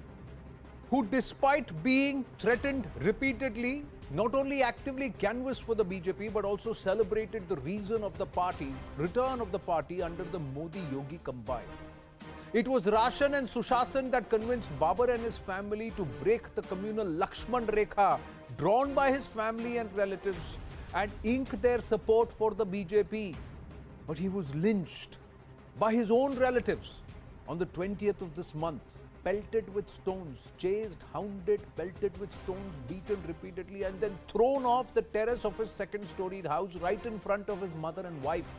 who despite being threatened repeatedly, not only actively canvassed for the BJP but also celebrated the return of the party under the Modi-Yogi combine. It was Rashan and Sushasan that convinced Babar and his family to break the communal Lakshman Rekha drawn by his family and relatives and ink their support for the BJP. But he was lynched by his own relatives on the 20th of this month. Pelted with stones, chased, hounded, pelted with stones, beaten repeatedly and then thrown off the terrace of his second-storied house right in front of his mother and wife.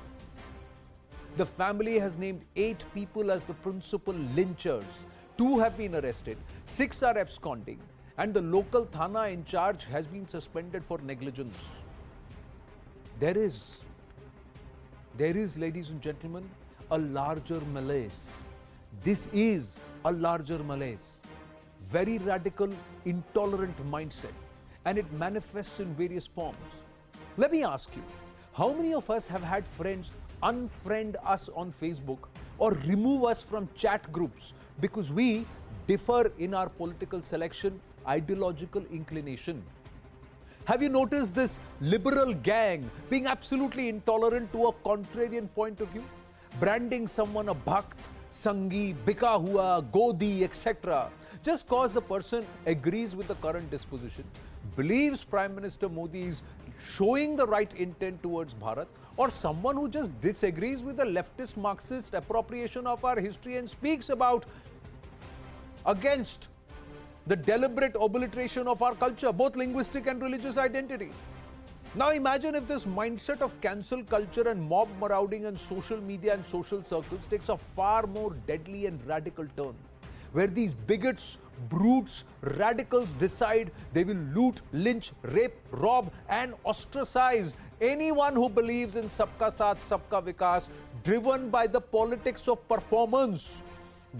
The family has named 8 people as the principal lynchers. 2 have been arrested, 6 are absconding, and the local Thana in charge has been suspended for negligence. There is, ladies and gentlemen, a larger malaise. This is a larger malaise, very radical, intolerant mindset, and it manifests in various forms. Let me ask you, how many of us have had friends unfriend us on Facebook or remove us from chat groups because we differ in our political selection, ideological inclination? Have you noticed this liberal gang being absolutely intolerant to a contrarian point of view, branding someone a bhakt, Sangi, Bika Hua, Godi, etc. just cause the person agrees with the current disposition, believes Prime Minister Modi is showing the right intent towards Bharat, or someone who just disagrees with the leftist Marxist appropriation of our history and speaks against the deliberate obliteration of our culture, both linguistic and religious identity. Now imagine if this mindset of cancel culture and mob marauding and social media and social circles takes a far more deadly and radical turn, where these bigots, brutes, radicals decide they will loot, lynch, rape, rob and ostracize anyone who believes in Sabka Saath, Sabka Vikas, driven by the politics of performance,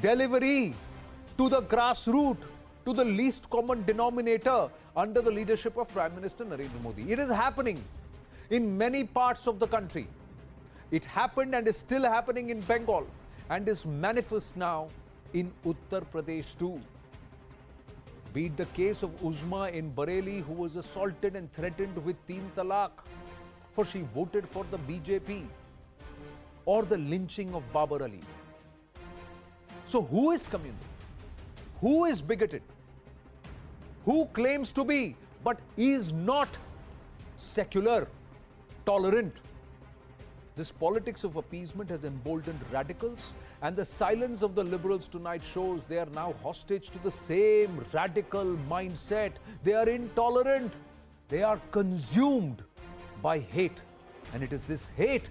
delivery, to the grassroots, to the least common denominator under the leadership of Prime Minister Narendra Modi. It is happening in many parts of the country. It happened and is still happening in Bengal and is manifest now in Uttar Pradesh too. Be it the case of Uzma in Bareilly, who was assaulted and threatened with 3 talaq for she voted for the BJP, or the lynching of Babar Ali. So who is communal? Who is bigoted? Who claims to be but is not secular, tolerant? This politics of appeasement has emboldened radicals, and the silence of the liberals tonight shows they are now hostage to the same radical mindset. They are intolerant. They are consumed by hate, and it is this hate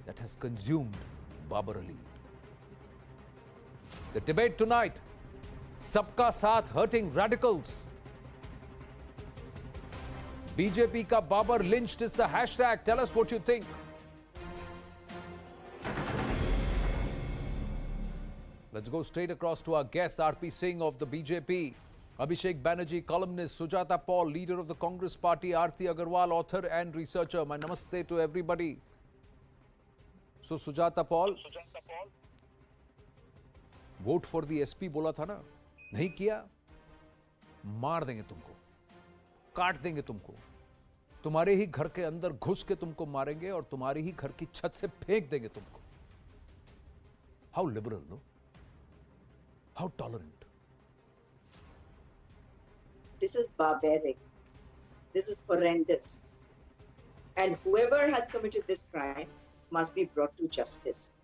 that has consumed Babar Ali. The debate tonight, Sabka Saath hurting radicals. BJP ka Babar lynched is the hashtag. Tell us what you think. Let's go straight across to our guest, RP Singh of the BJP, Abhishek Banerjee, columnist, Sujata Paul, leader of the Congress Party, Aarti Agarwal, author and researcher. My namaste to everybody. So Sujata Paul, vote for the SP बोला था ना, नहीं किया, मार देंगे तुमको, काट देंगे तुमको, तुम्हारे ही घर के अंदर घुस के तुमको मारेंगे और तुम्हारी ही घर की छत से फेंक देंगे तुमको. How liberal, no? How tolerant? This is barbaric. This is horrendous. And whoever has committed this crime must be brought to justice.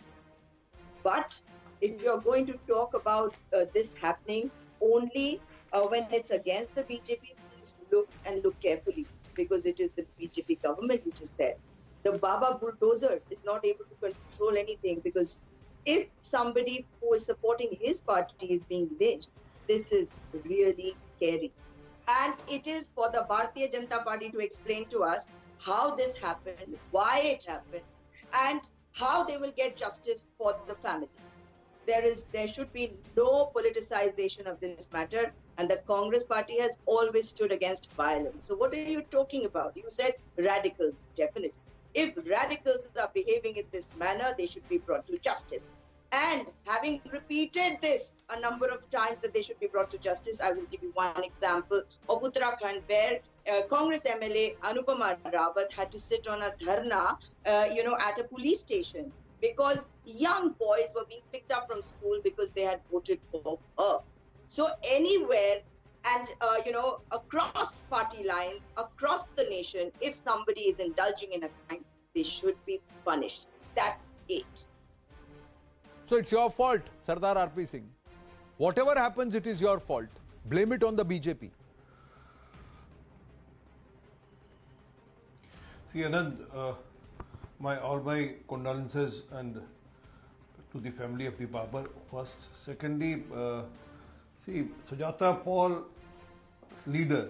But if you're going to talk about this happening only when it's against the BJP, please look carefully, because it is the BJP government which is there. The Baba bulldozer is not able to control anything, because if somebody who is supporting his party is being lynched, this is really scary. And it is for the Bharatiya Janata Party to explain to us how this happened, why it happened, and how they will get justice for the family. There should be no politicization of this matter, and the Congress Party has always stood against violence. So what are you talking about? You said radicals, definitely. If radicals are behaving in this manner, they should be brought to justice. And having repeated this a number of times that they should be brought to justice, I will give you one example of Uttarakhand, where Congress MLA Anupama Rawat had to sit on a dharna, at a police station, because young boys were being picked up from school because they had voted for her. So anywhere and, across party lines, across the nation, if somebody is indulging in a crime, they should be punished. That's it. So it's your fault, Sardar RP Singh. Whatever happens, it is your fault. Blame it on the BJP. See, Anand, all my condolences and to the family of the Babar first. Secondly, Sujata Paul, leader,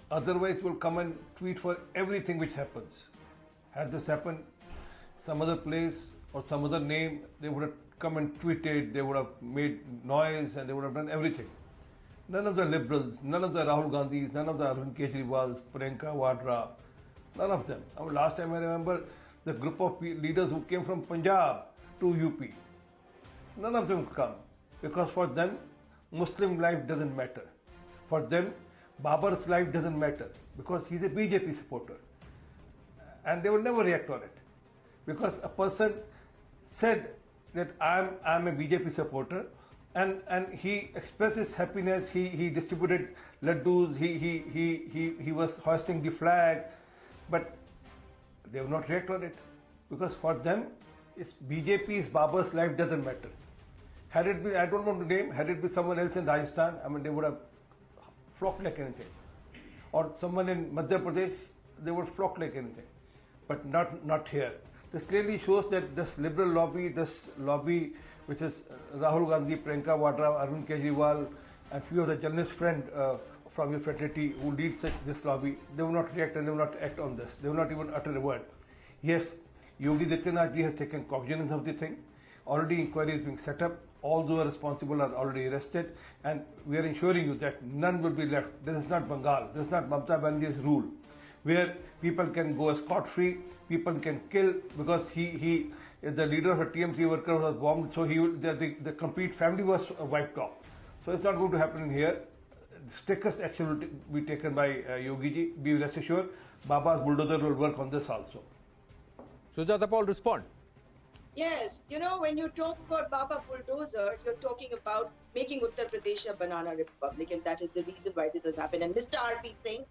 otherwise will come and tweet for everything which happens. Had this happened some other place or some other name, they would have come and tweeted, they would have made noise, and they would have done everything. None of the liberals, none of the Rahul Gandhis, none of the Arvind Kejriwals, Priyanka Vadra, none of them. Last time I remember the group of leaders who came from Punjab to UP. None of them come, because for them, Muslim life doesn't matter. For them, Babar's life doesn't matter, because he's a BJP supporter. And they will never react on it, because a person said that I'm a BJP supporter, and he expressed his happiness. He distributed laddus. He was hoisting the flag, but they will not react on it, because for them, BJP's Babar's life doesn't matter. Had it been, I don't want to name, had it been someone else in Rajasthan, they would have flocked like anything. Or someone in Madhya Pradesh, they would flock like anything. But not here. This clearly shows that this liberal lobby, which is Rahul Gandhi, Priyanka Vadra, Arvind Kejriwal, and few of the journalist friends from your fraternity who lead this lobby, they will not react and they will not act on this. They will not even utter a word. Yes, Yogi Adityanath ji has taken cognizance of the thing. Already inquiry is being set up. All those responsible are already arrested, and we are ensuring you that none will be left. This is not Bengal. This is not Mamata Banerjee's rule, where people can go scot-free, people can kill because he the leader of a TMC worker was bombed, so the complete family was wiped off. So it's not going to happen here. Strictest action will be taken by Yogi ji. Be rest assured, Baba's bulldozer will work on this also. Sujata Paul, respond. Yes, you know, when you talk about Baba bulldozer, you're talking about making Uttar Pradesh a banana republic, and that is the reason why this has happened. And Mr. R.P. Singh,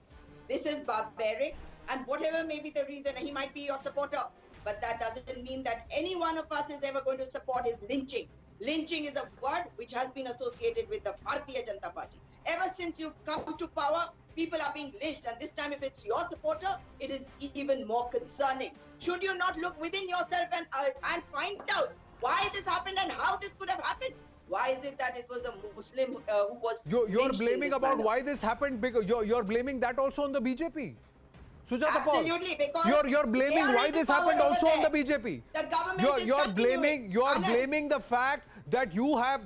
this is barbaric, and whatever may be the reason, he might be your supporter, but that doesn't mean that any one of us is ever going to support his lynching. Lynching is a word which has been associated with the Bharatiya Janata Party. Ever since you've come to power, people are being lynched, and this time if it's your supporter, it is even more concerning. Should you not look within yourself and find out why this happened and how this could have happened? Why is it that it was a Muslim who was You're blaming about why this happened, because you're blaming that also on the BJP. Sujata Paul, absolutely, because you're blaming why this happened also on the BJP. The government you're blaming the fact that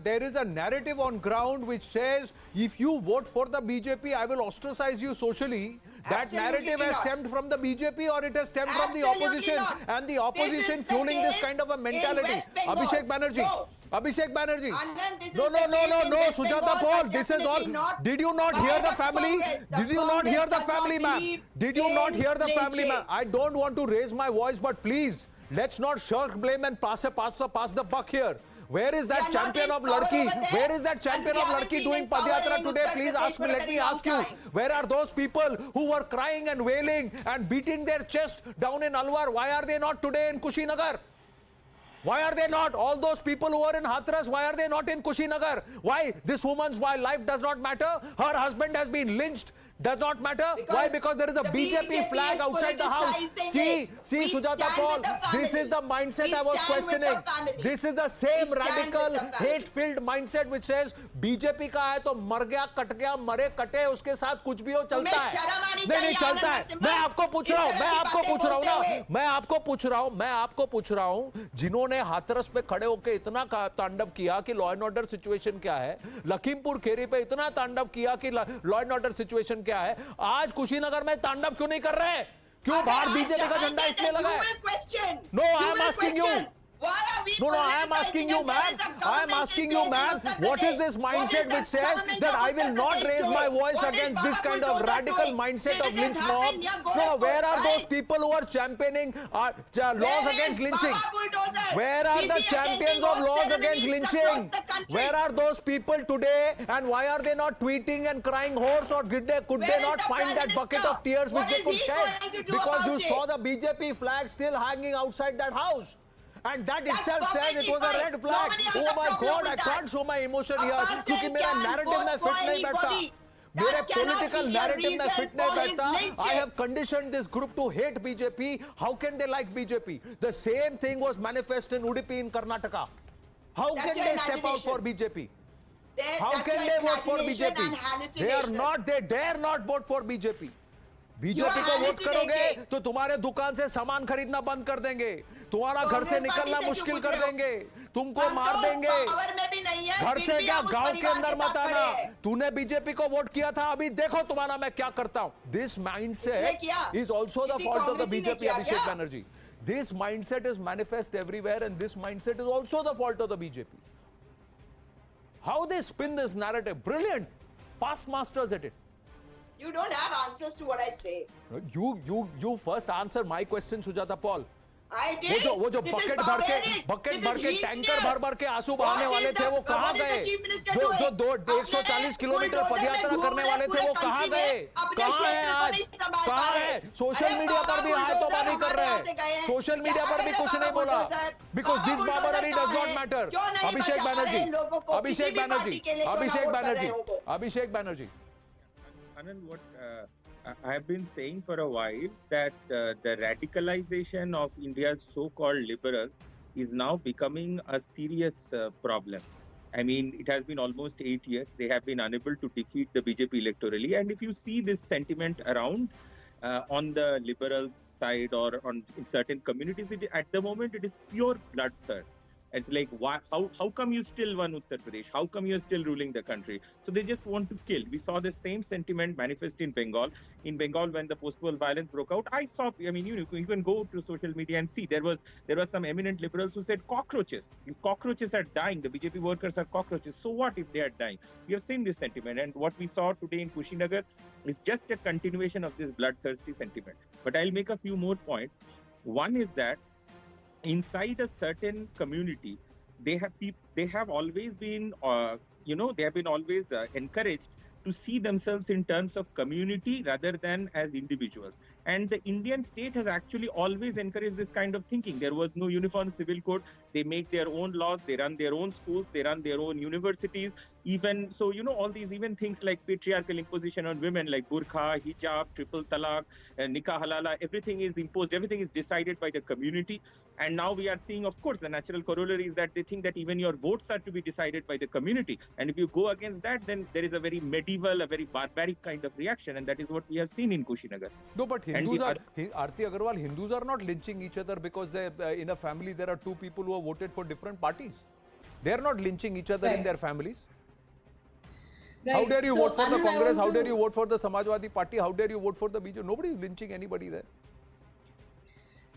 there is a narrative on ground which says if you vote for the BJP, I will ostracize you socially. That narrative has stemmed from the BJP or it has stemmed from the opposition, and the opposition fueling this kind of a mentality. Abhishek Banerjee. Abhishek Banerjee. No, Sujata Paul, this is all. Did you not hear the family? Did you not hear the family, ma'am? Did you not hear the family, ma'am? I don't want to raise my voice, but please, let's not shirk blame and pass the buck here. Where is that champion of Ladki? Where is that champion of Ladki doing Padyatra today? Please ask me, let me ask you. Where are those people who were crying and wailing and beating their chest down in Alwar? Why are they not today in Kushinagar? Why are they not? All those people who are in Hathras, why are they not in Kushinagar? Why? This woman's life does not matter? Her husband has been lynched. Does not matter. Why? Because there is a BJP flag outside the house. See, Sujata Paul, this is the mindset I was questioning. This is the same radical, hate-filled mindset which says BJP का है तो मर गया, cut गया, मरे कटे, उसके साथ कुछ भी हो चलता है. नहीं चलता है. मैं आपको पूछ रहा हूँ, जिन्होंने हाथरस पे खड़े होकर इतना तांडव किया कि लॉ एंड ऑर्डर सिचुएशन क्या है, लखीमपुर खेरी पे इतना तांडव किया कि लॉ एंड ऑर्डर सिचुएशन क्या है, आज कुशीनगर में तांडव क्यों नहीं कर रहे? क्यों बाहर बीजेपी का झंडा इसलिए लगा है? No, I am asking you. No, I am asking you, ma'am. I am asking you, ma'am. What is this mindset which says that I will not raise my voice against this kind of radical mindset of lynch mob? No, where are those people who are championing laws against lynching? Where are the champions of laws against lynching? Where are those people today? And why are they not tweeting and crying hoarse? Or could they not find that bucket of tears which they could shed? Because you saw the BJP flag still hanging outside that house. And that itself says it was a red flag. Oh my God, I can't show my emotion here क्योंकि मेरा narrative में fit नहीं बैठता. मेरे political narrative में fit नहीं बैठता. I have conditioned this group to hate BJP. How can they like BJP? The same thing was manifest in Udupi in Karnataka. How can they step out for BJP? How can they vote for BJP? They are not. They dare not vote for BJP. BJP को vote करोगे तो तुम्हारे दुकान से सामान खरीदना बंद कर देंगे, तुम्हारा घर से निकलना मुश्किल कर देंगे, तुमको मार देंगे. घर से क्या, गांव के अंदर मत आना. तूने बीजेपी को वोट किया था, अभी देखो तुम्हारा मैं क्या करता हूं. This mindset is also the fault of the BJP. Abhishek Banerjee, this mindset is manifest everywhere and this mindset is also the fault of the BJP. How they spin this narrative, brilliant, past masters at it. You don't have answers to what I say. You first answer my question, Sujata Paul. I did. वो जो bucket भर के tanker भर के आंसू बहाने वाले थे वो कहाँ गए? जो 140 किलोमीटर पदयात्रा करने वाले थे वो कहाँ गए? कहाँ है आज? कहाँ है? सोशल मीडिया पर भी हाथ तो नहीं कर रहे. सोशल मीडिया पर भी कुछ नहीं बोला. Because this barbarity does not matter. Abhishek Banerjee. Anand, what I have been saying for a while that the radicalization of India's so-called liberals is now becoming a serious problem. I mean, it has been almost 8 years. They have been unable to defeat the BJP electorally. And if you see this sentiment around on the liberal side or in certain communities, at the moment it is pure bloodthirst. It's like, why, how come you still won Uttar Pradesh? How come you're still ruling the country? So they just want to kill. We saw the same sentiment manifest in Bengal. In Bengal, when the post-poll violence broke out, I saw, I mean, you can go to social media and see there were some eminent liberals who said cockroaches. If cockroaches are dying, the BJP workers are cockroaches. So what if they are dying? We have seen this sentiment. And what we saw today in Kushinagar is just a continuation of this bloodthirsty sentiment. But I'll make a few more points. One is that inside a certain community, they have always been, they have been always encouraged to see themselves in terms of community rather than as individuals. And the Indian state has actually always encouraged this kind of thinking. There was no uniform civil code. They make their own laws. They run their own schools. They run their own universities. Even so, all these even things like patriarchal imposition on women like burqa, hijab, triple talaq, nikah halala, everything is imposed. Everything is decided by the community. And now we are seeing, of course, the natural corollary is that they think that even your votes are to be decided by the community. And if you go against that, then there is a very medieval, a very barbaric kind of reaction. And that is what we have seen in Kushinagar. No, but Hindus are, Aarti Agarwal, Hindus are not lynching each other because in a family there are two people who have voted for different parties. They are not lynching each other in their families. Right. How dare you vote for the Congress? How dare you vote for the Samajwadi Party? How dare you vote for the BJP? Nobody is lynching anybody there.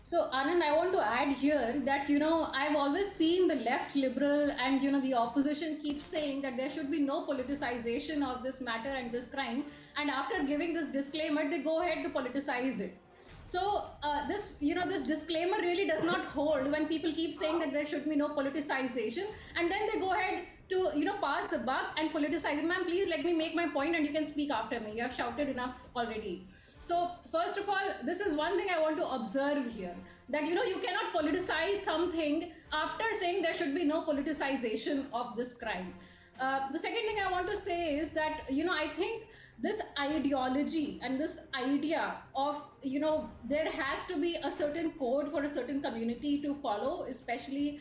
So, Anand, I want to add here that, I've always seen the left liberal and, the opposition keeps saying that there should be no politicization of this matter and this crime. And after giving this disclaimer, they go ahead to politicize it. So, this disclaimer really does not hold when people keep saying that there should be no politicization. And then they go ahead to, pass the buck and politicize it. Ma'am, please let me make my point and you can speak after me. You have shouted enough already. So, first of all, this is one thing I want to observe here, that, you cannot politicize something after saying there should be no politicization of this crime. The second thing I want to say is that, I think this ideology and this idea of, there has to be a certain code for a certain community to follow, especially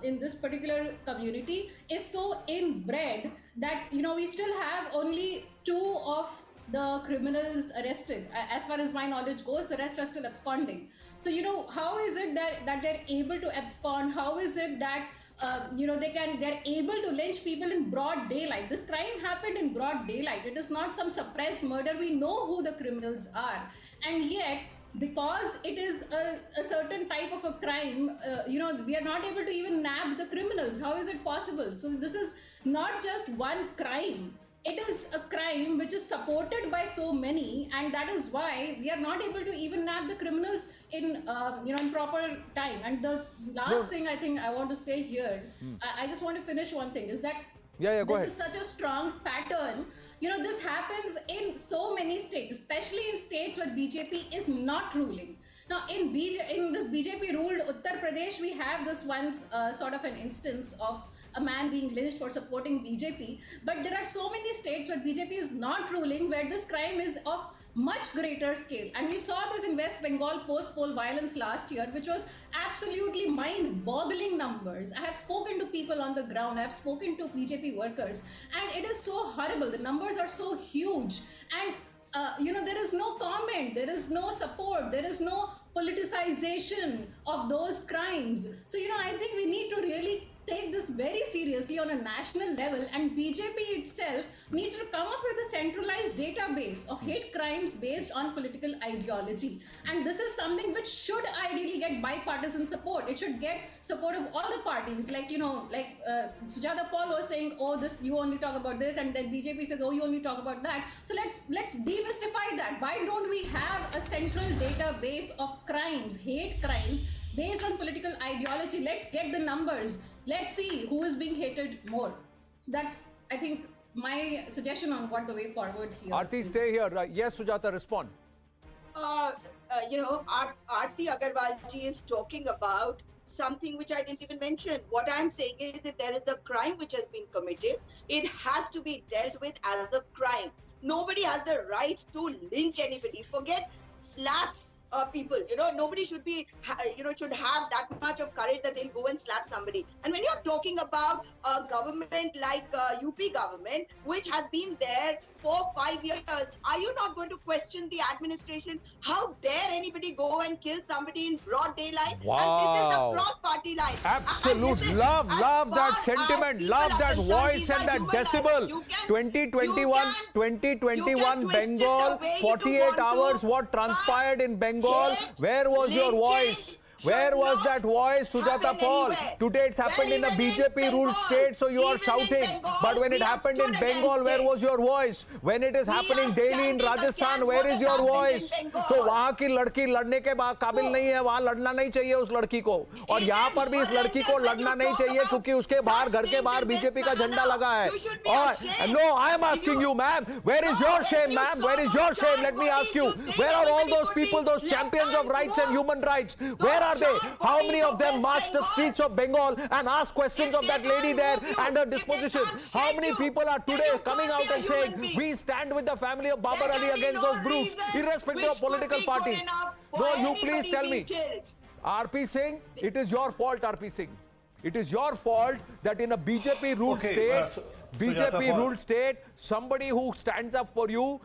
in this particular community, is so inbred that, we still have only 2 of the criminals arrested. As far as my knowledge goes, the rest are still absconding. So, how is it that they're able to abscond? How is it that, they're able to lynch people in broad daylight? This crime happened in broad daylight. It is not some suppressed murder. We know who the criminals are. And yet, because it is a certain type of a crime, we are not able to even nab the criminals. How is it possible? So, this is not just one crime. It is a crime which is supported by so many, and that is why we are not able to even nab the criminals in in proper time. And the last thing I think I want to say here, I just want to finish one thing, is that this is such a strong pattern. This happens in so many states, especially in states where BJP is not ruling. Now, in this BJP ruled Uttar Pradesh, we have this one sort of an instance of a man being lynched for supporting BJP. But there are so many states where BJP is not ruling, where this crime is of much greater scale. And we saw this in West Bengal post-poll violence last year, which was absolutely mind-boggling numbers. I have spoken to people on the ground. I have spoken to BJP workers. And it is so horrible. The numbers are so huge. And there is no comment, there is no support, there is no politicization of those crimes. So, I think we need to really take this very seriously on a national level, and BJP itself needs to come up with a centralized database of hate crimes based on political ideology. And this is something which should ideally get bipartisan support. It should get support of all the parties. Like, Sujata Paul was saying, oh, this, you only talk about this, and then BJP says, oh, you only talk about that. So let's demystify that. Why don't we have a central database of crimes, hate crimes, based on political ideology? Let's get the numbers. Let's see who is being hated more. So that's, I think, my suggestion on what the way forward here. Aarti, stay here. Yes, Sujata, respond. Aarti Agarwal ji is talking about something which I didn't even mention. What I'm saying is, if there is a crime which has been committed, it has to be dealt with as a crime. Nobody has the right to lynch anybody. Forget slap people. Nobody should be, should have that much of courage that they'll go and slap somebody. And when you're talking about a government like UP government, which has been there for 5 years, are you not going to question the administration? How dare anybody go and kill somebody in broad daylight? Wow. And this is the cross-party party line. Absolute. Love that sentiment, love that voice and that decibel. 2021 Bengal, 48 hours, what transpired in Bengal? Where was your voice? Where was that voice, Sujata Paul? Today it's happened in a BJP ruled state, so you are shouting. But when it happened in Bengal, where was your voice? When it is happening daily in Rajasthan, where is your voice? So वहाँ की लड़की लड़ने के बाद काबिल नहीं है, वहाँ लड़ना नहीं चाहिए उस लड़की को. और यहाँ पर भी इस लड़की को लड़ना नहीं चाहिए क्योंकि उसके बाहर घर के बाहर बीजेपी का झंडा लगा है. और no, I am asking you, ma'am, where is your shame, ma'am? Where is your shame? Let me ask you, where are all those people, those champions of rights and human rights? Where are they? How many of them marched the streets of Bengal and asked questions of that lady there and her disposition? How many people are today coming out and saying, we stand with the family of Babar Ali against those brutes, irrespective of political parties? No, you please tell me. RP Singh, it is your fault, RP Singh. It is your fault that in a BJP ruled state, somebody who stands up for you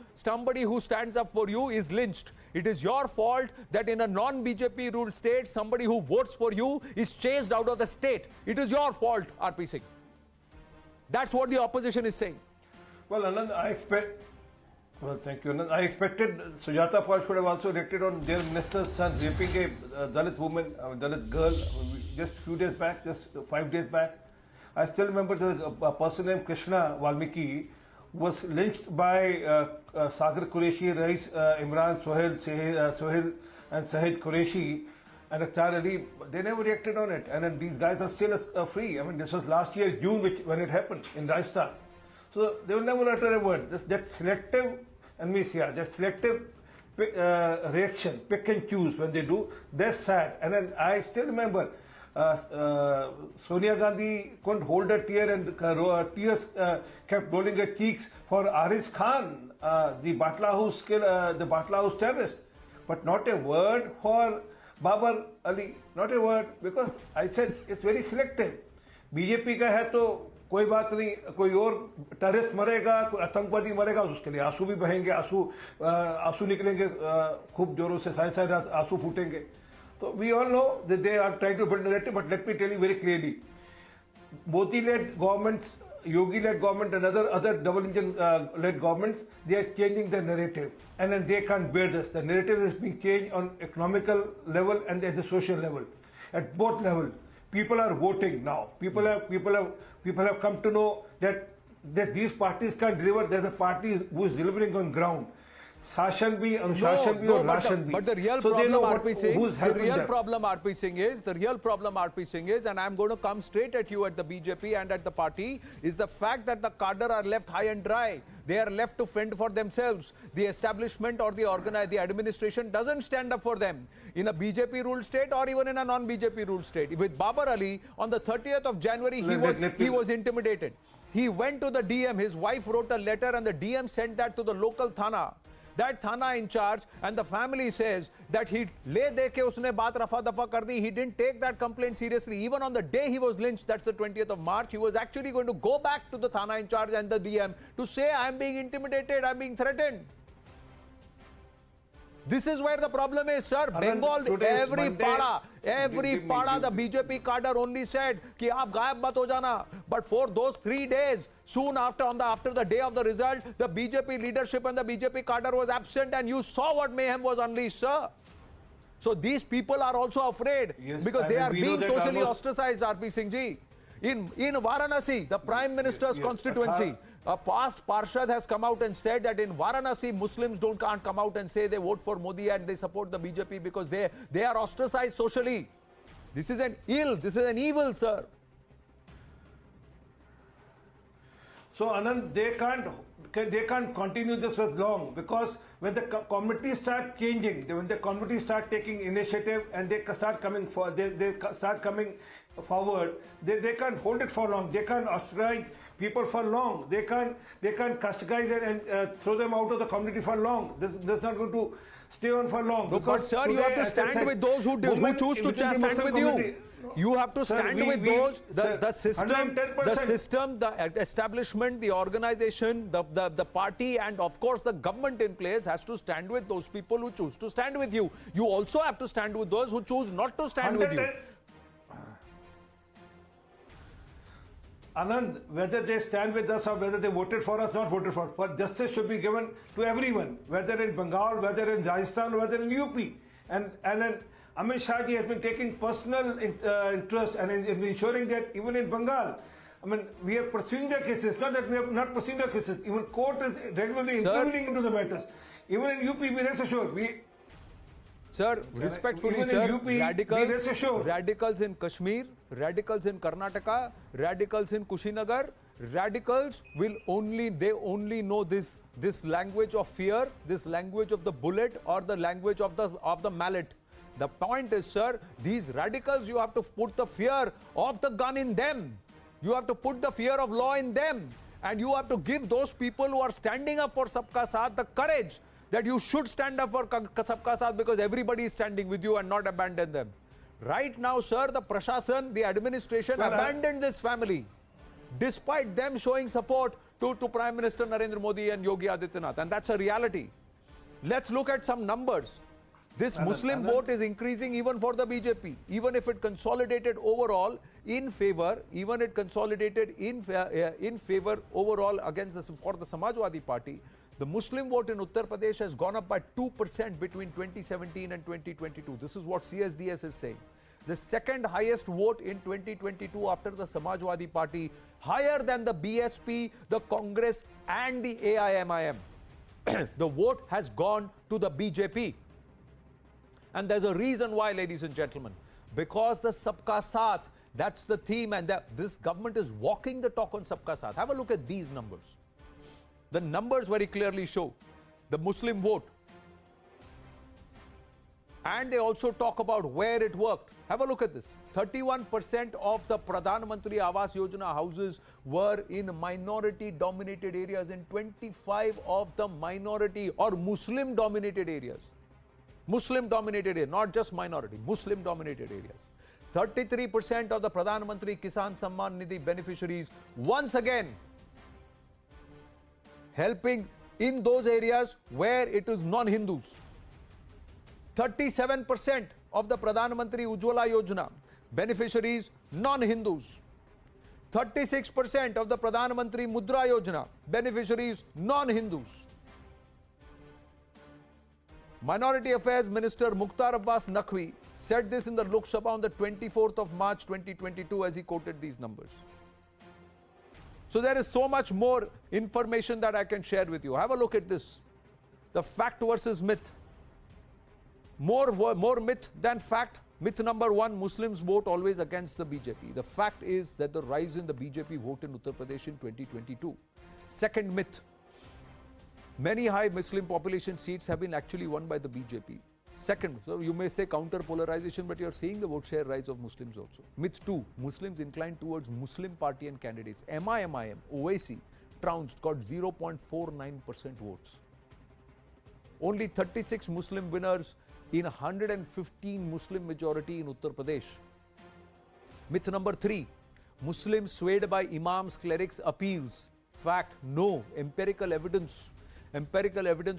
is lynched. It is your fault that in a non-BJP ruled state, somebody who votes for you is chased out of the state. It is your fault, RP Singh. That's what the opposition is saying. Well, Anand, thank you, Anand. I expected Sujata Paul should have also reacted on their minister's son raping a Dalit woman, Dalit girl, just few days back, just 5 days back. I still remember a person named Krishna Valmiki was lynched by Sagar Qureshi, Rais Imran, Sohail and Sahid Qureshi and Akhtar Ali. They never reacted on it, and then these guys are still free. I mean, this was last year June when it happened in Rajasthan. So they will never utter a word. That selective amnesia, that selective reaction, pick and choose when they do, that's sad. And then I still remember Sonia Gandhi couldn't hold a tear and tears kept rolling her cheeks for Aris Khan, the Batla House terrorist. But not a word for Babar Ali, not a word, because I said it's very selective. BJP का है तो कोई बात नहीं, कोई और terrorist मरेगा, कोई आतंकवादी मरेगा, उसके लिए आंसू भी बहेंगे, आंसू निकलेंगे खूब जोरों से, साए आंसू फूटेंगे. So we all know that they are trying to build a narrative, but let me tell you very clearly, Modi-led governments, Yogi-led government and other double-engine-led governments, they are changing the narrative, and then they can't bear this. The narrative is being changed on economical level and at the social level, at both levels. People are voting now. People have come to know that these parties can deliver. There's a party who is delivering on ground. Sashan bhi, Anushasan bhi, or Rashan bhi. But the real problem, RP Singh is, and I'm going to come straight at you at the BJP and at the party, is the fact that the cadre are left high and dry. They are left to fend for themselves. The establishment or the administration doesn't stand up for them. In a BJP ruled state or even in a non-BJP ruled state. With Babar Ali, on the 30th of January, he was intimidated. He went to the DM. His wife wrote a letter and the DM sent that to the local Thana. That Thana in charge, and the family says that he didn't take that complaint seriously. Even on the day he was lynched, that's the 20th of March, he was actually going to go back to the Thana in charge and the DM to say, I'm being intimidated, I'm being threatened. This is where the problem is, sir. Bengal, every pada, the BJP cadre only said कि आप गायब मत हो जाना. But for those 3 days, soon after the day of the result, the BJP leadership and the BJP cadre was absent, and you saw what mayhem was unleashed, sir. So these people are also afraid because they are being socially ostracized, RP Singh ji. In Varanasi, the Prime Minister's constituency, a past Parshad has come out and said that in Varanasi, Muslims can't come out and say they vote for Modi and they support the BJP because they are ostracized socially. This is an evil, sir. So Anand, they can't continue this as long, because when the communities start changing, when the communities start taking initiative and they start coming forward, they can't hold it for long. They can't ostracize people for long. They can't castigize and throw them out of the community for long. This is not going to stay on for long. No, but sir, you have to stand with those who choose to stand with you. You have to stand with those, the system, the establishment, the organization, the party, and of course the government in place has to stand with those people who choose to stand with you. You also have to stand with those who choose not to stand with you. Anand, whether they stand with us or whether they voted for us, not voted for us, but justice should be given to everyone, whether in Bengal, whether in Rajasthan, whether in UP. And then Amit Shah ji has been taking personal interest and in ensuring that even in Bengal, I mean, we are pursuing their cases, not that we are not pursuing their cases. Even court is regularly intervening into the matters. Even in UP, we rest assured. Sir, respectfully, sir, radicals in Kashmir, radicals in Karnataka, radicals in Kushinagar, radicals will only know this language of fear, this language of the bullet or the language of the mallet. The point is, sir, these radicals, you have to put the fear of the gun in them. You have to put the fear of law in them. And you have to give those people who are standing up for Sabka Saath the courage that you should stand up for Sabka Saath because everybody is standing with you and not abandon them. Right now, sir, the Prashasan, the administration abandoned this family despite them showing support to Prime Minister Narendra Modi and Yogi Adityanath. And that's a reality. Let's look at some numbers. This Muslim vote is increasing even for the BJP. Even if it consolidated overall in favor, in favor overall for the Samajwadi Party, the Muslim vote in Uttar Pradesh has gone up by 2% between 2017 and 2022. This is what CSDS is saying. The second highest vote in 2022 after the Samajwadi Party, higher than the BSP, the Congress and the AIMIM. The vote has gone to the BJP. And there's a reason why, ladies and gentlemen. Because the Sabka Saath, that's the theme, and this government is walking the talk on Sabka Saath. Have a look at these numbers. The numbers very clearly show the Muslim vote. And they also talk about where it worked. Have a look at this. 31% of the Pradhan Mantri Awas Yojana houses were in minority-dominated areas, and 25 of the minority or Muslim-dominated areas. Muslim-dominated areas, not just minority, Muslim-dominated areas. 33% of the Pradhan Mantri Kisan Samman Nidhi beneficiaries, once again, helping in those areas where it is non-Hindus. 37% of the Pradhan Mantri Ujjwala Yojana beneficiaries, non-Hindus. 36% of the Pradhan Mantri Mudra Yojana beneficiaries, non-Hindus. Minority Affairs Minister Mukhtar Abbas Naqvi said this in the Lok Sabha on the 24th of March 2022 as he quoted these numbers. So there is so much more information that I can share with you. Have a look at this. The fact versus myth. More myth than fact. Myth number one, Muslims vote always against the BJP. The fact is that the rise in the BJP vote in Uttar Pradesh in 2022. Second myth. Many high Muslim population seats have been actually won by the BJP. Second, so you may say counter polarization, but you're seeing the vote share rise of Muslims also. Myth 2, Muslims inclined towards Muslim party and candidates. MIMIM, OIC, trounced, got 0.49% votes. Only 36 Muslim winners in 115 Muslim majority in Uttar Pradesh. Myth number 3, Muslims swayed by imams, clerics' appeals. Fact, no. Empirical evidence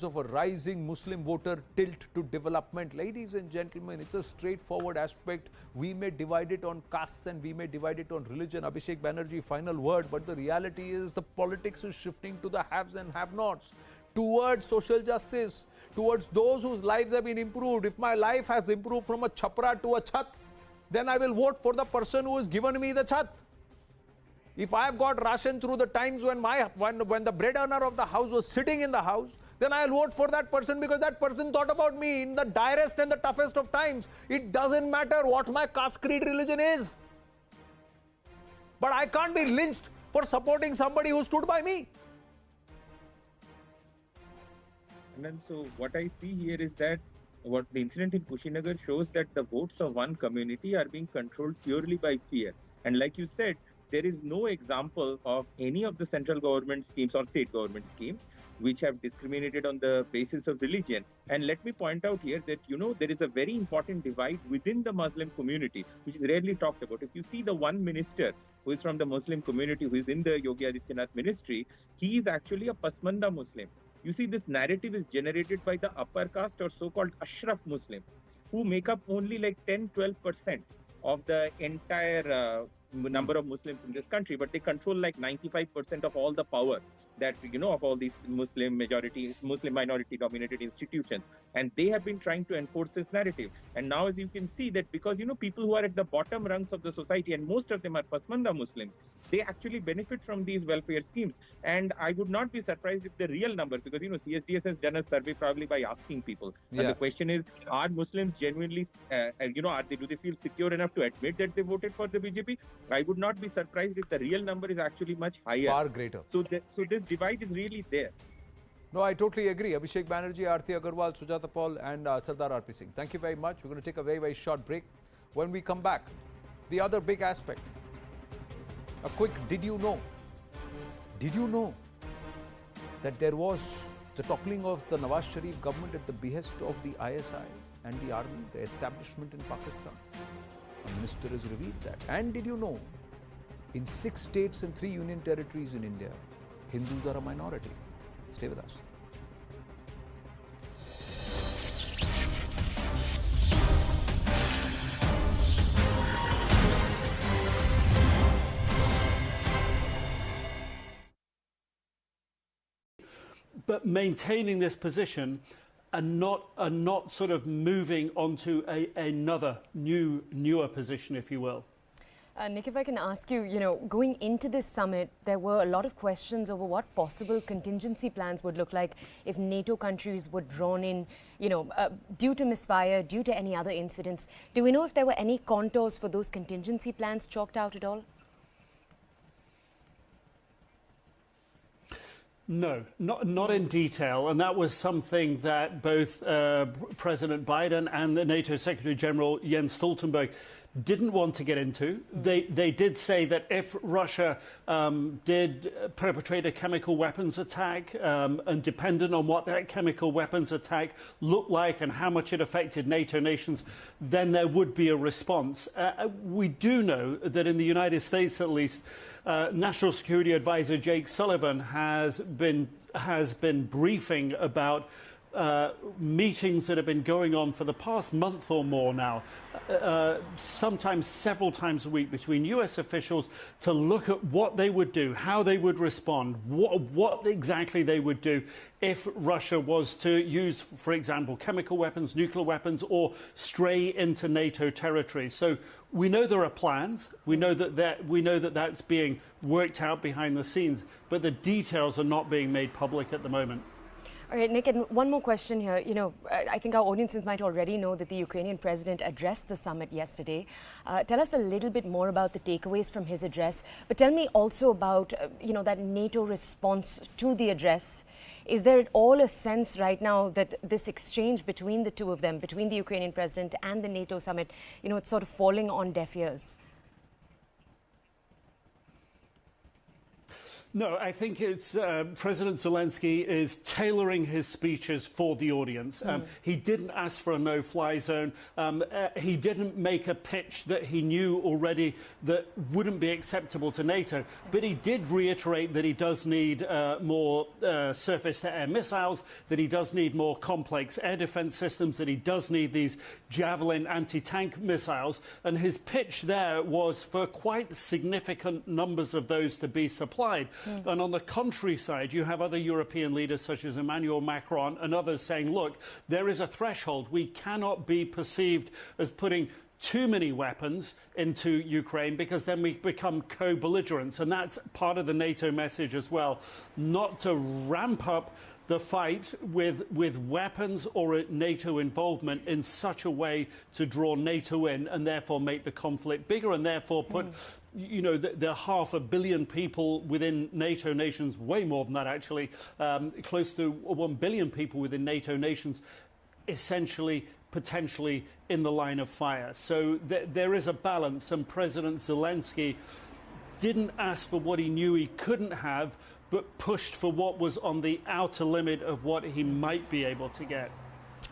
of a rising Muslim voter tilt to development. Ladies and gentlemen, it's a straightforward aspect. We may divide it on castes and we may divide it on religion. Abhishek Banerjee, final word. But the reality is the politics is shifting to the haves and have-nots, towards social justice, towards those whose lives have been improved. If my life has improved from a chapra to a chat, then I will vote for the person who has given me the chat. If I have got ration through the times when the bread earner of the house was sitting in the house, then I will vote for that person because that person thought about me in the direst and the toughest of times. It doesn't matter what my caste, creed, religion is. But I can't be lynched for supporting somebody who stood by me. And then so what I see here is that what the incident in Kushinagar shows that the votes of one community are being controlled purely by fear. And like you said, there is no example of any of the central government schemes or state government schemes which have discriminated on the basis of religion. And let me point out here that, there is a very important divide within the Muslim community, which is rarely talked about. If you see the one minister who is from the Muslim community, who is in the Yogi Adityanath ministry, he is actually a Pasmanda Muslim. You see, this narrative is generated by the upper caste or so-called Ashraf Muslims, who make up only like 10-12% of the entire number of Muslims in this country, but they control like 95% of all the power that, of all these Muslim minority dominated institutions. And they have been trying to enforce this narrative. And now, as you can see, that because, people who are at the bottom rungs of the society, and most of them are Pasmanda Muslims, they actually benefit from these welfare schemes. And I would not be surprised if the real number, because, CSDS has done a survey probably by asking people. And the question is, are Muslims genuinely, do they feel secure enough to admit that they voted for the BJP? I would not be surprised if the real number is actually much higher. Far greater. So this divide is really there. No, I totally agree. Abhishek Banerjee, Aarti Agarwal, Sujata Paul and Sardar RP Singh. Thank you very much. We're going to take a very, very short break. When we come back, the other big aspect. A quick did you know? Did you know that there was the toppling of the Nawaz Sharif government at the behest of the ISI and the army, the establishment in Pakistan? A minister has revealed that. And did you know, in 6 states and 3 union territories in India, Hindus are a minority. Stay with us. But maintaining this position and not sort of moving onto another newer position, if you will. Nick, if I can ask you, going into this summit, there were a lot of questions over what possible contingency plans would look like if NATO countries were drawn in, due to misfire, due to any other incidents. Do we know if there were any contours for those contingency plans chalked out at all? No, not in detail, and that was something that both President Biden and the NATO Secretary General Jens Stoltenberg didn't want to get into. They did say that if Russia did perpetrate a chemical weapons attack, and dependent on what that chemical weapons attack looked like and how much it affected NATO nations, then there would be a response. We do know that in the United States, at least, National Security Advisor Jake Sullivan has been briefing about meetings that have been going on for the past month or more now, sometimes several times a week, between US officials to look at what they would do, how they would respond, what exactly they would do if Russia was to use, for example, chemical weapons, nuclear weapons, or stray into NATO territory. So we know there are plans. We know that that's being worked out behind the scenes, but the details are not being made public at the moment. All right, Nick, and one more question here. I think our audiences might already know that the Ukrainian president addressed the summit yesterday. Tell us a little bit more about the takeaways from his address, but tell me also about, that NATO response to the address. Is there at all a sense right now that this exchange between the two of them, between the Ukrainian president and the NATO summit, it's sort of falling on deaf ears? No, I think it's President Zelensky is tailoring his speeches for the audience. He didn't ask for a no-fly zone. He didn't make a pitch that he knew already that wouldn't be acceptable to NATO. But he did reiterate that he does need more surface-to-air missiles, that he does need more complex air defense systems, that he does need these Javelin anti-tank missiles. And his pitch there was for quite significant numbers of those to be supplied. And on the contrary side, you have other European leaders such as Emmanuel Macron and others saying, look, there is a threshold. We cannot be perceived as putting too many weapons into Ukraine, because then we become co-belligerents. And that's part of the NATO message as well, not to ramp up the fight with weapons or NATO involvement in such a way to draw NATO in and therefore make the conflict bigger and therefore put, the 500 million people within NATO nations, way more than that actually, close to 1 billion people within NATO nations, essentially potentially in the line of fire. So there is a balance, and President Zelensky didn't ask for what he knew he couldn't have, but pushed for what was on the outer limit of what he might be able to get.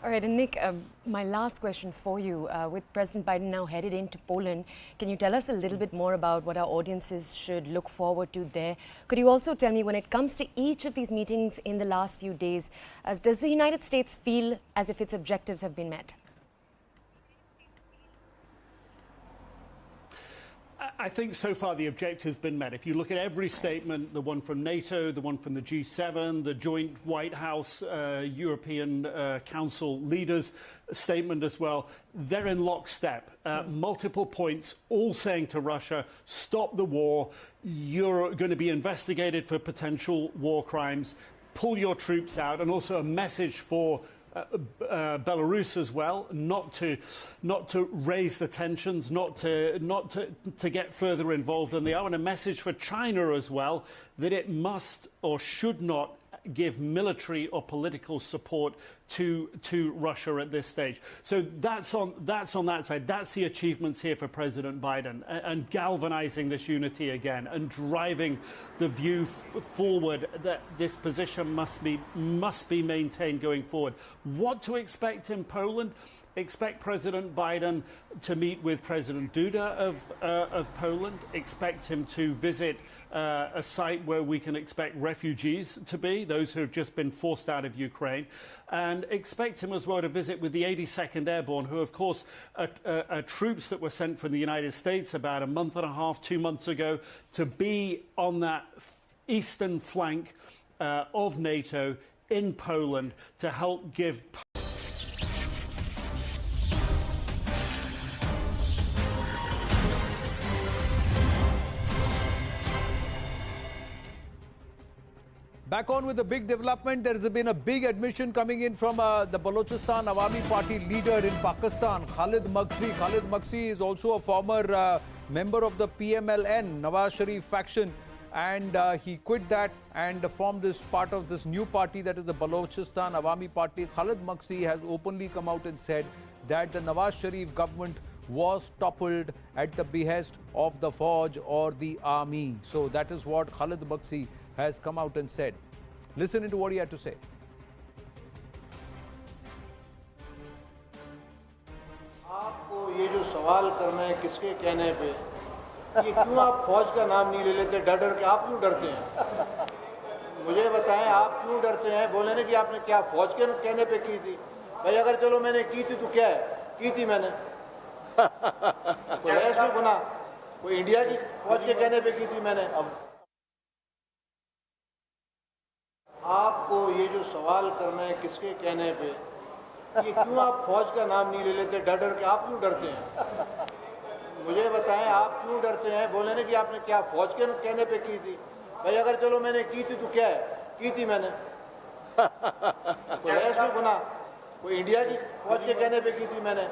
All right, and Nick, my last question for you. With President Biden now headed into Poland, can you tell us a little bit more about what our audiences should look forward to there? Could you also tell me, when it comes to each of these meetings in the last few days, does the United States feel as if its objectives have been met? I think so far the objective's been met. If you look at every statement, the one from NATO, the one from the G7, the joint White House European Council leaders statement as well, they're in lockstep. Multiple points, all saying to Russia, stop the war, you're going to be investigated for potential war crimes, pull your troops out, and also a message for Belarus as well, not to raise the tensions, not to get further involved than they are, and a message for China as well that it must or should not give military or political support to Russia at this stage. So that's on that side. That's the achievements here for President Biden, and galvanizing this unity again and driving the view forward that this position must be maintained going forward. What to expect in Poland? Expect President Biden to meet with President Duda of Poland. Expect him to visit a site where we can expect refugees to be, those who have just been forced out of Ukraine. And expect him as well to visit with the 82nd Airborne, who, of course, are troops that were sent from the United States about a month and a half, 2 months ago, to be on that eastern flank of NATO in Poland to help give... Back on with the big development, there has been a big admission coming in from the Balochistan Awami Party leader in Pakistan, Khalid Maghzi. Khalid Maghzi is also a former member of the PMLN, Nawaz Sharif faction, and he quit that and formed this part of this new party that is the Balochistan Awami Party. Khalid Maghzi has openly come out and said that the Nawaz Sharif government was toppled at the behest of the Fauj or the army. So that is what Khalid Maghzi has come out and said. Listen into what he had to say. आपको ये जो सवाल करना है किसके कहने पे, ये क्यों आप फौज का नाम नहीं ले लेते, डर डर के आप क्यों डरते हैं? मुझे बताएं आप क्यों डरते हैं? बोले ना कि आपने क्या फौज के कहने पे की थी? भाई अगर चलो मैंने की थी तो क्या है, की थी मैंने, कोई है इसमें गुनाह? कोई इंडिया की फौज के कहने पे की थी मैंने? आपको ये जो सवाल करना है किसके कहने पे, ये क्यों आप फौज का नाम नहीं ले लेते, डर डर के आप क्यों डरते हैं? मुझे बताएं आप क्यों डरते हैं? बोले ना कि आपने क्या फौज के कहने पे की थी? भाई अगर चलो मैंने की थी तो क्या है, की थी मैंने, कोई है इसमें गुनाह? कोई इंडिया की फौज के कहने पे की थी मैंने?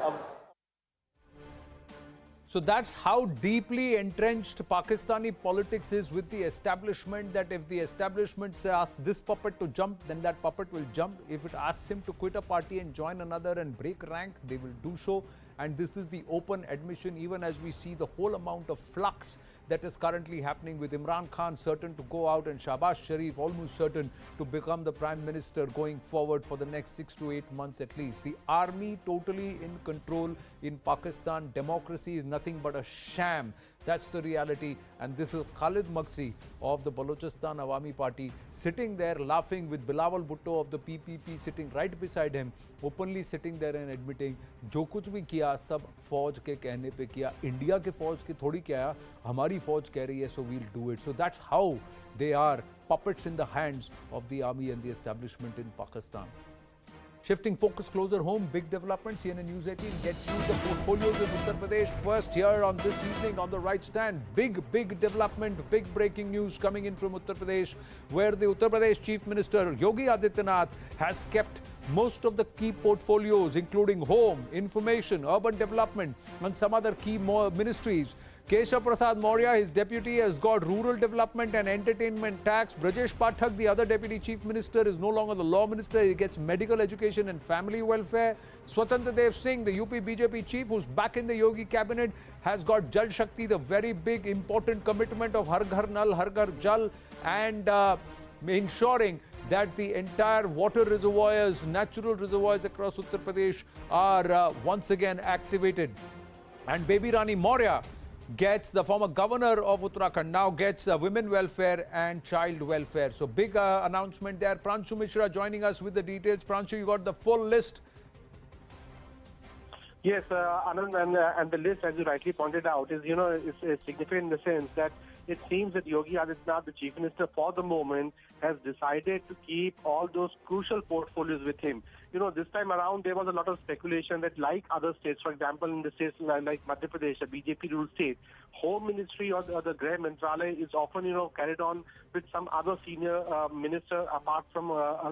So that's how deeply entrenched Pakistani politics is with the establishment, that if the establishment asks this puppet to jump, then that puppet will jump. If it asks him to quit a party and join another and break rank, they will do so. And this is the open admission, even as we see the whole amount of flux that is currently happening with Imran Khan certain to go out and Shahbaz Sharif almost certain to become the Prime Minister going forward for the next 6 to 8 months at least. The army totally in control in Pakistan. Democracy is nothing but a sham. That's the reality. And this is Khalid Maghzi of the Balochistan Awami Party sitting there laughing with Bilawal Bhutto of the PPP sitting right beside him, openly sitting there and admitting, जो कुछ भी किया सब फौज के कहने पे किया, इंडिया के फौज के थोड़ी किया, हमारी फौज कह रही है, so we'll do it. So that's how they are puppets in the hands of the army and the establishment in Pakistan. Shifting focus closer home, big development. CNN News 18 gets you the portfolios in Uttar Pradesh. First here on this evening on the right stand, big development, big breaking news coming in from Uttar Pradesh, where the Uttar Pradesh Chief Minister Yogi Adityanath has kept most of the key portfolios, including home, information, urban development, and some other key ministries. Keshav Prasad Maurya, his deputy, has got rural development and entertainment tax. Brajesh Pathak, the other deputy chief minister, is no longer the law minister. He gets medical education and family welfare. Swatantra Dev Singh, the UP BJP chief, who's back in the Yogi cabinet, has got Jal Shakti, the very big important commitment of Har Ghar Nal, Har Ghar Jal, and ensuring that the entire water reservoirs, natural reservoirs across Uttar Pradesh are once again activated. And Baby Rani Maurya gets, the former governor of Uttarakhand, now gets women welfare and child welfare. So big announcement there. Pranshu Mishra joining us with the details. Pranshu, you got the full list. Yes, Anand, and the list, as you rightly pointed out, is is significant in the sense that it seems that Yogi Adityanath, the Chief Minister for the moment, has decided to keep all those crucial portfolios with him. This time around, there was a lot of speculation that, like other states, for example, in the states like Madhya Pradesh, a BJP-ruled state, Home Ministry or the Greh Mantralaya is often, carried on with some other senior minister apart from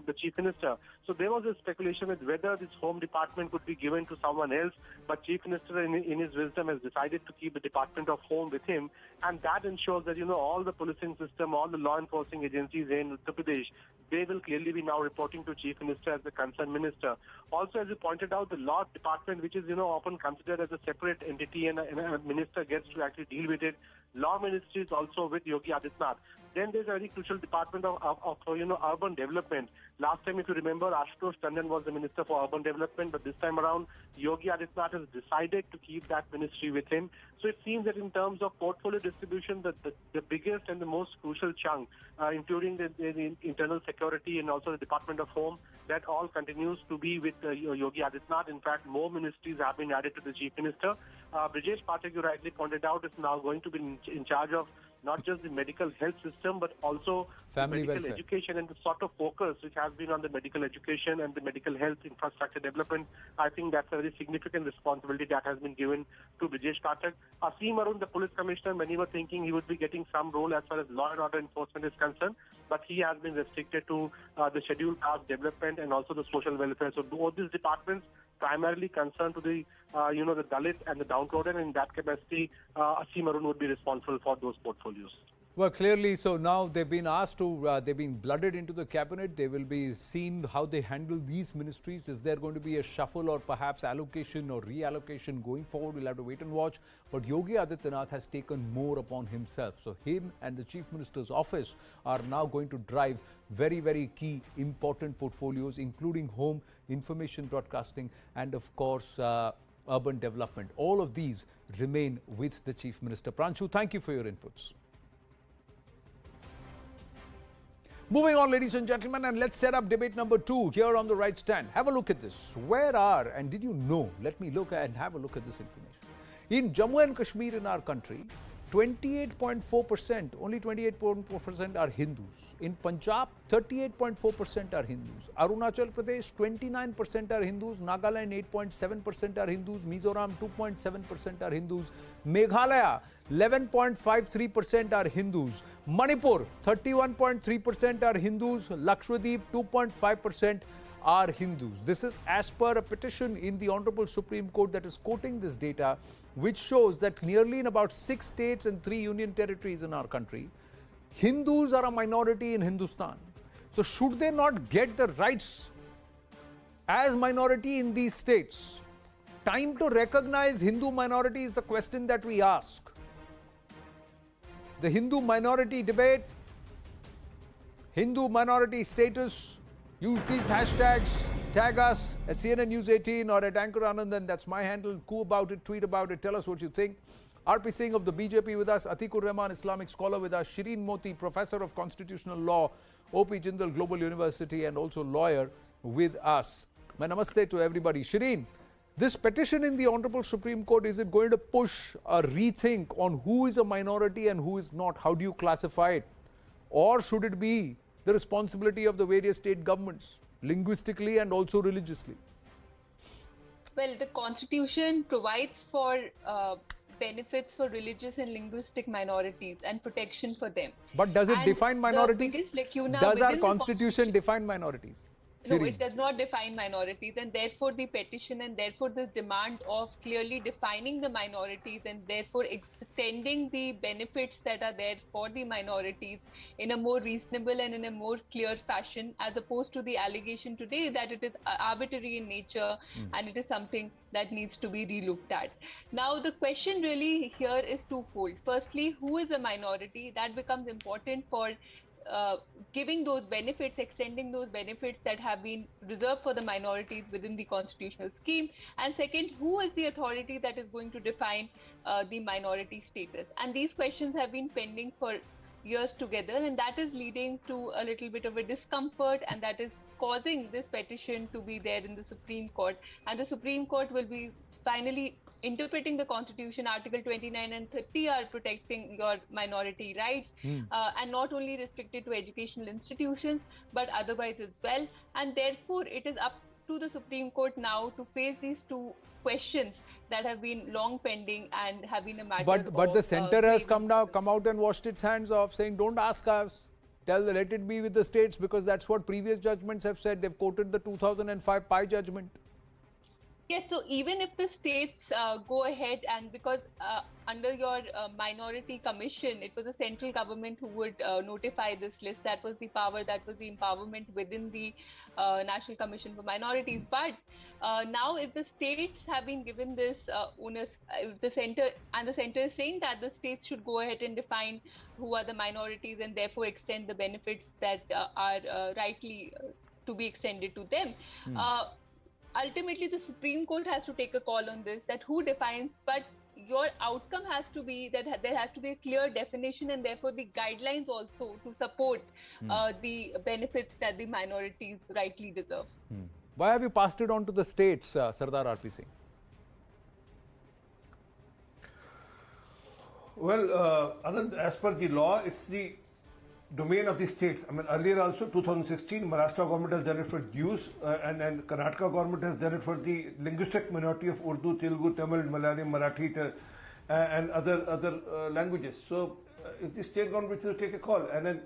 the Chief Minister. So there was a speculation with whether this Home Department could be given to someone else, but Chief Minister, in his wisdom, has decided to keep the Department of Home with him, and that ensures that, all the policing system, all the law enforcing agencies in Uttar Pradesh, they will clearly be now reporting to Chief Minister as the concerned minister. Also, as you pointed out, the Law Department, which is, often considered as a separate entity and a minister gets to actually deal with it. Law Ministry is also with Yogi Adityanath. Then there's a very crucial department of urban development. Last time, if you remember, Ashutosh Tandon was the Minister for Urban Development, but this time around, Yogi Adityanath has decided to keep that ministry with him. So it seems that in terms of portfolio distribution, the biggest and the most crucial chunk, including the internal security and also the Department of Home, that all continues to be with Yogi Adityanath. In fact, more ministries have been added to the Chief Minister. Brijesh Pathak, you rightly pointed out, is now going to be in charge of not just the medical health system, but also family medical welfare education, and the sort of focus which has been on the medical education and the medical health infrastructure development. I think that's a very significant responsibility that has been given to Brijesh Pathak. Asim Arun, the police commissioner, many were thinking he would be getting some role as far as law and order enforcement is concerned, but he has been restricted to the scheduled caste development and also the social welfare. So both these departments primarily concerned to the the Dalit and the downtrodden. In that capacity, Asim Arun would be responsible for those portfolios. Well, clearly, so now they've been asked to, they've been blooded into the cabinet. They will be seen how they handle these ministries. Is there going to be a shuffle or perhaps allocation or reallocation going forward? We'll have to wait and watch. But Yogi Adityanath has taken more upon himself. So him and the Chief Minister's office are now going to drive very, very key, important portfolios, including home, information broadcasting, and of course, urban development. All of these remain with the Chief Minister. Pranshu, thank you for your inputs. Moving on, ladies and gentlemen, and let's set up debate number 2 here on the right stand. Have a look at this. Where are, and did you know, let me look and have a look at this information. In Jammu and Kashmir in our country, 28.4%, only 28.4% are Hindus. In Punjab, 38.4% are Hindus. Arunachal Pradesh, 29% are Hindus. Nagaland, 8.7% are Hindus. Mizoram, 2.7% are Hindus. Meghalaya, 11.53% are Hindus. Manipur, 31.3% are Hindus. Lakshadweep, 2.5% are Hindus. This is as per a petition in the Honorable Supreme Court that is quoting this data, which shows that nearly in about 6 states and 3 union territories in our country, Hindus are a minority in Hindustan. So should they not get the rights as minority in these states? Time to recognize Hindu minority is the question that we ask. The Hindu minority debate, Hindu minority status, use these hashtags, tag us at CNN News 18 or at Anchor Anand, that's my handle. Coo about it, tweet about it, tell us what you think. RP Singh of the BJP with us, Atikur Rahman, Islamic scholar with us, Shireen Moti, Professor of Constitutional Law, OP Jindal Global University, and also lawyer with us. My namaste to everybody. Shireen, this petition in the Honorable Supreme Court, is it going to push a rethink on who is a minority and who is not? How do you classify it? Or should it be the responsibility of the various state governments, linguistically and also religiously? Well, the Constitution provides for benefits for religious and linguistic minorities and protection for them. But does it define minorities? Does our Constitution define minorities? No, it does not define minorities, and therefore the petition and therefore the demand of clearly defining the minorities and therefore extending the benefits that are there for the minorities in a more reasonable and in a more clear fashion, as opposed to the allegation today that it is arbitrary in nature and it is something that needs to be relooked at. Now, the question really here is twofold. Firstly, who is a minority? That becomes important for giving those benefits, extending those benefits that have been reserved for the minorities within the constitutional scheme. And second, who is the authority that is going to define the minority status? And these questions have been pending for years together, and that is leading to a little bit of a discomfort, and that is causing this petition to be there in the Supreme Court. And the Supreme Court will be finally interpreting the constitution, Article 29 and 30 are protecting your minority rights, and not only restricted to educational institutions, but otherwise as well. And therefore, it is up to the Supreme Court now to face these two questions that have been long pending and have been a matter But the center has come out and washed its hands off, saying, don't ask us. Let it be with the states, because that's what previous judgments have said. They've quoted the 2005 Pai judgment. Yes, so even if the states go ahead, and because under your minority commission, it was the central government who would notify this list. That was the power, that was the empowerment within the National Commission for Minorities. But now if the states have been given this onus, the center is saying that the states should go ahead and define who are the minorities and therefore extend the benefits that are rightly to be extended to them. Ultimately, the Supreme Court has to take a call on this, that who defines, but your outcome has to be that there has to be a clear definition, and therefore the guidelines also to support the benefits that the minorities rightly deserve. Why have you passed it on to the states, Sardar RP Singh? Well, Anand, as per the law, it's the domain of the states. I mean, earlier also, 2016, Maharashtra government has done it for Jews, and Karnataka government has done it for the linguistic minority of Urdu, Telugu, Tamil, Malayalam, Marathi, and other languages. So, it's the state government which will take a call, and then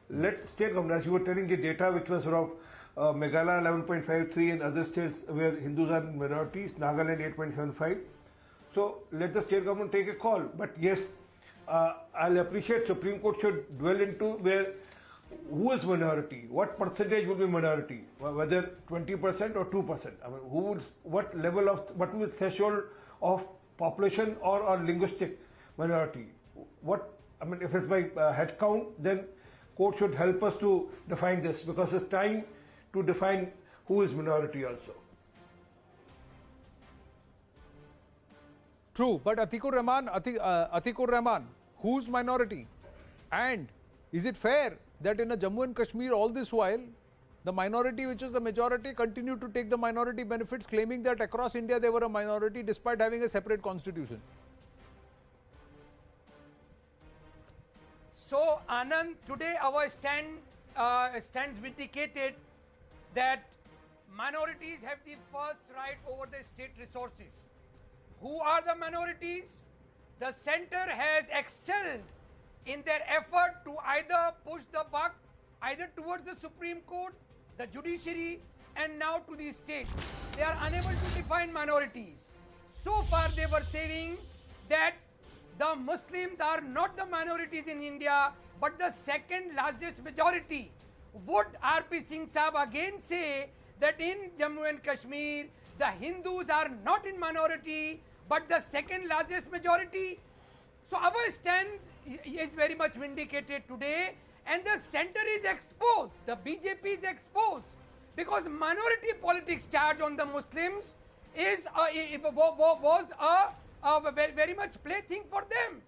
let state government, as you were telling the data, which was around Meghalaya 11.53 and other states where Hindus are minorities, Nagaland 8.75. So, let the state government take a call. But yes, I'll appreciate Supreme Court should dwell into where who is minority, what percentage will be minority, whether 20% or 2%. I mean, what level of, what will be the threshold of population or linguistic minority? If it's by head count, then court should help us to define this, because it's time to define who is minority also. True, but Atikur Rahman, who's minority? And is it fair that in Jammu and Kashmir all this while, the minority, which is the majority, continued to take the minority benefits, claiming that across India they were a minority despite having a separate constitution? So, Anand, today our stands vindicated that minorities have the first right over the state resources. Who are the minorities? The center has excelled in their effort to either push the buck either towards the Supreme Court, the judiciary, and now to the states. They are unable to define minorities. So far they were saying that the Muslims are not the minorities in India, but the second largest majority. Would RP Singh Saab again say that in Jammu and Kashmir, the Hindus are not in minority, but the second largest majority? So our stand is very much vindicated today, and the center is exposed, the BJP is exposed, because minority politics charge on the Muslims was a very much plaything for them.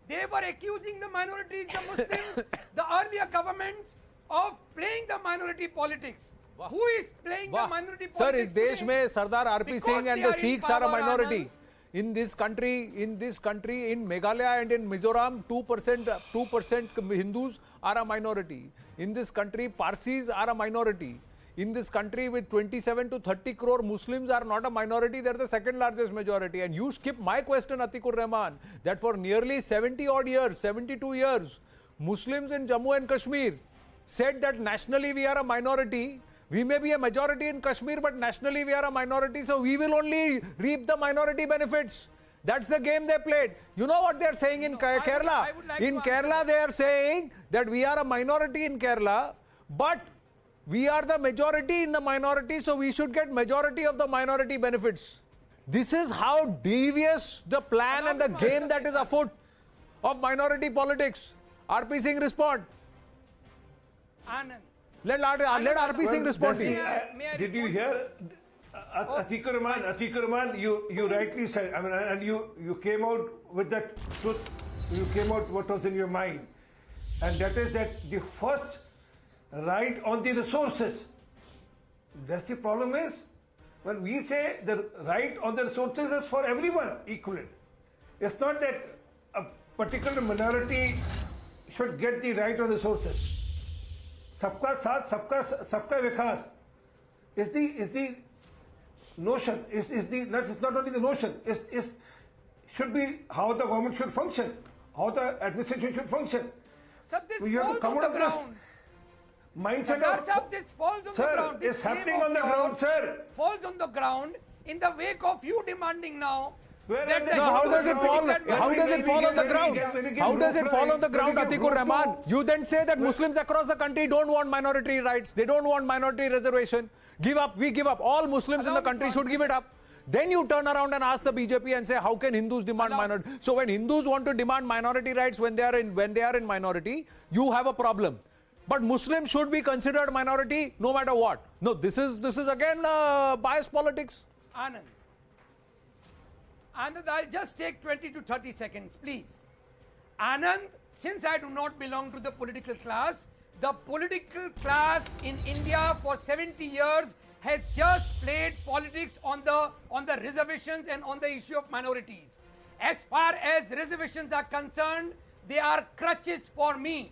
They were accusing the minorities, the Muslims, the earlier governments of playing the minority politics. Who is playing the minority politics? Sir, is desh mein Sardar RP Singh and the Sikhs are a minority. In this country, in Meghalaya and in Mizoram, 2% Hindus are a minority. In this country, Parsis are a minority. In this country, with 27 to 30 crore Muslims are not a minority, they are the second largest majority. And you skip my question, Atikur Rahman, that for nearly 70 odd years, 72 years, Muslims in Jammu and Kashmir said that nationally we are a minority. We may be a majority in Kashmir, but nationally we are a minority, so we will only reap the minority benefits. That's the game they played. You know what they are saying in Kerala? In Kerala, they are saying that we are a minority in Kerala, but we are the majority in the minority, so we should get majority of the minority benefits. This is how devious the plan and the game that is afoot of minority politics. RP Singh respond. Anand. Let RP Singh respond to you. Did you hear? Atikur Rahman, you rightly said, I mean, and you came out with that truth, you came out what was in your mind. And that is that the first right on the resources. That's the problem is, When we say the right on the resources is for everyone equal. It's not that a particular minority should get the right on resources. Sabka saath, sabka vikas is the notion. It's not only the notion. It should be how the government should function, how the administration should function. Sir, this We have to falls come on out the of this ground. mindset Sardar of, Sahab, this falls on sir, the ground. This it's happening claim on the of ground, yours sir. Falls on the ground in the wake of you demanding now. That the No, how Hindus does it fall? should How does it fall on the ground? How does it fall on the ground, Atikur Rahman? You then say that Muslims across the country don't want minority rights. They don't want minority reservation. Give up. We give up. All Muslims in the country should give it up. Then you turn around and ask the BJP and say, how can Hindus demand minority? So when Hindus want to demand minority rights when they are in minority, you have a problem. But Muslims should be considered minority no matter what. No, this is again biased politics. Anand, I'll just take 20 to 30 seconds, please. Anand, since I do not belong to the political class in India for 70 years has just played politics on the reservations and on the issue of minorities. As far as reservations are concerned, they are crutches for me.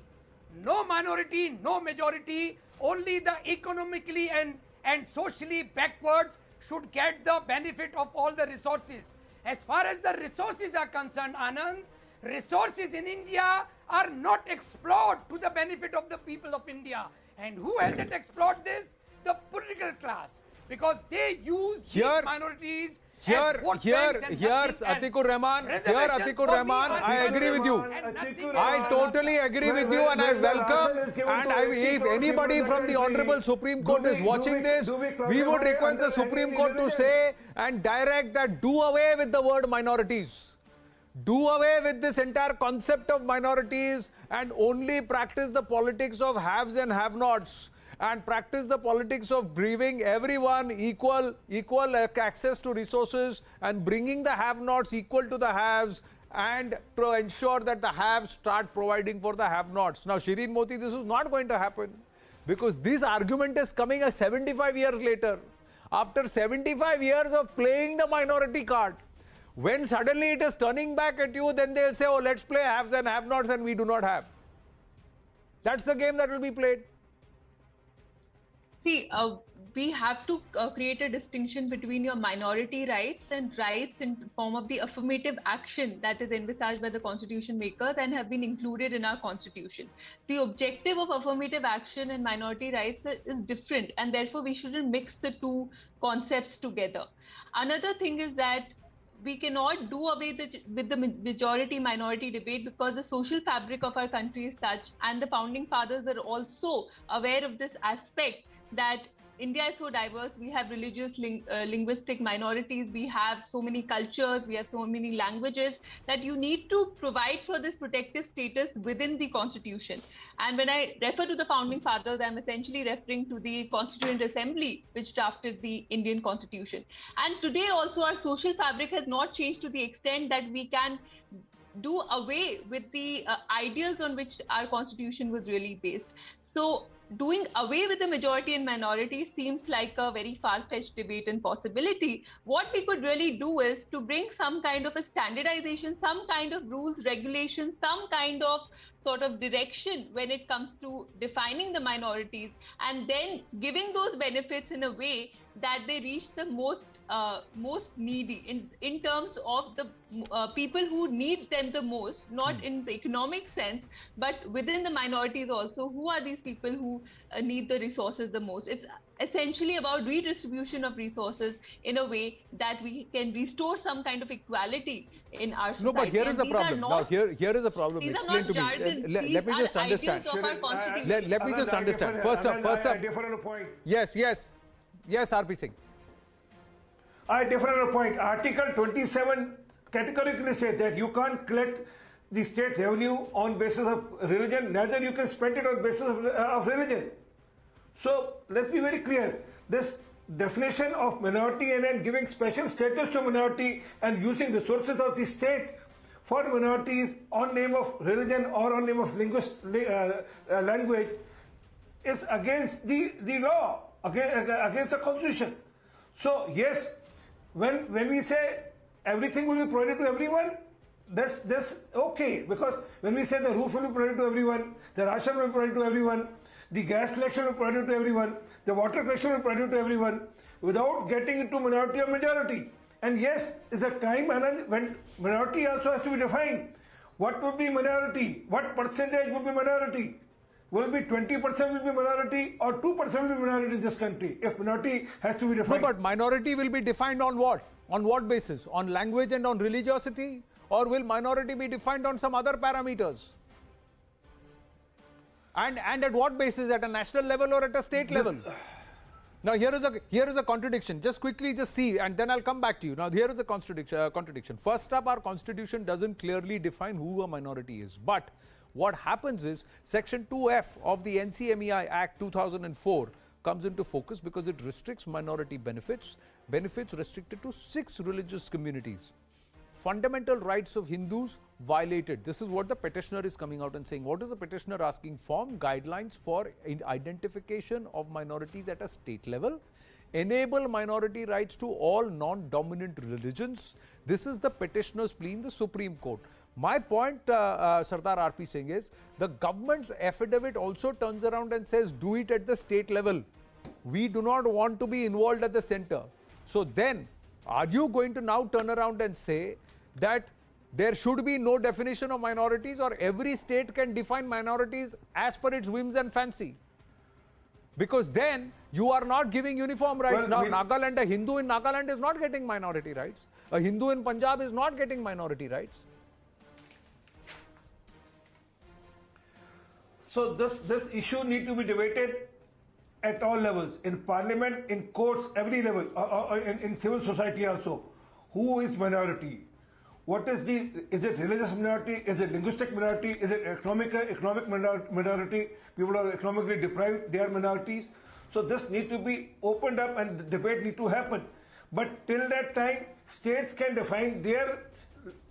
No minority, no majority, only the economically and socially backwards should get the benefit of all the resources. As far as the resources are concerned, Anand, resources in India are not explored to the benefit of the people of India. And who hasn't explored this? The political class. Because they use these minorities Here, Atikur Rahman, I agree with you. I totally agree with you, and I welcome. And if anybody from the Honorable Supreme Court is watching this, we would request the Supreme Court to say and direct that do away with the word minorities. Do away with this entire concept of minorities and only practice the politics of haves and have-nots. And practice the politics of giving everyone equal access to resources and bringing the have-nots equal to the haves, and to ensure that the haves start providing for the have-nots. Now, Shireen Moti, this is not going to happen because this argument is coming 75 years later. After 75 years of playing the minority card, when suddenly it is turning back at you, then they'll say, oh, let's play haves and have-nots and we do not have. That's the game that will be played. See, we have to create a distinction between your minority rights and rights in form of the affirmative action that is envisaged by the constitution makers and have been included in our constitution. The objective of affirmative action and minority rights is different, and therefore we shouldn't mix the two concepts together. Another thing is that we cannot do away with the majority-minority debate because the social fabric of our country is such, and the founding fathers were also aware of this aspect, that India is so diverse. We have religious, linguistic minorities, we have so many cultures, we have so many languages, that you need to provide for this protective status within the constitution. And when I refer to the founding fathers, I'm essentially referring to the Constituent Assembly, which drafted the Indian Constitution. And today also our social fabric has not changed to the extent that we can do away with the ideals on which our constitution was really based. So doing away with the majority and minority seems like a very far-fetched debate and possibility. What we could really do is to bring some kind of a standardization, some kind of rules, regulations, some kind of sort of direction when it comes to defining the minorities, and then giving those benefits in a way that they reach the most needy in terms of the people who need them the most, not in the economic sense, but within the minorities also. Who are these people who need the resources the most? It's essentially about redistribution of resources in a way that we can restore some kind of equality in our society. No, but here is the problem. Now, here is the problem. These Explain to me. Let me just understand. Let me just understand. First up. Yes, RP Singh. I differ on a point. Article 27 categorically says that you can't collect the state revenue on basis of religion, neither you can spend it on basis of religion. So let's be very clear. This definition of minority and then giving special status to minority and using resources of the state for minorities on name of religion or on name of language is against the law, against the constitution. So yes, when we say everything will be provided to everyone, that's okay, because when we say the roof will be provided to everyone, the ration will be provided to everyone, the gas collection will be provided to everyone, the water collection will be provided to everyone, without getting into minority or majority. And yes, it's a time when minority also has to be defined. What would be minority? What percentage would be minority? Will be 20% will be minority or 2% will be minority in this country? If minority has to be defined. No, but minority will be defined on what? On what basis? On language and on religiosity? Or will minority be defined on some other parameters? And at what basis? At a national level or at a state level? Now here is a contradiction. Just quickly just see, and then I'll come back to you. Now here is the contradiction. First up, our constitution doesn't clearly define who a minority is. But what happens is Section 2F of the NCMEI Act 2004 comes into focus because it restricts minority benefits restricted to 6 religious communities. Fundamental rights of Hindus violated. This is what the petitioner is coming out and saying. What is the petitioner asking for? Guidelines for identification of minorities at a state level. Enable minority rights to all non-dominant religions. This is the petitioner's plea in the Supreme Court. My point, Sardar RP Singh, is the government's affidavit also turns around and says, do it at the state level. We do not want to be involved at the center. So then, are you going to now turn around and say that there should be no definition of minorities, or every state can define minorities as per its whims and fancy? Because then you are not giving uniform rights. Now, Nagaland, a Hindu in Nagaland is not getting minority rights. A Hindu in Punjab is not getting minority rights. So this issue need to be debated at all levels, in parliament, in courts, every level, or in civil society also. Who is minority? What is is it religious minority? Is it linguistic minority? Is it economic minority? People are economically deprived, they are minorities. So this need to be opened up and the debate need to happen. But till that time, states can define their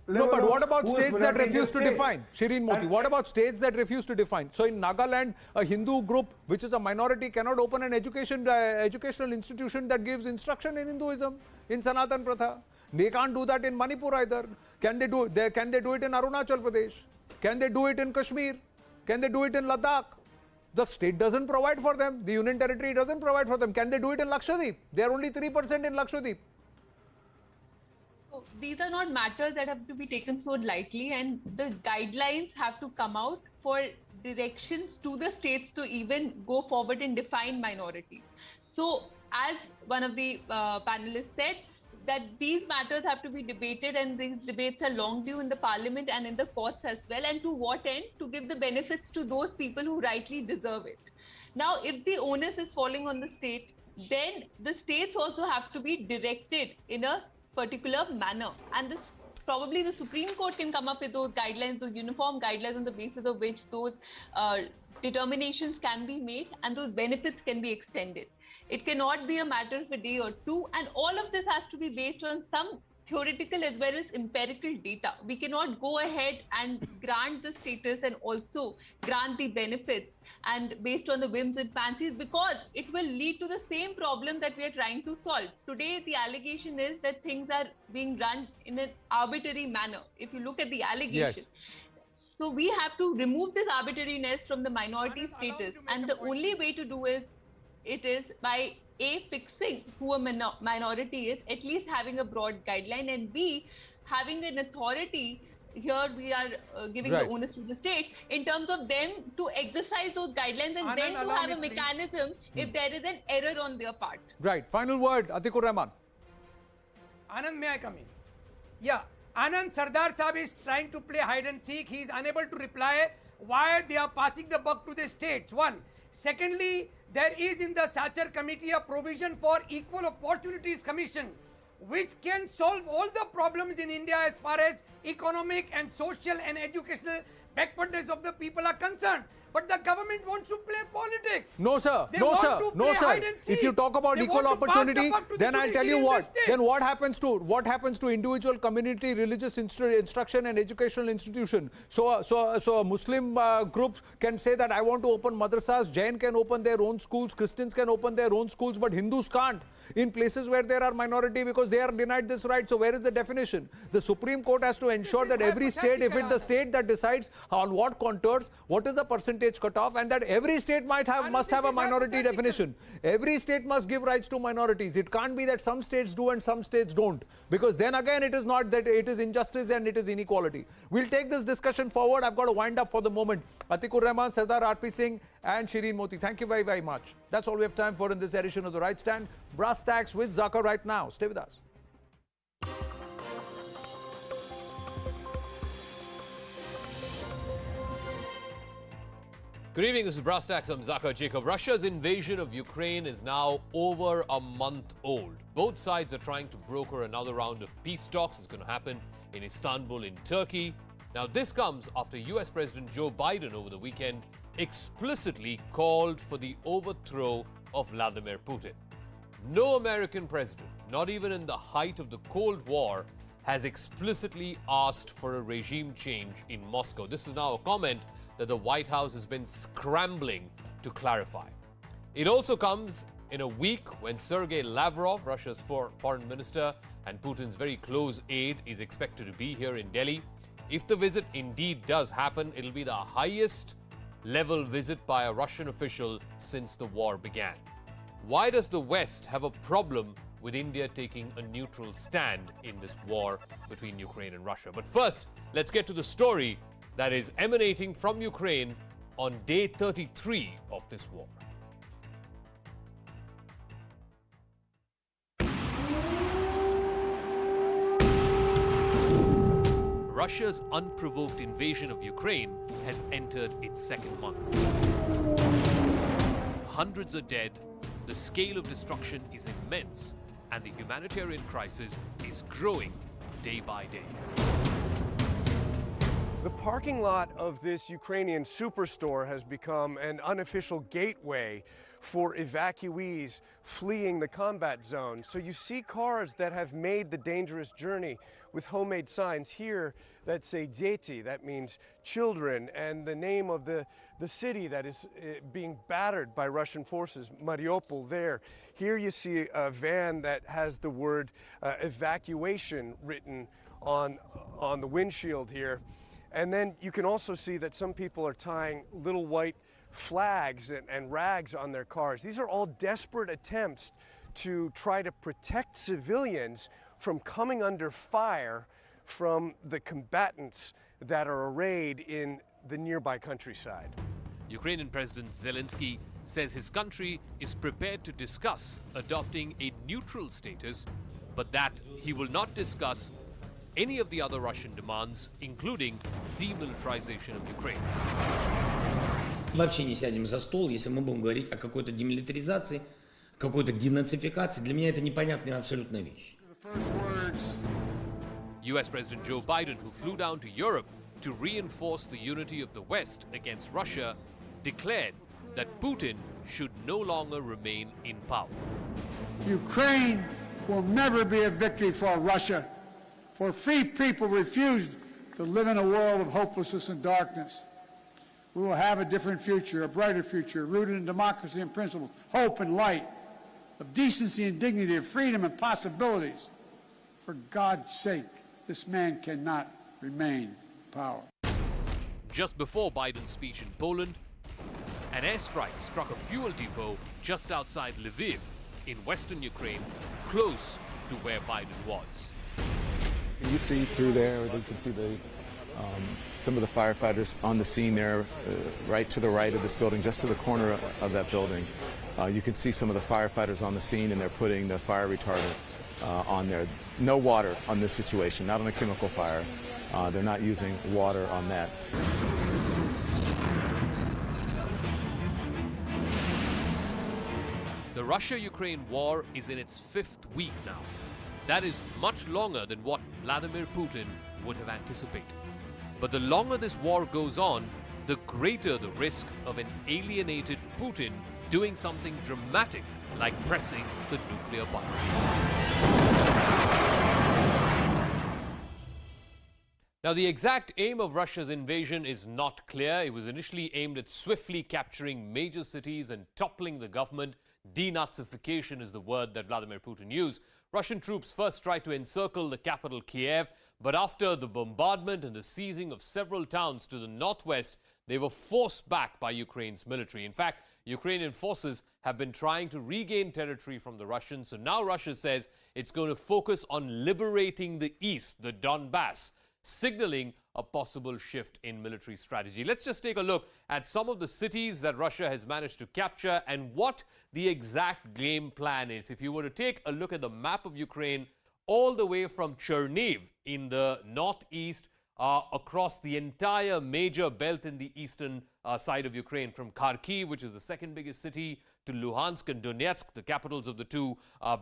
No, but what about states that refuse to define? Shireen Moti, what about states that refuse to define? So in Nagaland, a Hindu group, which is a minority, cannot open an educational institution that gives instruction in Hinduism, in Sanatan Pratha. They can't do that in Manipur either. Can they do it in Arunachal Pradesh? Can they do it in Kashmir? Can they do it in Ladakh? The state doesn't provide for them. The Union Territory doesn't provide for them. Can they do it in Lakshadweep? They are only 3% in Lakshadweep. These are not matters that have to be taken so lightly, and the guidelines have to come out for directions to the states to even go forward and define minorities. So as one of the panelists said, that these matters have to be debated, and these debates are long due in the parliament and in the courts as well. And to what end? To give the benefits to those people who rightly deserve it. Now, if the onus is falling on the state, then the states also have to be directed in a particular manner, and this probably the Supreme Court can come up with those guidelines, those uniform guidelines on the basis of which those determinations can be made and those benefits can be extended. It cannot be a matter of a day or two, and all of this has to be based on some theoretical as well as empirical data. We cannot go ahead and grant the status and also grant the benefits and based on the whims and fancies, because it will lead to the same problem that we are trying to solve. Today, the allegation is that things are being run in an arbitrary manner. If you look at the allegation. Yes. So we have to remove this arbitrariness from the minority status, and the only way to do it is by A, fixing who a minority is, at least having a broad guideline, and B, having an authority. Here we are giving the onus to the states in terms of them to exercise those guidelines, and Anand, then to have a mechanism if there is an error on their part. Right. Final word, Atikur Rahman. Anand, may I come in? Yeah. Anand, Sardar Sahib is trying to play hide and seek. He is unable to reply why they are passing the buck to the states. One. Secondly, there is in the Sacher Committee a provision for Equal Opportunities Commission, which can solve all the problems in India as far as economic and social and educational backwardness of the people are concerned. But the government wants to play politics. No, sir. No, sir. No, sir. If you talk about equal opportunity, then I'll tell you what. Then what happens to individual community religious instruction and educational institution? So a Muslim group can say that I want to open madrasas. Jain can open their own schools. Christians can open their own schools, but Hindus can't. in places where there are minority because they are denied this right. So where is the definition? The Supreme Court has to ensure that every state, if it's the state that decides on what contours, what is the percentage cutoff, and that every state must have a minority definition. Every state must give rights to minorities. It can't be that some states do and some states don't, because then again it is not that, it is injustice and it is inequality. We'll take this discussion forward. I've got to wind up for the moment. Atikur Rahman, Sardar RP Singh and Shireen Moti, thank you very, very much. That's all we have time for in this edition of The Right Stand. Brass Tacks with Zaka right now. Stay with us. Good evening, this is Brass Tacks. I'm Zaka Jacob. Russia's invasion of Ukraine is now over a month old. Both sides are trying to broker another round of peace talks. It's going to happen in Istanbul in Turkey. Now, this comes after US President Joe Biden over the weekend explicitly called for the overthrow of Vladimir Putin. No American president, not even in the height of the Cold War, has explicitly asked for a regime change in Moscow. This is now a comment that the White House has been scrambling to clarify. It also comes in a week when Sergei Lavrov, Russia's foreign minister and Putin's very close aide, is expected to be here in Delhi. If the visit indeed does happen, it'll be the highest level visit by a Russian official since the war began. Why does the West have a problem with India taking a neutral stand in this war between Ukraine and Russia? But first, let's get to the story that is emanating from Ukraine on day 33 of this war. Russia's unprovoked invasion of Ukraine has entered its second month. Hundreds are dead, the scale of destruction is immense, and the humanitarian crisis is growing day by day. The parking lot of this Ukrainian superstore has become an unofficial gateway for evacuees fleeing the combat zone. So you see cars that have made the dangerous journey with homemade signs here that say Deti, that means children, and the name of the city that is being battered by Russian forces, Mariupol there. Here you see a van that has the word evacuation written on the windshield here. And then you can also see that some people are tying little white flags and rags on their cars. These are all desperate attempts to try to protect civilians from coming under fire from the combatants that are arrayed in the nearby countryside. Ukrainian President Zelensky says his country is prepared to discuss adopting a neutral status, but that he will not discuss any of the other Russian demands, including demilitarization of Ukraine. Вообще не сядем за стол, если мы будем говорить о какой-то демилитаризации, какой-то денацификации. Для меня это непонятная абсолютная вещь. US President Joe Biden, who flew down to Europe to reinforce the unity of the West against Russia, declared that Putin should no longer remain in power. Ukraine will never be a victory for Russia, for free people refused to live in a world of hopelessness and darkness. We will have a different future, a brighter future, rooted in democracy and principles, hope and light, of decency and dignity, of freedom and possibilities. For God's sake, this man cannot remain in power. Just before Biden's speech in Poland, an airstrike struck a fuel depot just outside Lviv in western Ukraine, close to where Biden was. You see through there, you can see some of the firefighters on the scene there, right to the right of this building, just to the corner of that building. You can see some of the firefighters on the scene, and they're putting the fire retardant on there. No water on this situation, not on a chemical fire. They're not using water on that. The Russia-Ukraine war is in its 5th week now. That is much longer than what Vladimir Putin would have anticipated. But the longer this war goes on, the greater the risk of an alienated Putin doing something dramatic like pressing the nuclear button. Now, the exact aim of Russia's invasion is not clear. It was initially aimed at swiftly capturing major cities and toppling the government. Denazification is the word that Vladimir Putin used. Russian troops first tried to encircle the capital Kiev, but after the bombardment and the seizing of several towns to the northwest, they were forced back by Ukraine's military. In fact, Ukrainian forces have been trying to regain territory from the Russians. So now Russia says it's going to focus on liberating the east, the Donbass, signaling a possible shift in military strategy. Let's just take a look at some of the cities that Russia has managed to capture and what the exact game plan is. If you were to take a look at the map of Ukraine, all the way from Cherniv in the northeast, across the entire major belt in the eastern side of Ukraine, from Kharkiv, which is the second biggest city, to Luhansk and Donetsk, the capitals of the two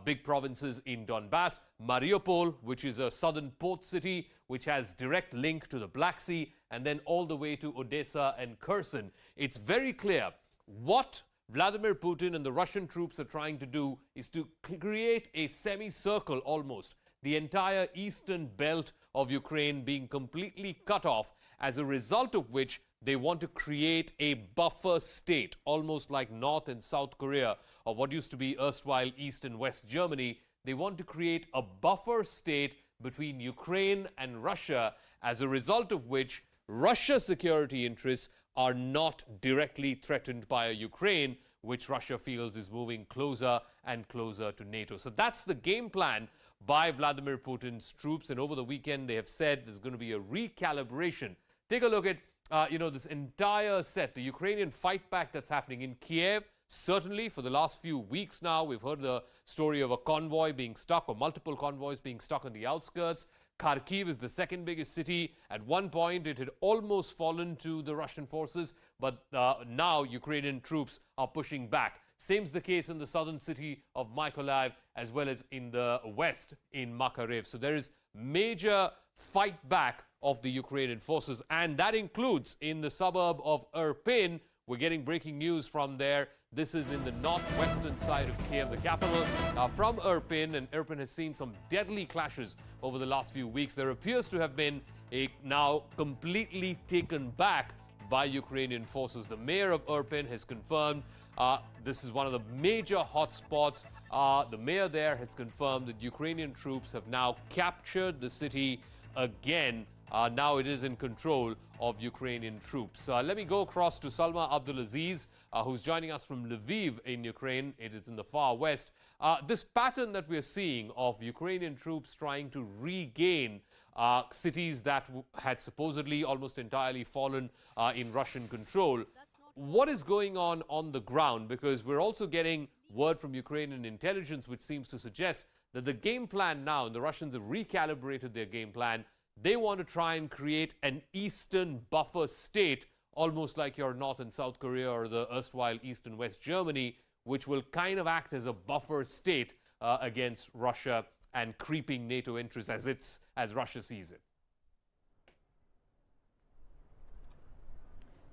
big provinces in Donbass, Mariupol, which is a southern port city, which has direct link to the Black Sea, and then all the way to Odessa and Kherson. It's very clear what Vladimir Putin and the Russian troops are trying to do is to create a semicircle almost, the entire eastern belt of Ukraine being completely cut off, as a result of which they want to create a buffer state, almost like North and South Korea, or what used to be erstwhile East and West Germany. They want to create a buffer state between Ukraine and Russia, as a result of which Russia's security interests are not directly threatened by a Ukraine, which Russia feels is moving closer and closer to NATO. So that's the game plan by Vladimir Putin's troops. And over the weekend, they have said there's going to be a recalibration. Take a look at, this entire set, the Ukrainian fight back that's happening in Kiev. Certainly, for the last few weeks now, we've heard the story of a convoy being stuck, or multiple convoys being stuck on the outskirts. Kharkiv is the second biggest city. At one point, it had almost fallen to the Russian forces, but now Ukrainian troops are pushing back. Same's the case in the southern city of Mykolaiv, as well as in the west in Makariv. So there is major fight back of the Ukrainian forces, and that includes in the suburb of Irpin. We're getting breaking news from there. This is in the northwestern side of Kiev, the capital. From Irpin, and Irpin has seen some deadly clashes over the last few weeks. There appears to have been a now completely taken back by Ukrainian forces. The mayor of Irpin has confirmed this is one of the major hotspots. The mayor there has confirmed that Ukrainian troops have now captured the city again. Now it is in control of Ukrainian troops. Let me go across to Salma Abdulaziz, who's joining us from Lviv in Ukraine. It is in the far west. This pattern that we're seeing of Ukrainian troops trying to regain cities that had supposedly almost entirely fallen in Russian control. What is going on the ground? Because we're also getting word from Ukrainian intelligence which seems to suggest that the game plan now, and the Russians have recalibrated their game plan, they want to try and create an eastern buffer state, almost like your North and South Korea or the erstwhile East and West Germany, which will kind of act as a buffer state against Russia and creeping NATO interests as Russia sees it.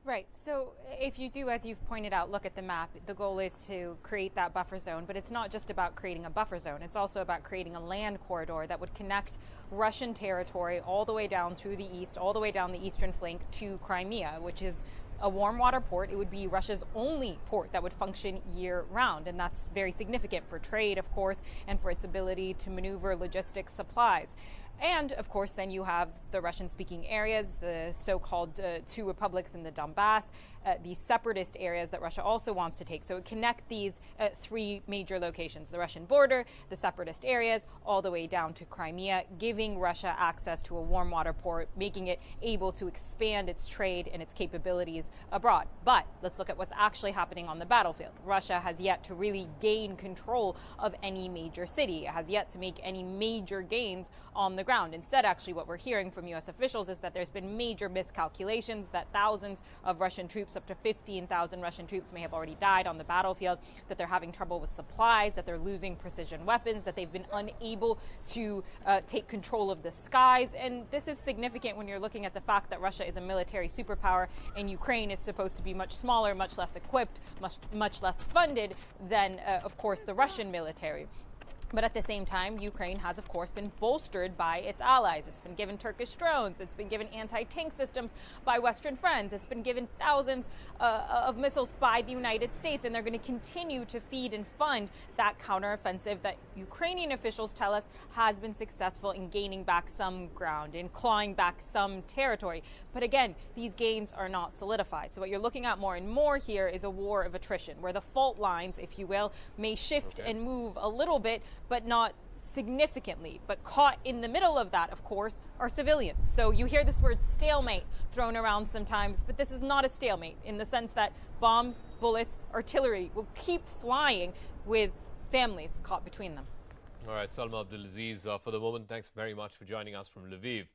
Right. So if you do, as you've pointed out, look at the map, the goal is to create that buffer zone. But it's not just about creating a buffer zone. It's also about creating a land corridor that would connect Russian territory all the way down through the east, all the way down the eastern flank to Crimea, which is a warm water port. It would be Russia's only port that would function year round. And that's very significant for trade, of course, and for its ability to maneuver logistics supplies. And, of course, then you have the Russian-speaking areas, the so-called two republics in the Donbass, these separatist areas that Russia also wants to take. So it connects these three major locations, the Russian border, the separatist areas, all the way down to Crimea, giving Russia access to a warm water port, making it able to expand its trade and its capabilities abroad. But let's look at what's actually happening on the battlefield. Russia has yet to really gain control of any major city. It has yet to make any major gains on the ground. Instead, actually, what we're hearing from U.S. officials is that there's been major miscalculations, that thousands of Russian troops, up to 15,000 Russian troops, may have already died on the battlefield, that they're having trouble with supplies, that they're losing precision weapons, that they've been unable to take control of the skies. And this is significant when you're looking at the fact that Russia is a military superpower and Ukraine is supposed to be much smaller, much less equipped, much less funded than, of course, the Russian military. But at the same time, Ukraine has, of course, been bolstered by its allies. It's been given Turkish drones. It's been given anti-tank systems by Western friends. It's been given thousands of missiles by the United States. And they're going to continue to feed and fund that counteroffensive that Ukrainian officials tell us has been successful in gaining back some ground, in clawing back some territory. But again, these gains are not solidified. So what you're looking at more and more here is a war of attrition, where the fault lines, if you will, may shift and move a little bit, but not significantly. But caught in the middle of that, of course, are civilians. So you hear this word stalemate thrown around sometimes, but this is not a stalemate in the sense that bombs, bullets, artillery will keep flying with families caught between them. All right, Salma Abdulaziz, for the moment, thanks very much for joining us from Lviv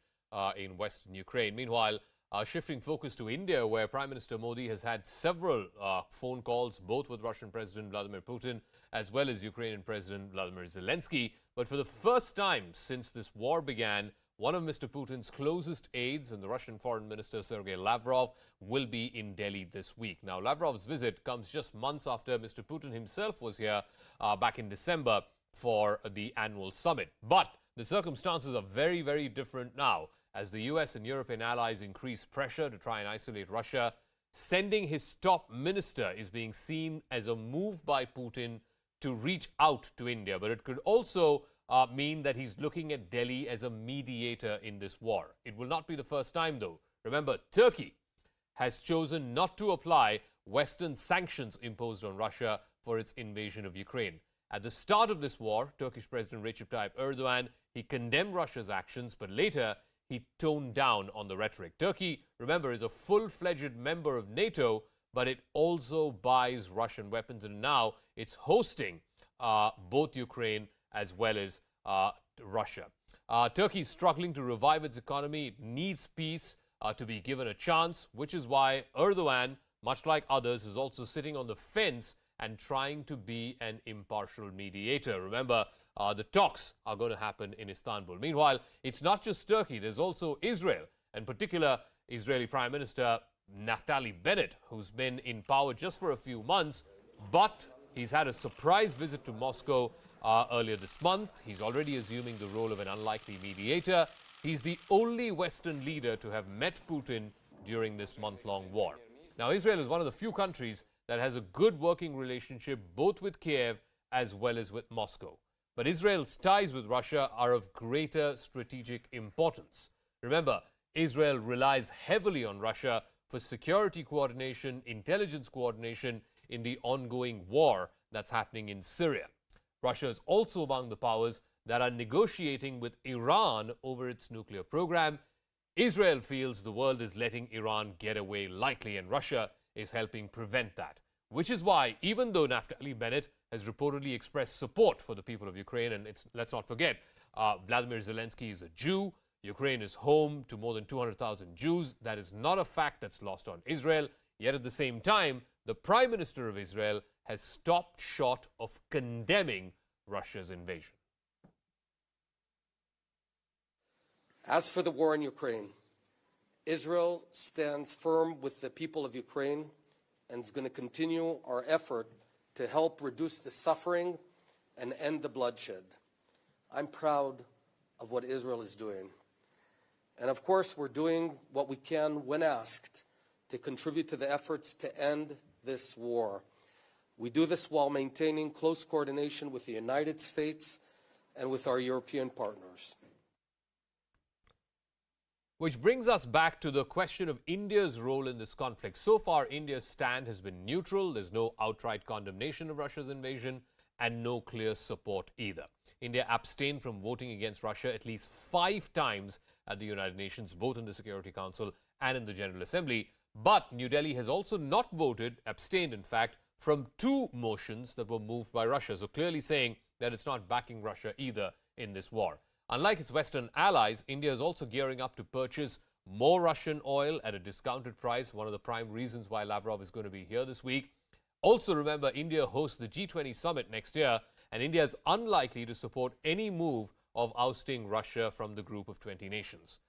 in western Ukraine. Meanwhile, shifting focus to India, where Prime Minister Modi has had several phone calls, both with Russian President Vladimir Putin as well as Ukrainian President Vladimir Zelensky. But for the first time since this war began, one of Mr. Putin's closest aides and the Russian Foreign Minister Sergei Lavrov will be in Delhi this week. Now, Lavrov's visit comes just months after Mr. Putin himself was here back in December for the annual summit. But the circumstances are very, very different now as the US and European allies increase pressure to try and isolate Russia. Sending his top minister is being seen as a move by Putin to reach out to India. But it could also mean that he's looking at Delhi as a mediator in this war. It will not be the first time, though. Remember, Turkey has chosen not to apply Western sanctions imposed on Russia for its invasion of Ukraine. At the start of this war, Turkish President Recep Tayyip Erdogan, he condemned Russia's actions, but later he toned down on the rhetoric. Turkey, remember, is a full-fledged member of NATO, but it also buys Russian weapons, and now it's hosting both Ukraine as well as Russia. Turkey is struggling to revive its economy. It needs peace to be given a chance, which is why Erdogan, much like others, is also sitting on the fence and trying to be an impartial mediator. Remember, the talks are going to happen in Istanbul. Meanwhile, it's not just Turkey. There's also Israel, in particular, Israeli Prime Minister Naftali Bennett, who's been in power just for a few months, but he's had a surprise visit to Moscow earlier this month. He's already assuming the role of an unlikely mediator. He's the only Western leader to have met Putin during this month-long war. Now, Israel is one of the few countries that has a good working relationship both with Kiev as well as with Moscow. But Israel's ties with Russia are of greater strategic importance. Remember, Israel relies heavily on Russia for security coordination, intelligence coordination in the ongoing war that's happening in Syria. Russia is also among the powers that are negotiating with Iran over its nuclear program. Israel feels the world is letting Iran get away lightly, and Russia is helping prevent that. Which is why, even though Naftali Bennett has reportedly expressed support for the people of Ukraine, and let's not forget, Vladimir Zelensky is a Jew. Ukraine is home to more than 200,000 Jews. That is not a fact that's lost on Israel. Yet at the same time, the Prime Minister of Israel has stopped short of condemning Russia's invasion. As for the war in Ukraine, Israel stands firm with the people of Ukraine and is going to continue our effort to help reduce the suffering and end the bloodshed. I'm proud of what Israel is doing. And of course, we're doing what we can when asked to contribute to the efforts to end this war. We do this while maintaining close coordination with the United States and with our European partners. Which brings us back to the question of India's role in this conflict. So far, India's stand has been neutral. There's no outright condemnation of Russia's invasion and no clear support either. India abstained from voting against Russia at least 5 times at the United Nations, both in the Security Council and in the General Assembly. But New Delhi has also not voted, abstained in fact, from 2 motions that were moved by Russia. So clearly saying that it's not backing Russia either in this war. Unlike its Western allies, India is also gearing up to purchase more Russian oil at a discounted price, one of the prime reasons why Lavrov is going to be here this week. Also, remember, India hosts the G20 summit next year, and India is unlikely to support any move of ousting Russia from the group of 20 nations.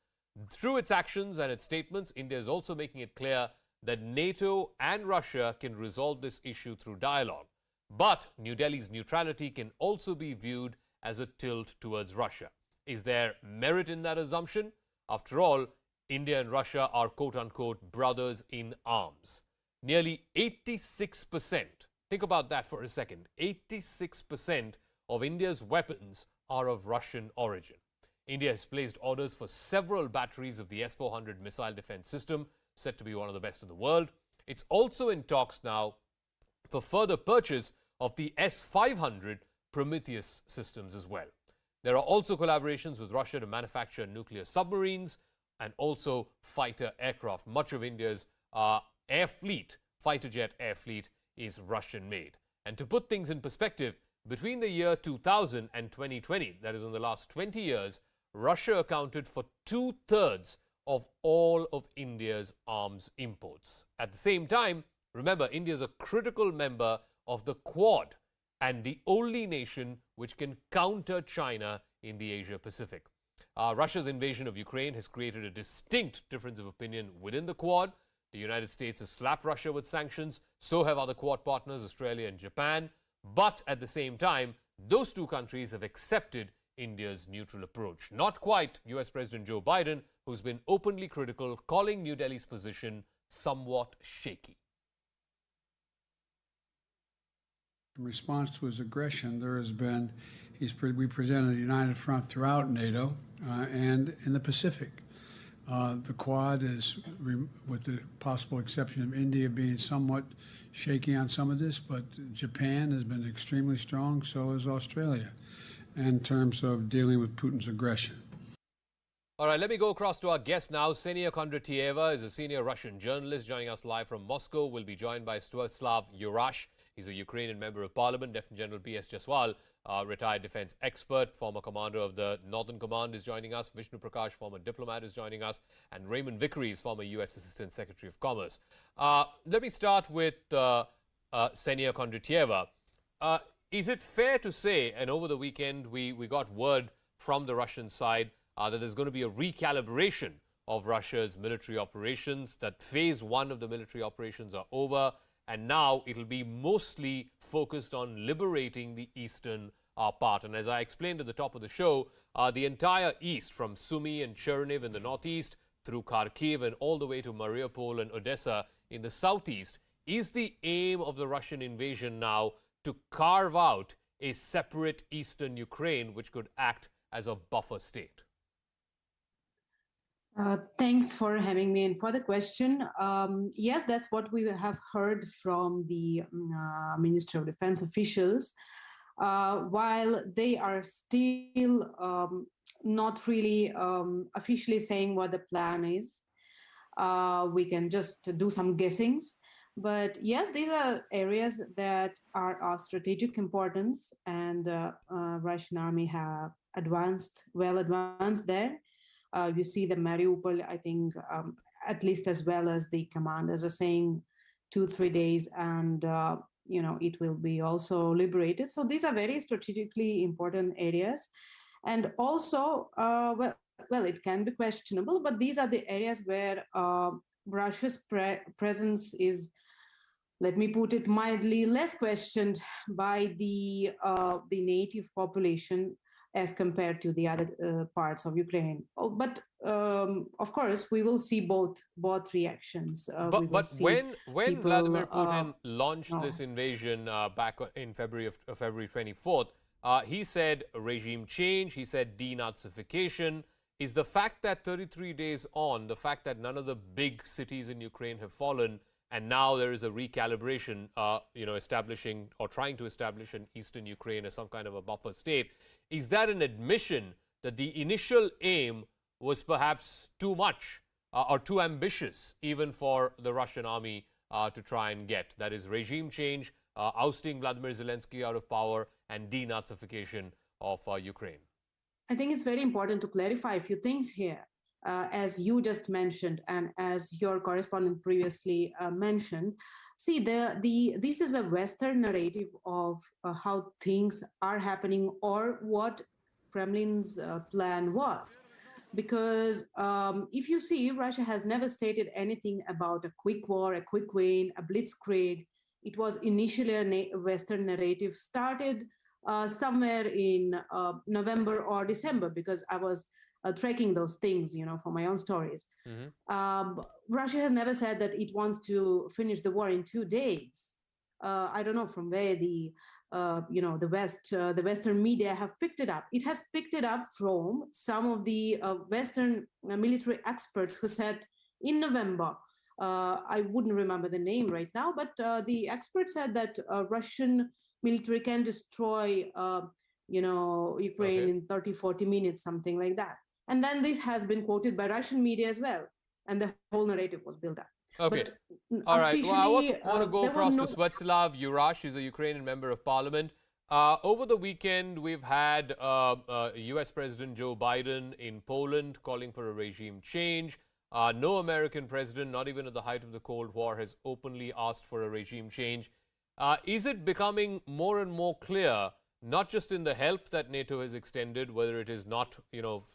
Through its actions and its statements, India is also making it clear that NATO and Russia can resolve this issue through dialogue. But New Delhi's neutrality can also be viewed as a tilt towards Russia. Is there merit in that assumption? After all, India and Russia are quote-unquote brothers in arms. Nearly 86%, think about that for a second, 86% of India's weapons are of Russian origin. India has placed orders for several batteries of the S-400 missile defense system, said to be one of the best in the world. It's also in talks now for further purchase of the S-500 Prometheus systems as well. There are also collaborations with Russia to manufacture nuclear submarines and also fighter aircraft. Much of India's air fleet, fighter jet air fleet, is Russian-made. And to put things in perspective, between the year 2000 and 2020, that is in the last 20 years, Russia accounted for 2/3 of all of India's arms imports. At the same time, remember, India is a critical member of the Quad and the only nation which can counter China in the Asia-Pacific. Russia's invasion of Ukraine has created a distinct difference of opinion within the Quad. The United States has slapped Russia with sanctions. So have other Quad partners, Australia and Japan. But at the same time, those two countries have accepted India's neutral approach. Not quite US President Joe Biden, who's been openly critical, calling New Delhi's position somewhat shaky. In response to his aggression, there has been, we presented a united front throughout NATO and in the Pacific. The Quad is, with the possible exception of India being somewhat shaky on some of this, but Japan has been extremely strong, so has Australia, in terms of dealing with Putin's aggression. All right, let me go across to our guest now. Ksenia Kondratieva is a senior Russian journalist joining us live from Moscow. We'll be joined by Stanislav Yurash. He's a Ukrainian member of parliament. Lieutenant General P.S. Jaswal, retired defense expert, former commander of the Northern Command, is joining us. Vishnu Prakash, former diplomat, is joining us. And Raymond Vickeries, former U.S. Assistant Secretary of Commerce. Let me start with Ksenia Kondratieva. Is it fair to say, and over the weekend we got word from the Russian side that there's going to be a recalibration of Russia's military operations, that phase one of the military operations are over, and now it'll be mostly focused on liberating the eastern part. And as I explained at the top of the show, the entire east, from Sumy and Cherniv in the northeast, through Kharkiv and all the way to Mariupol and Odessa in the southeast, is the aim of the Russian invasion now to carve out a separate eastern Ukraine which could act as a buffer state? Thanks for having me and for the question. Yes, that's what we have heard from the Ministry of Defense officials. While they are still not really officially saying what the plan is, we can just do some guessings. But yes, these are areas that are of strategic importance, and Russian army have well advanced there. You see the Mariupol, I think, at least as well as the commanders are saying 2-3 days, and it will be also liberated. So these are very strategically important areas, and also, well, it can be questionable, but these are the areas where Russia's presence is, let me put it mildly, less questioned by the native population as compared to the other parts of Ukraine. But of course, we will see both reactions. But when Vladimir Putin launched this invasion back in February 24th, he said regime change, he said denazification. Is the fact that 33 days on, the fact that none of the big cities in Ukraine have fallen, and now there is a recalibration, establishing or trying to establish an eastern Ukraine as some kind of a buffer state, is that an admission that the initial aim was perhaps too much or too ambitious even for the Russian army to try and get? That is regime change, ousting Vladimir Zelensky out of power, and denazification of Ukraine. I think it's very important to clarify a few things here. As you just mentioned, and as your correspondent previously mentioned, see, this is a Western narrative of how things are happening or what Kremlin's plan was. Because if you see, Russia has never stated anything about a quick war, a quick win, a blitzkrieg. It was initially a Western narrative started somewhere in November or December, because I was tracking those things, for my own stories. Russia has never said that it wants to finish the war in 2 days. I don't know from where the Western media have picked it up. It has picked it up from some of the Western military experts who said in November, I wouldn't remember the name right now, but the expert said that Russian military can destroy, Ukraine in 30, 40 minutes, something like that. And then this has been quoted by Russian media as well. And the whole narrative was built up. Okay. But all right. Well, I also want to go across to no... Svetslav Yurash. He's a Ukrainian member of parliament. Over the weekend, we've had U.S. President Joe Biden in Poland calling for a regime change. No American president, not even at the height of the Cold War, has openly asked for a regime change. Is it becoming more and more clear, not just in the help that NATO has extended, whether it is not,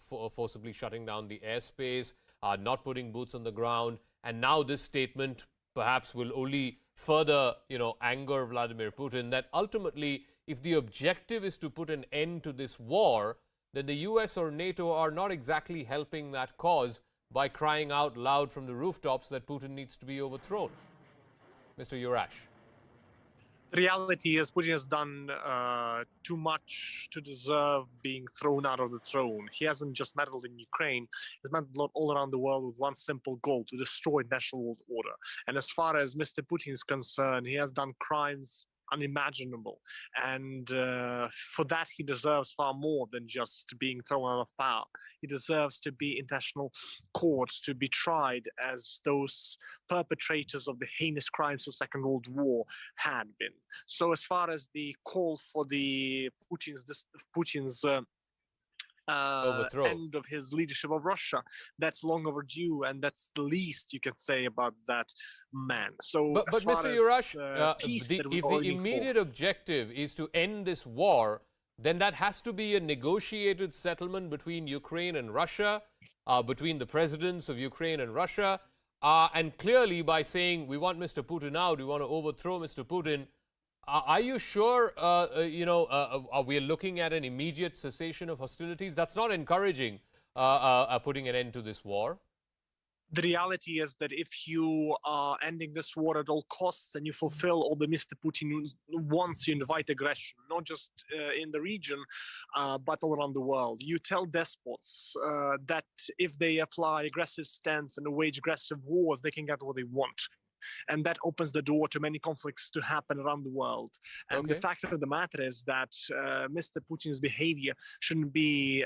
forcibly shutting down the airspace, not putting boots on the ground, and now this statement perhaps will only further, anger Vladimir Putin, that ultimately, if the objective is to put an end to this war, then the US or NATO are not exactly helping that cause by crying out loud from the rooftops that Putin needs to be overthrown. Mr. Yurash. The reality is Putin has done too much to deserve being thrown out of the throne. He hasn't just meddled in Ukraine, he's meddled all around the world with one simple goal: to destroy national world order. And as far as Mr. Putin is concerned, he has done crimes unimaginable. And for that, he deserves far more than just being thrown out of power. He deserves to be in international courts, to be tried as those perpetrators of the heinous crimes of Second World War had been. So as far as the call for the Putin's end of his leadership of Russia, that's long overdue, and that's the least you can say about that man. So, but Mr. Yurash, if the immediate objective is to end this war, then that has to be a negotiated settlement between Ukraine and Russia, between the presidents of Ukraine and Russia, and clearly by saying we want Mr. Putin out, we want to overthrow Mr. Putin. Are you sure, are we looking at an immediate cessation of hostilities? That's not encouraging putting an end to this war. The reality is that if you are ending this war at all costs and you fulfill all the Mr. Putin wants, you invite aggression, not just in the region, but all around the world. You tell despots that if they apply aggressive stance and wage aggressive wars, they can get what they want. And that opens the door to many conflicts to happen around the world. And the fact of the matter is that Mr. Putin's behavior shouldn't be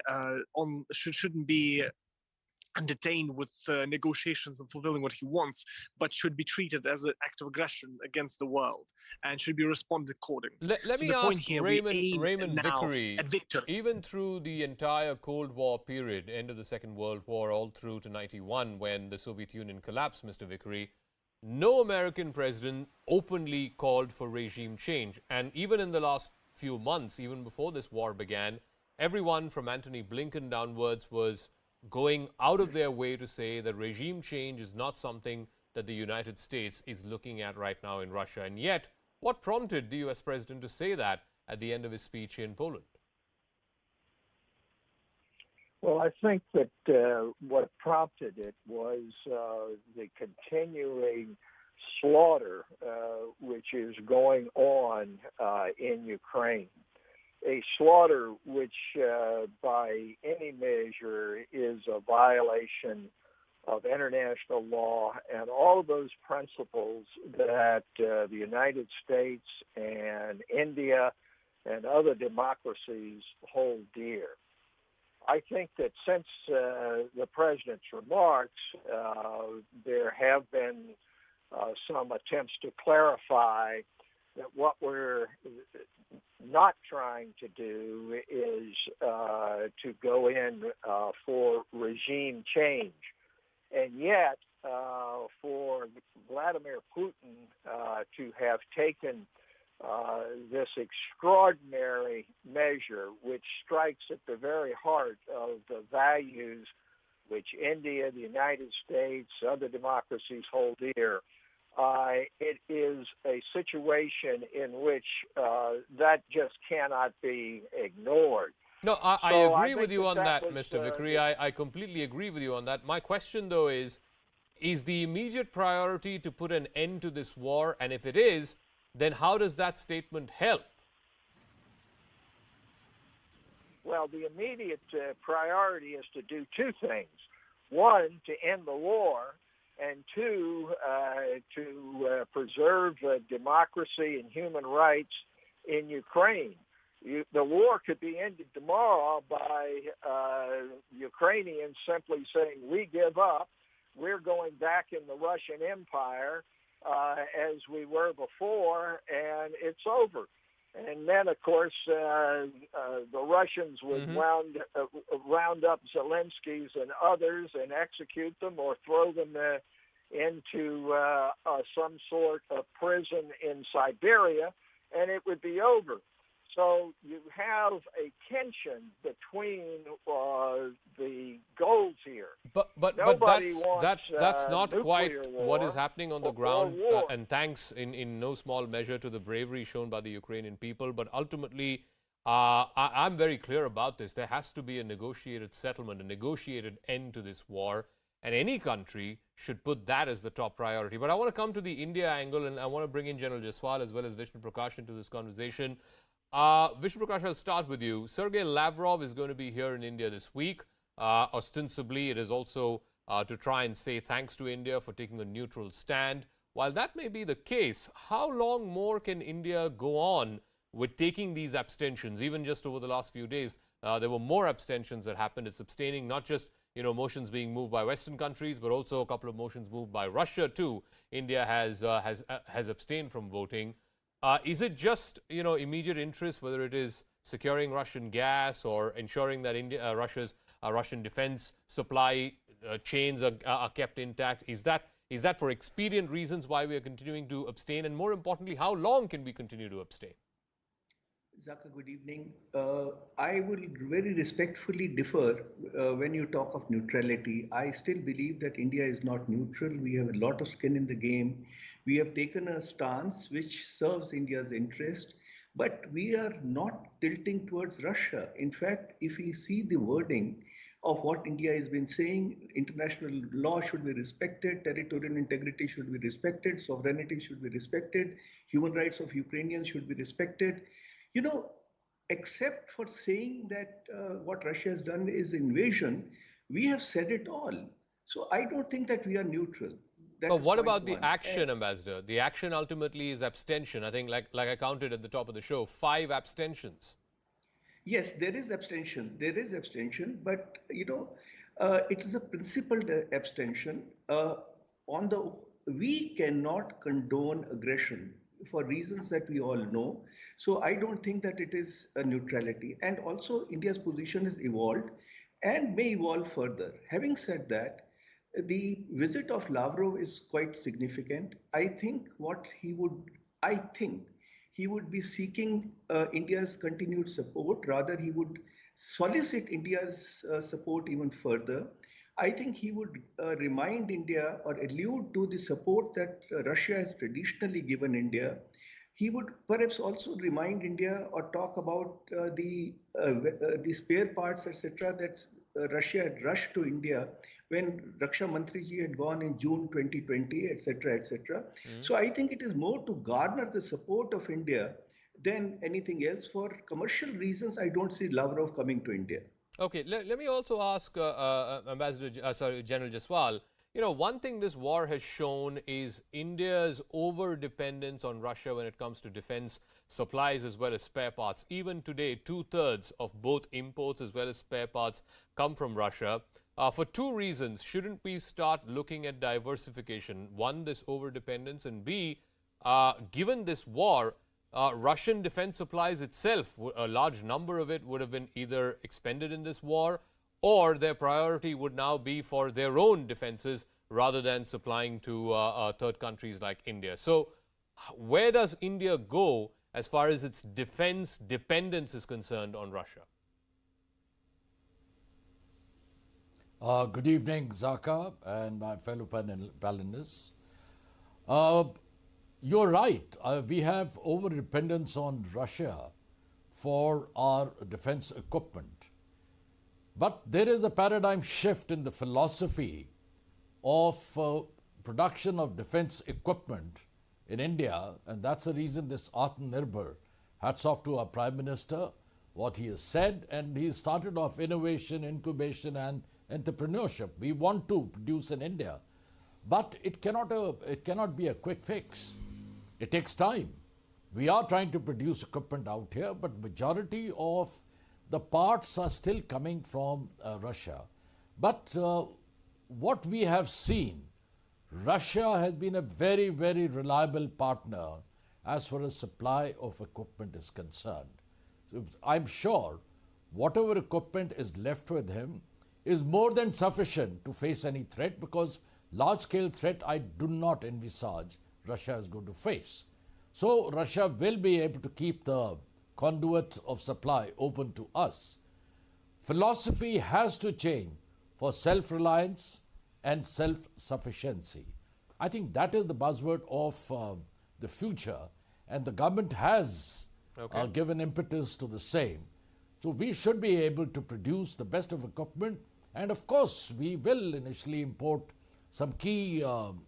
entertained with negotiations and fulfilling what he wants, but should be treated as an act of aggression against the world and should be responded accordingly. Let me ask Raymond Vickery, even through the entire Cold War period, end of the Second World War, all through to 91 when the Soviet Union collapsed, Mr. Vickery, no American president openly called for regime change. And even in the last few months, even before this war began, everyone from Antony Blinken downwards was going out of their way to say that regime change is not something that the United States is looking at right now in Russia. And yet, what prompted the US president to say that at the end of his speech in Poland? Well, I think that what prompted it was the continuing slaughter which is going on in Ukraine. A slaughter which, by any measure, is a violation of international law and all of those principles that the United States and India and other democracies hold dear. I think that since the president's remarks, there have been some attempts to clarify that what we're not trying to do is to go in for regime change. And yet, for Vladimir Putin to have taken this extraordinary measure, which strikes at the very heart of the values which India, the United States, other democracies hold dear, it is a situation in which that just cannot be ignored. No, I So agree think with you on that, was, Mr. Vikri. I completely agree with you on that. My question, though, is the immediate priority to put an end to this war? And if it is, then how does that statement help? Well, the immediate priority is to do two things. One, to end the war, and two, to preserve democracy and human rights in Ukraine. The war could be ended tomorrow by Ukrainians simply saying, we give up, we're going back in the Russian Empire as we were before, and it's over. And then, of course, the Russians would round up Zelensky's and others and execute them or throw them into some sort of prison in Siberia, and it would be over. So you have a tension between the goals here. But that's not quite what is happening on the ground. And thanks in no small measure to the bravery shown by the Ukrainian people. But ultimately, I'm very clear about this. There has to be a negotiated settlement, a negotiated end to this war. And any country should put that as the top priority. But I want to come to the India angle, and I want to bring in General Jaiswal as well as Vishnu Prakash into this conversation. Vishnu Prakash, I'll start with you. Sergei Lavrov is going to be here in India this week. Ostensibly, it is also to try and say thanks to India for taking a neutral stand. While that may be the case, how long more can India go on with taking these abstentions? Even just over the last few days, there were more abstentions that happened. It's abstaining, not just motions being moved by Western countries, but also a couple of motions moved by Russia too. India has abstained from voting. Is it just immediate interest, whether it is securing Russian gas or ensuring that Russia's Russian defense supply chains are kept intact? Is that for expedient reasons why we are continuing to abstain? And more importantly, how long can we continue to abstain? Zaka, good evening. I will very respectfully differ when you talk of neutrality. I still believe that India is not neutral. We have a lot of skin in the game. We have taken a stance which serves India's interest, but we are not tilting towards Russia. In fact, if we see the wording of what India has been saying, international law should be respected, territorial integrity should be respected, sovereignty should be respected, human rights of Ukrainians should be respected. Except for saying that what Russia has done is invasion, we have said it all. So I don't think that we are neutral. But what about the action, Ambassador? The action ultimately is abstention. I think, like I counted at the top of the show, 5 abstentions. Yes, there is abstention. There is abstention, but it is a principled abstention. We cannot condone aggression for reasons that we all know. So I don't think that it is a neutrality. And also India's position has evolved and may evolve further. Having said that, the visit of Lavrov is quite significant. I think he would be seeking India's continued support. Rather, he would solicit India's support even further. I think he would remind India or allude to the support that Russia has traditionally given India. He would perhaps also remind India or talk about the spare parts, etc., that Russia had rushed to India when Raksha Mantriji had gone in June 2020, etc., etc. So I think it is more to garner the support of India than anything else. For commercial reasons, I don't see Lavrov coming to India. Okay, let me also ask General Jaiswal. One thing this war has shown is India's over-dependence on Russia when it comes to defense supplies as well as spare parts. Even today, 2/3 of both imports as well as spare parts come from Russia. For 2 reasons, shouldn't we start looking at diversification? One, this over-dependence, and B, given this war, Russian defense supplies itself, a large number of it would have been either expended in this war, or their priority would now be for their own defenses rather than supplying to third countries like India. So where does India go as far as its defense dependence is concerned on Russia? Good evening, Zaka and my fellow panelists. You're right. We have over-dependence on Russia for our defense equipment. But there is a paradigm shift in the philosophy of production of defense equipment in India, and that's the reason this Atmanirbhar, hats off to our Prime Minister, what he has said, and he started off innovation, incubation and entrepreneurship. We want to produce in India, but it cannot be a quick fix. It takes time. We are trying to produce equipment out here, but majority of the parts are still coming from Russia. But what we have seen, Russia has been a very, very reliable partner as far as supply of equipment is concerned. So I'm sure whatever equipment is left with him is more than sufficient to face any threat, because large-scale threat I do not envisage Russia is going to face. So Russia will be able to keep the conduit of supply open to us. Philosophy has to change for self-reliance and self-sufficiency. I think that is the buzzword of the future, and the government has given impetus to the same. So we should be able to produce the best of equipment, and of course we will initially import some key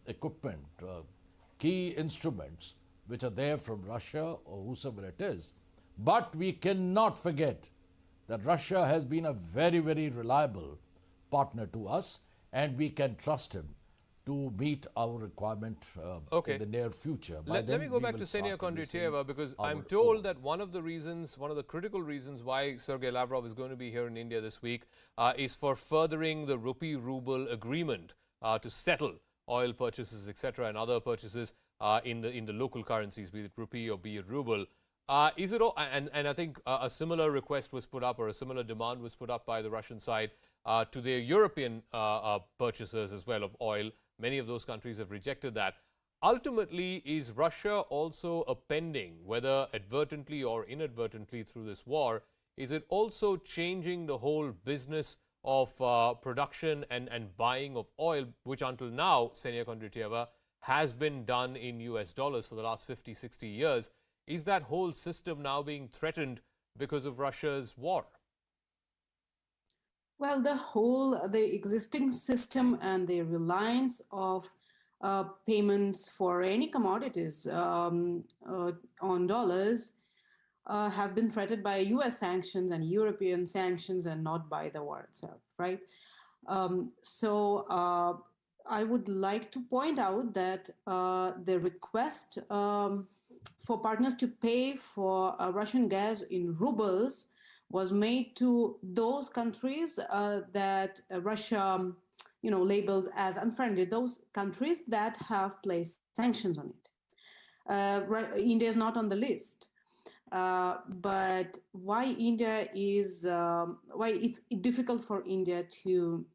equipment, key instruments which are there from Russia or whosoever it is. But we cannot forget that Russia has been a very, very reliable partner to us, and we can trust him to meet our requirement in the near future. Let me go back to Ksenia Kondratyeва, because I'm told that one of the critical reasons why Sergei Lavrov is going to be here in India this week is for furthering the rupee-ruble agreement to settle oil purchases, etc., and other purchases in the local currencies, be it rupee or be it ruble. Is it all, and I think a similar request was put up, or a similar demand was put up by the Russian side to their European purchasers as well of oil. Many of those countries have rejected that. Ultimately, is Russia also appending, whether advertently or inadvertently through this war, is it also changing the whole business of production and buying of oil, which until now, Ksenia Kondratyeва, has been done in US dollars for the last 50, 60 years? Is that whole system now being threatened because of Russia's war? Well, the existing system and the reliance of payments for any commodities on dollars have been threatened by US sanctions and European sanctions, and not by the war itself, right? So I would like to point out that the request for partners to pay for Russian gas in rubles was made to those countries that Russia, labels as unfriendly, those countries that have placed sanctions on it. India is not on the list. But why it's difficult for India to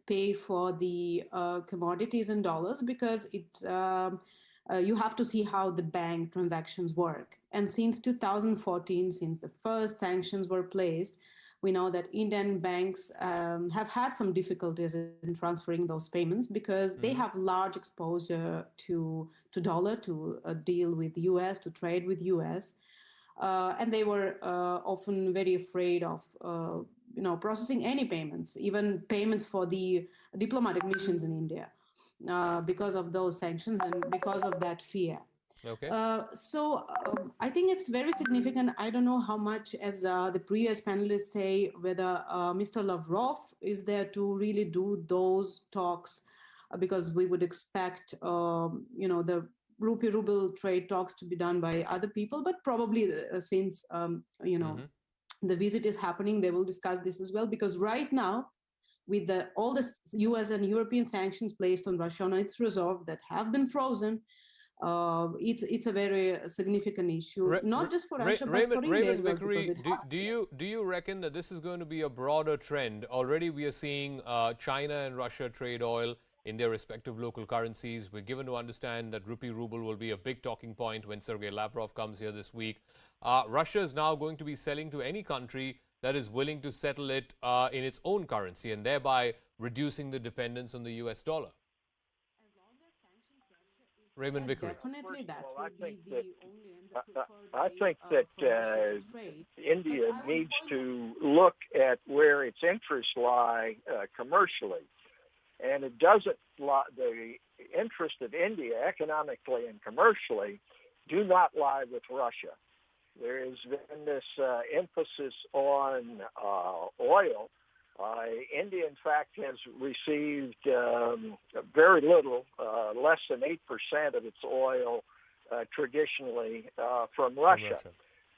pay for the commodities in dollars, because you have to see how the bank transactions work. And since 2014, since the first sanctions were placed, we know that Indian banks have had some difficulties in transferring those payments, because they have large exposure to dollar, to deal with US, to trade with US. And they were often very afraid of processing any payments, even payments for the diplomatic missions in India, because of those sanctions and because of that fear. Okay. So I think it's very significant. I don't know how much, as the previous panelists say, whether Mr. Lavrov is there to really do those talks, because we would expect, the rupee-ruble trade talks to be done by other people, but probably since, the visit is happening, they will discuss this as well, because right now, with all the US and European sanctions placed on Russia on its reserve that have been frozen, it's a very significant issue, not just for Russia, but for India as well. Do you reckon that this is going to be a broader trend? Already we are seeing China and Russia trade oil in their respective local currencies. We're given to understand that rupee-ruble will be a big talking point when Sergei Lavrov comes here this week. Russia is now going to be selling to any country that is willing to settle it in its own currency, and thereby reducing the dependence on the US dollar. As long as sanction pressure is Raymond Vickery. Definitely, that will be the only and the preferred I way, think for Russia that to trade. India But I would needs point to look at where its interests lie commercially. And it doesn't lie, the interest of India economically and commercially do not lie with Russia. There has been this emphasis on oil. India, in fact, has received very little, less than 8% of its oil traditionally from Russia.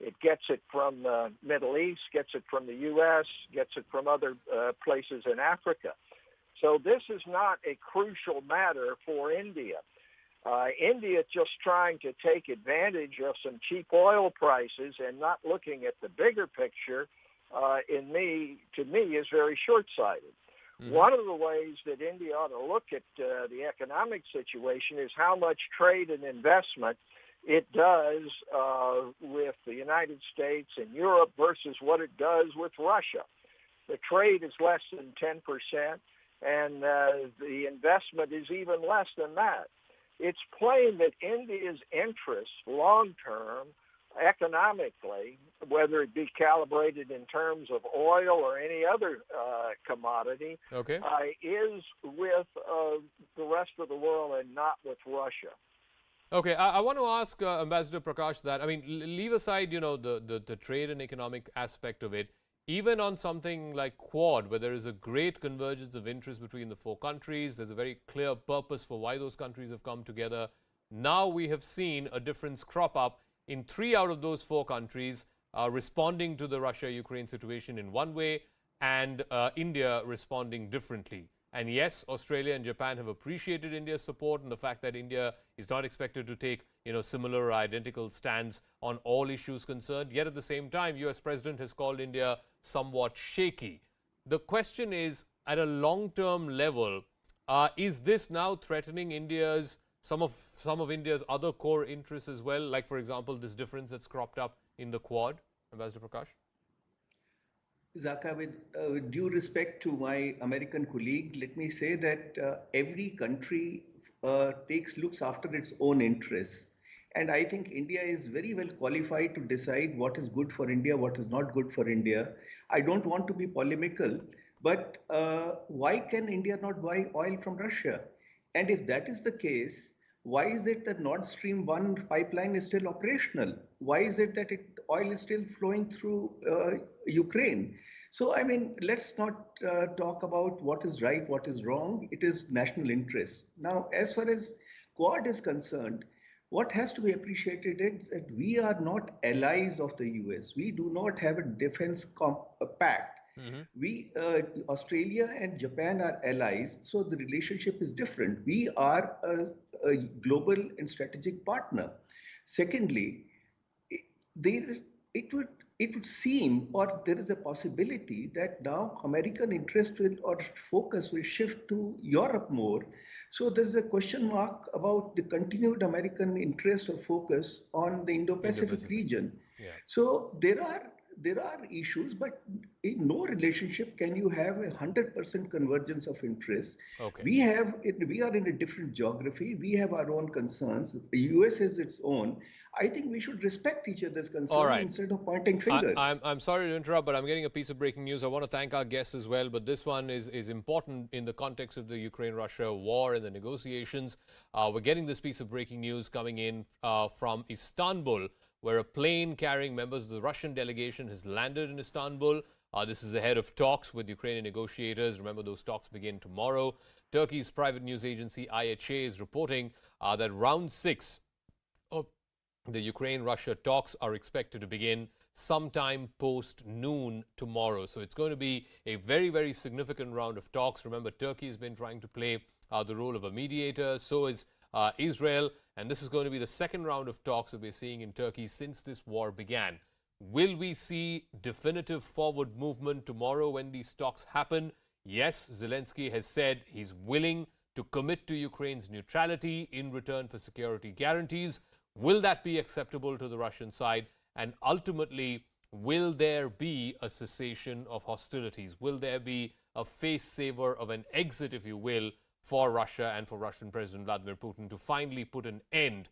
It gets it from the Middle East, gets it from the U.S., gets it from other places in Africa. So this is not a crucial matter for India. India just trying to take advantage of some cheap oil prices and not looking at the bigger picture, to me, is very short-sighted. Mm-hmm. One of the ways that India ought to look at the economic situation is how much trade and investment it does with the United States and Europe versus what it does with Russia. The trade is less than 10%, and the investment is even less than that. It's plain that India's interests long-term, economically, whether it be calibrated in terms of oil or any other commodity, is with the rest of the world and not with Russia. Okay, I want to ask Ambassador Prakash that, I mean, leave aside, the trade and economic aspect of it, even on something like Quad, where there is a great convergence of interest between the four countries, there's a very clear purpose for why those countries have come together. Now we have seen a difference crop up in 3 out of those 4 countries responding to the Russia-Ukraine situation in one way, and India responding differently. And yes, Australia and Japan have appreciated India's support and the fact that India is not expected to take, similar or identical stands on all issues concerned. Yet at the same time, US President has called India somewhat shaky. The question is, at a long-term level, is this now threatening India's some of India's other core interests as well, like, for example, this difference that's cropped up in the Quad? Ambassador Prakash? Zaka, with due respect to my American colleague, let me say that every country looks after its own interests. And I think India is very well qualified to decide what is good for India, what is not good for India. I don't want to be polemical, but why can India not buy oil from Russia? And if that is the case, why is it that Nord Stream 1 pipeline is still operational? Why is it that oil is still flowing through Ukraine? So, I mean, let's not talk about what is right, what is wrong. It is national interest. Now, as far as Quad is concerned, what has to be appreciated is that we are not allies of the US. We do not have a defense pact. Mm-hmm. Australia and Japan are allies, so the relationship is different. We are a global and strategic partner. Secondly, it would seem, or there is a possibility that now American interest or focus will shift to Europe more. So there's a question mark about the continued American interest or focus on the Indo-Pacific region. Yeah. So there are issues, but in no relationship can you have 100% convergence of interests. Okay. We are in a different geography. We have our own concerns. The US has its own. I think we should respect each other's concerns instead of pointing fingers. I'm sorry to interrupt, but I'm getting a piece of breaking news. I want to thank our guests as well, but this one is important in the context of the Ukraine-Russia war and the negotiations. We're getting this piece of breaking news coming in from Istanbul, where a plane carrying members of the Russian delegation has landed in Istanbul. This is ahead of talks with Ukrainian negotiators. Remember, those talks begin tomorrow. Turkey's private news agency IHA is reporting that round 6 of the Ukraine-Russia talks are expected to begin sometime post-noon tomorrow. So it's going to be a very, very significant round of talks. Remember, Turkey has been trying to play the role of a mediator. So is Israel. And this is going to be the second round of talks that we're seeing in Turkey since this war began. Will we see definitive forward movement tomorrow when these talks happen? Yes, Zelensky has said he's willing to commit to Ukraine's neutrality in return for security guarantees. Will that be acceptable to the Russian side? And ultimately, will there be a cessation of hostilities? Will there be a face saver of an exit, if you will, for Russia and for Russian President Vladimir Putin to finally put an end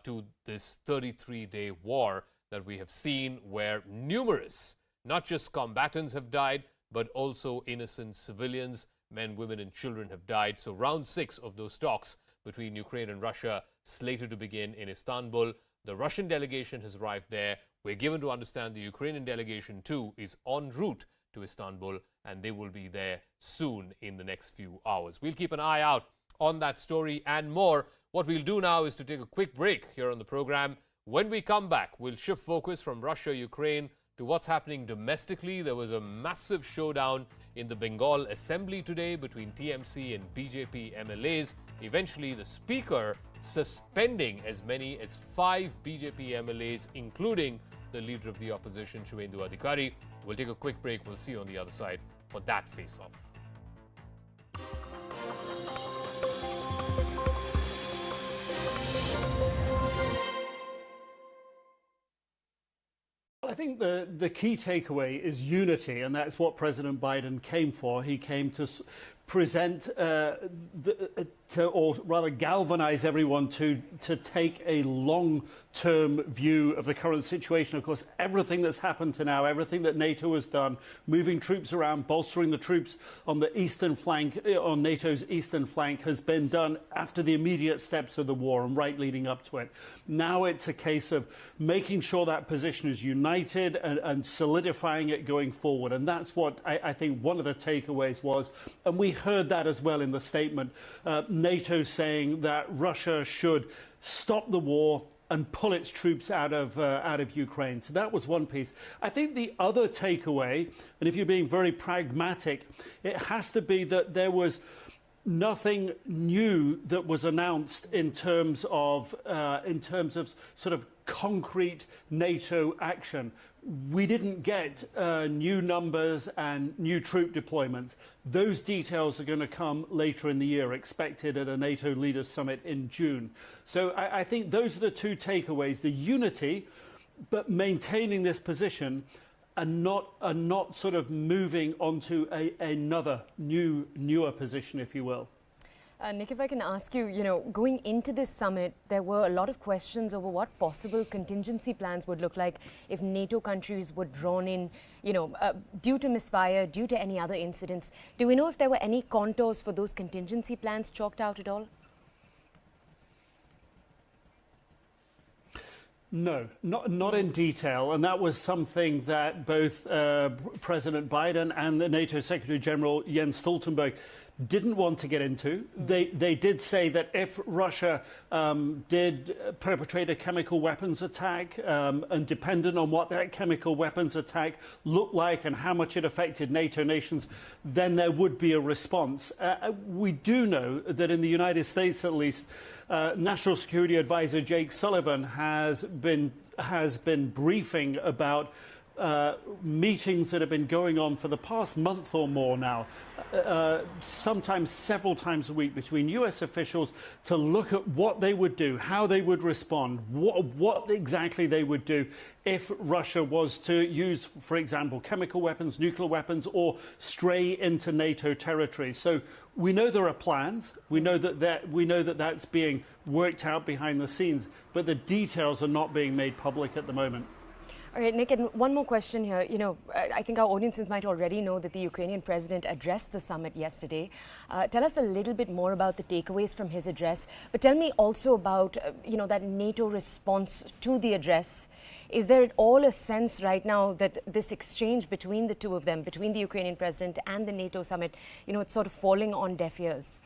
to this 33-day war that we have seen, where numerous, not just combatants have died, but also innocent civilians, men, women and children have died. So round 6 of those talks between Ukraine and Russia slated to begin in Istanbul. The Russian delegation has arrived there. We're given to understand the Ukrainian delegation too is en route to Istanbul, and they will be there soon in the next few hours. We'll keep an eye out on that story and more. What we'll do now is to take a quick break here on the program. When we come back, we'll shift focus from Russia, Ukraine to what's happening domestically. There was a massive showdown in the Bengal Assembly today between TMC and BJP MLAs. Eventually, the Speaker suspending as many as 5 BJP MLAs, including the leader of the opposition, Shuvendu Adhikari. We'll take a quick break. We'll see you on the other side for that face-off. I think the key takeaway is unity, and that's what President Biden came for. He came to present, or rather galvanize everyone to take a long-term view of the current situation. Of course, everything that's happened to now, everything that NATO has done, moving troops around, bolstering the troops on the eastern flank, on NATO's eastern flank, has been done after the immediate steps of the war and right leading up to it. Now it's a case of making sure that position is united and solidifying it going forward. And that's what I think one of the takeaways was. And we heard that as well in the statement. NATO saying that Russia should stop the war and pull its troops out of Ukraine. So that was one piece. I think the other takeaway, and if you're being very pragmatic, it has to be that there was nothing new that was announced in terms of sort of concrete NATO action. We didn't get new numbers and new troop deployments. Those details are going to come later in the year, expected at a NATO leaders summit in June. So I think those are the two takeaways: the unity, but maintaining this position, and not sort of moving onto another newer position, if you will. Nick, if I can ask you, going into this summit, there were a lot of questions over what possible contingency plans would look like if NATO countries were drawn in, due to misfire, due to any other incidents. Do we know if there were any contours for those contingency plans chalked out at all? No, not in detail, and that was something that both President Biden and the NATO Secretary General Jens Stoltenberg didn't want to get into. They did say that if Russia did perpetrate a chemical weapons attack, and dependent on what that chemical weapons attack looked like and how much it affected NATO nations, then there would be a response. We do know that in the United States, at least, National Security Advisor Jake Sullivan has been briefing about meetings that have been going on for the past month or more now, sometimes several times a week, between US officials to look at what they would do, how they would respond, what exactly they would do if Russia was to use, for example, chemical weapons, nuclear weapons, or stray into NATO territory. So we know there are plans. We know that that's being worked out behind the scenes, but the details are not being made public at the moment. All right, Nick, and one more question here. I think our audiences might already know that the Ukrainian president addressed the summit yesterday. Tell us a little bit more about the takeaways from his address, but tell me also about, that NATO response to the address. Is there at all a sense right now that this exchange between the two of them, between the Ukrainian president and the NATO summit, it's sort of falling on deaf ears?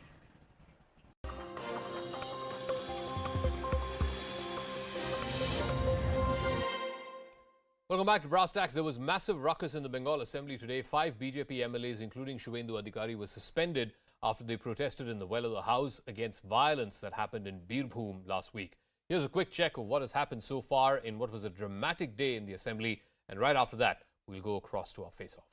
Welcome back to Brass Tacks. There was massive ruckus in the Bengal Assembly today. 5 BJP MLAs, including Shuvendu Adhikari, were suspended after they protested in the well of the House against violence that happened in Birbhum last week. Here's a quick check of what has happened so far in what was a dramatic day in the Assembly. And right after that, we'll go across to our face-off.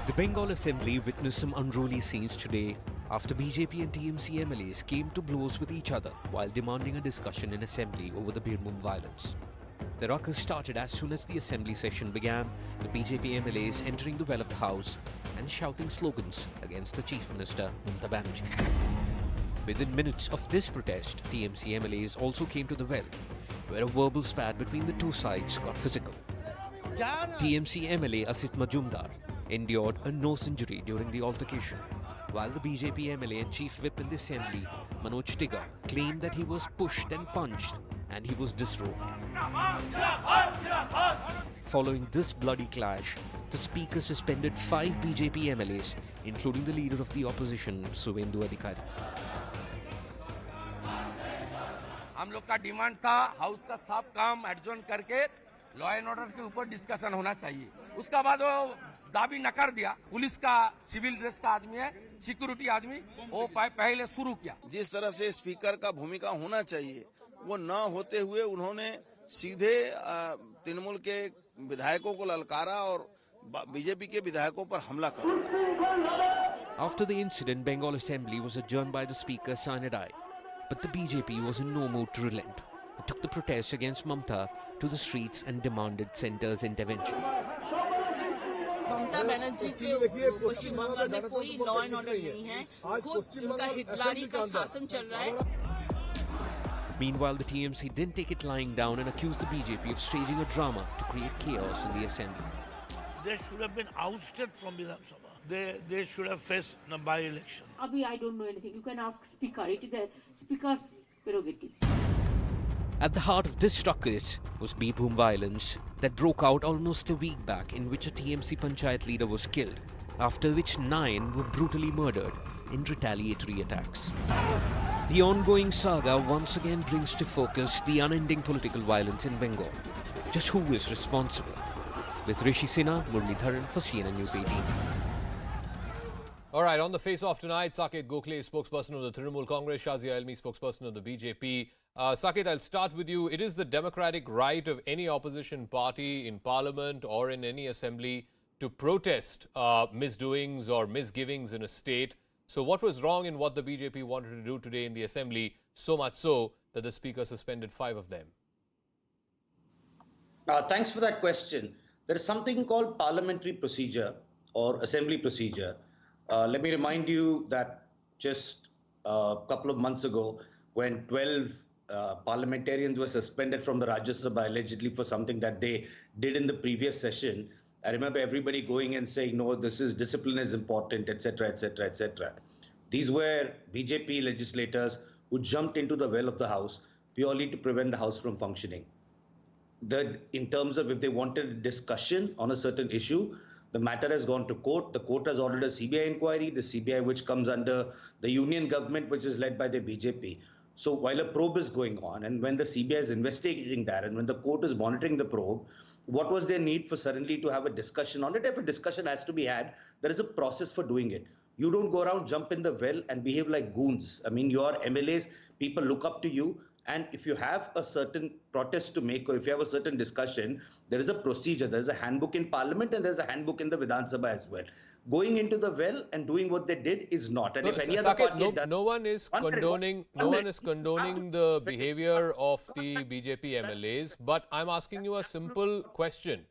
The Bengal Assembly witnessed some unruly scenes today after BJP and TMC MLAs came to blows with each other while demanding a discussion in assembly over the Birbhum violence. The ruckus started as soon as the assembly session began, the BJP MLAs entering the well of the house and shouting slogans against the Chief Minister Mamata Banerjee. Within minutes of this protest, TMC MLAs also came to the well, where a verbal spat between the two sides got physical. TMC MLA Asit Majumdar endured a nose injury during the altercation, while the BJP MLA and Chief Whip in the Assembly, Manoj Tigga, claimed that he was pushed and punched and he was disrobed. Following this bloody clash, the Speaker suspended 5 BJP MLAs, including the leader of the opposition, Suvendu Adhikari. हम लोग का demand था house का सब काम adjourn करके law and order के ऊपर डिस्कशन होना चाहिए। उसका बाद वो दाबी नकार दिया। पुलिस का सिविल ड्रेस का आदमी है, सिक्योरिटी आदमी, वो पहले शुरू किया। जिस तरह से स्पीकर का भूमिका होना चाहिए वो न होते हुए उन्होंने सीधे तृणमूल के विधायकों को ललकारा और बीजेपी के विधायकों पर हमला कर दिया। After the incident, Bengal Assembly was adjourned by the Speaker sine die. But the BJP was in no mood to relent. It took the protests against Mamata to the streets and demanded centre's intervention. Mamata Banerjee के पश्चिम बंगाल में कोई law and order नहीं है, खुद उनका हिटलरी का शासन चल रहा है। Meanwhile, the TMC didn't take it lying down and accused the BJP of staging a drama to create chaos in the assembly. They should have been ousted from Vidhan Sabha. They should have faced a by-election. Abhi, I don't know anything. You can ask Speaker. It is a Speaker's prerogative. At the heart of this ruckus was Birbhum violence that broke out almost a week back, in which a TMC Panchayat leader was killed, after which 9 were brutally murdered in retaliatory attacks. The ongoing saga once again brings to focus the unending political violence in Bengal. Just who is responsible? With Rishi Sinha, Muralidharan for CNN News 18. All right, on the face-off tonight, Saket Gokhale, spokesperson of the Trinamool Congress, Shazia Elmi, spokesperson of the BJP. Saket, I'll start with you. It is the democratic right of any opposition party in parliament or in any assembly to protest misdoings or misgivings in a state. So what was wrong in what the BJP wanted to do today in the assembly, so much so that the speaker suspended 5 of them? Thanks for that question. There is something called parliamentary procedure or assembly procedure. Let me remind you that just a couple of months ago, when 12 parliamentarians were suspended from the Rajya Sabha allegedly for something that they did in the previous session, I remember everybody going and saying, no, discipline is important, etc., etc., etc. These were BJP legislators who jumped into the well of the House purely to prevent the House from functioning. In terms of if they wanted a discussion on a certain issue, the matter has gone to court. The court has ordered a CBI inquiry, the CBI which comes under the union government, which is led by the BJP. So while a probe is going on, and when the CBI is investigating that, and when the court is monitoring the probe, what was their need for suddenly to have a discussion on it? If a discussion has to be had, there is a process for doing it. You don't go around, jump in the well and behave like goons. I mean, your MLAs, people look up to you. And if you have a certain protest to make, or if you have a certain discussion, there is a procedure. There is a handbook in Parliament and there is a handbook in the Vidhan Sabha as well. Going into the well and doing what they did is not. And if any other party no one is condoning the behavior of the BJP MLAs. But I'm asking you a simple question.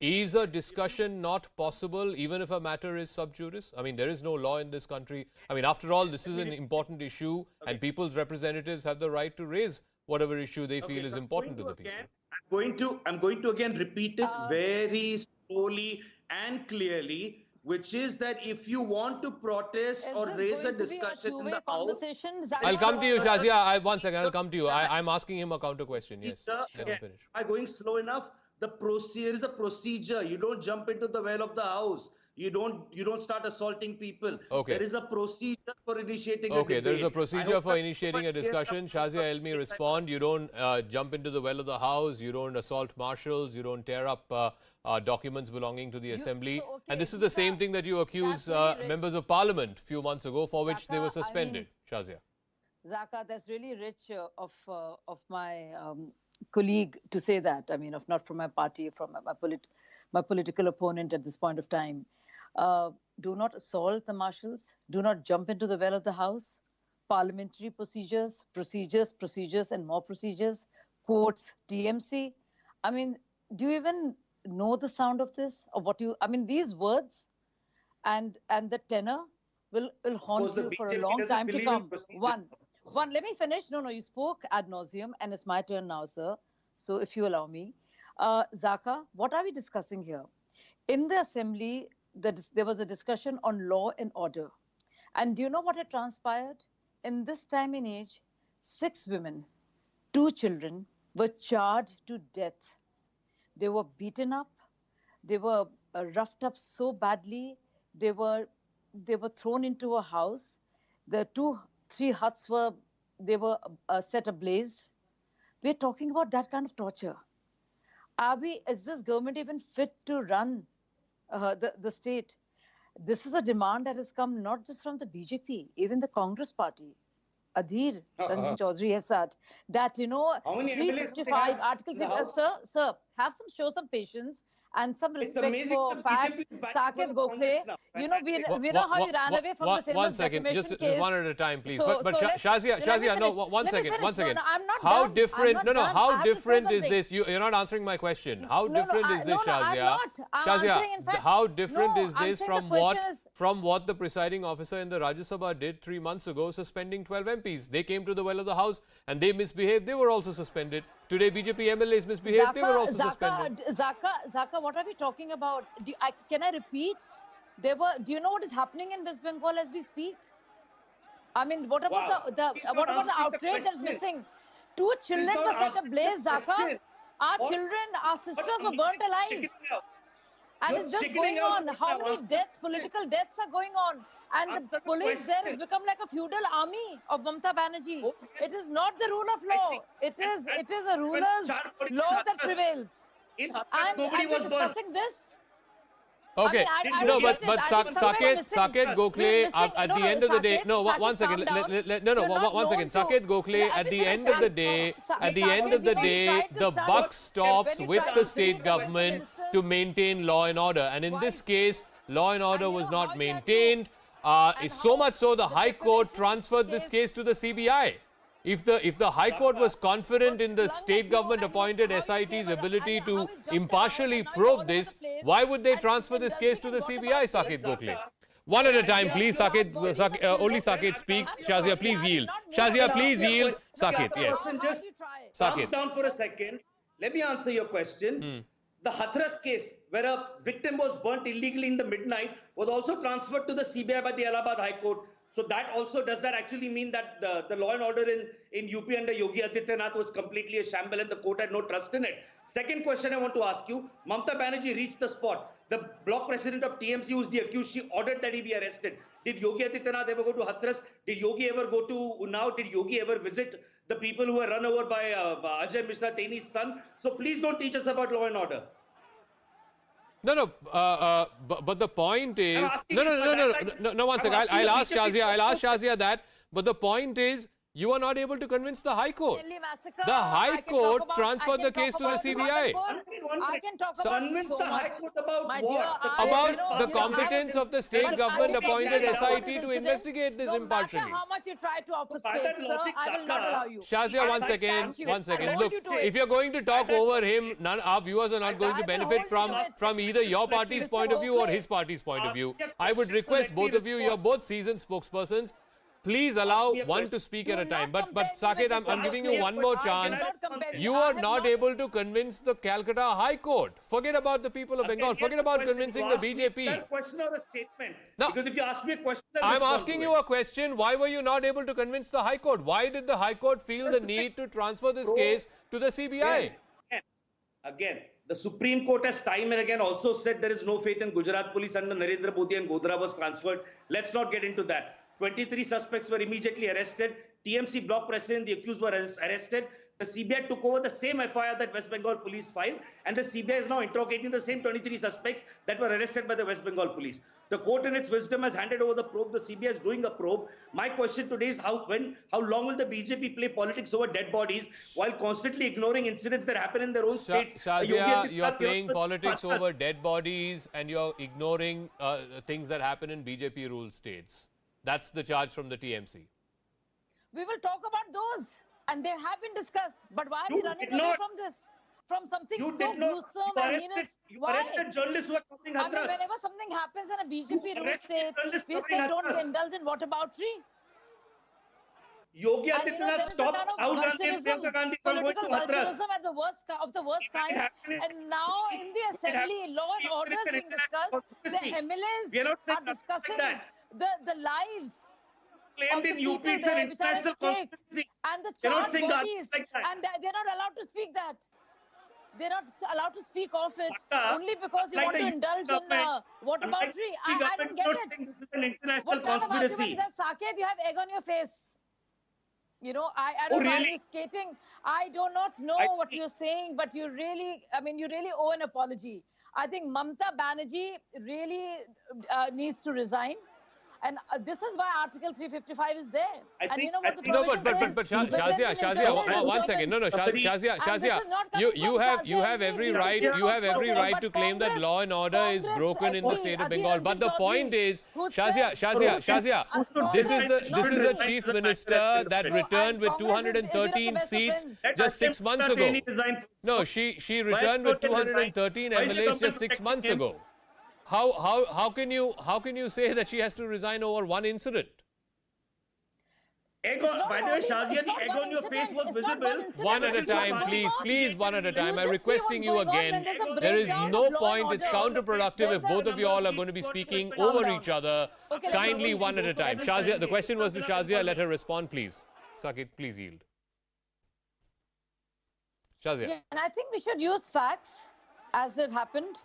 Is a discussion not possible even if a matter is sub judice? I mean, there is no law in this country. I mean, after all, this is an important issue and people's representatives have the right to raise whatever issue they feel is important to the people. I'm going to again repeat it very slowly and clearly, which is that if you want to protest or raise a discussion in the House... I'll come to you, Shazia. One second, I'll come to you. I'm asking him a counter question. Yes, let him finish. Am I going slow enough? There is a procedure. You don't jump into the well of the House. You don't start assaulting people. Okay. There is a procedure for initiating a debate. There is a procedure for initiating a discussion. Shazia Elmi, respond. You don't jump into the well of the House. You don't assault marshals. You don't tear up documents belonging to the assembly. And this is the same thing that you accuse members of parliament a few months ago, for which they were suspended. Shazia. Zaka, that's really rich of my colleague to say that. I mean, not from my party, from my political opponent at this point of time. Do not assault the marshals. Do not jump into the well of the House. Parliamentary procedures, and more procedures. Quotes TMC. I mean, do you even know the sound of this? Or what you? I mean, these words and the tenor will haunt you for a long time to come. One. Let me finish. No, you spoke ad nauseum, and it's my turn now, sir. So if you allow me. Zaka, what are we discussing here? In the assembly, there was a discussion on law and order. And do you know what had transpired? In this time and age, 6 women, 2 children were charred to death. They were beaten up. They were roughed up so badly. They were thrown into a house. The 2-3 huts were set ablaze. We're talking about that kind of torture. Is this government even fit to run the state? This is a demand that has come not just from the BJP, even the Congress party. Adhir Ranjan Chaudhary has said that, 355 articles. Sir, show some patience and some respect for facts. Saket Gokhale, we know how you ran away from the famous 1 second, defamation just case. one at a time, please. So Shazia, no, one second. No, I'm not how done. different? I'm not done. How I have to say different is something. this? You're not answering my question. How different is this, Shazia? I'm not. I'm Shazia, answering, in fact, how different is I'm this saying from the question is, what the presiding officer in the Rajya Sabha did 3 months ago, suspending 12 MPs? They came to the well of the House and they misbehaved. They were also suspended. Today, BJP MLAs misbehaved. They were also suspended. Zaka, what are we talking about? Can I repeat? Do you know what is happening in West Bengal as we speak? I mean, what about the outrage that is missing? 2 children were set ablaze, Zaka. Our children, our sisters were burnt alive. And it's just going on. How many deaths, political deaths are going on? And the police there has become like a feudal army of Mamata Banerjee. It is not the rule of law. It is a ruler's law that prevails. And we're discussing this. Okay, but Saket Gokhale at the end of the day, one second, Saket Gokhale, at the end of the day, the buck stops with the state government to maintain law and order, and in this case, law and order was not maintained. So much so, the High Court transferred this case to the CBI. If the High Court was confident in the state government-appointed SIT's ability to impartially probe this, why would they transfer this case to the CBI, Saket Gokhale? One at a time, please. Only Saket speaks. Shazia, please yield. Shazia, please yield. Saket, yes. Calm down for a second. Let me answer your question. The Hathras case, where a victim was burnt illegally in the midnight, was also transferred to the CBI by the Allahabad High Court. So does that actually mean that the law and order in UP under Yogi Adityanath was completely a shamble and the court had no trust in it? Second question I want to ask you, Mamata Banerjee reached the spot. The block president of TMC, who is the accused, she ordered that he be arrested. Did Yogi Adityanath ever go to Hathras? Did Yogi ever go to Unnao? Did Yogi ever visit the people who were run over by Ajay Mishra, Teni's son? So please don't teach us about law and order. No, but the point is, no, one second. I'll ask Shazia that, but the point is, you are not able to convince the High Court. The High Court transferred the case to the CBI. I can talk about so much. About the competence of the state government-appointed SIT to investigate this impartially. No matter how much you try to obfuscate, sir, I will not allow you. Shazia, one second. Look, if you're going to talk over him, our viewers are not going to benefit from either your party's point of view or his party's point of view. I would request both of you, you're both seasoned spokespersons, please allow one to speak at a time. But Saket, I'm giving you one more chance. You are not able to convince the Calcutta High Court. Forget about the people of Bengal. Forget about convincing the BJP. Is that a question or a statement? No. Because if you ask me a question, I'm asking you a question. Why were you not able to convince the High Court? Why did the High Court feel the need to transfer this case to the CBI? Again, the Supreme Court has time and again also said there is no faith in Gujarat police under Narendra Modi and Godhra was transferred. Let's not get into that. 23 suspects were immediately arrested. TMC block president, the accused, were arrested. the CBI took over the same FIR that West Bengal police filed, and the CBI is now interrogating the same 23 suspects that were arrested by the West Bengal police. The court in its wisdom has handed over the probe. The CBI is doing a probe. My question today is how long will the BJP play politics over dead bodies while constantly ignoring incidents that happen in their own states? Shazia, you're playing politics over dead bodies and you're ignoring things that happen in BJP ruled states. That's the charge from the TMC. We will talk about those, and they have been discussed. But why are we running away from this? From something so gruesome and heinous? You arrested journalists who are covering Hathras. I mean, whenever something happens in a BJP ruled state, we say don't indulge in whataboutery. Yogi Adityanath stopped Rahul Gandhi and Priyanka Gandhi from going to Hathras. At the worst of the worst kind. And now in the assembly, law and order is being discussed. The MLAs are discussing the lives of the people there, which are at stake. And the charged bodies. And they're not allowed to speak that. They're not allowed to speak of it only because you want to indulge in whataboutery. I don't get it. What kind of argument is that, Saket? You have egg on your face. You know, I don't know why you're skating. I do not know what you're saying, but you really owe an apology. I think Mamata Banerjee really needs to resign. And this is why Article 355 is there. And you know what the provision but Shazia, one second. No, Shazia, you have every right. You have every right to claim that law and order is broken in the state of Bengal. But the point is, Shazia, this is a chief minister that returned with 213 seats just 6 months ago. No, she returned with 213 MLAs just 6 months ago. How can you say that she has to resign over one incident? By the way, Shazia, the egg on your face was visible. One at a time, please, one at a time. I'm requesting you again. There is no point. It's counterproductive if both of you all are going to be speaking over each other. Kindly, one at a time. Shazia, the question was to Shazia. Let her respond, please. Saket, please yield. Shazia. Yeah, and I think we should use facts as they've happened.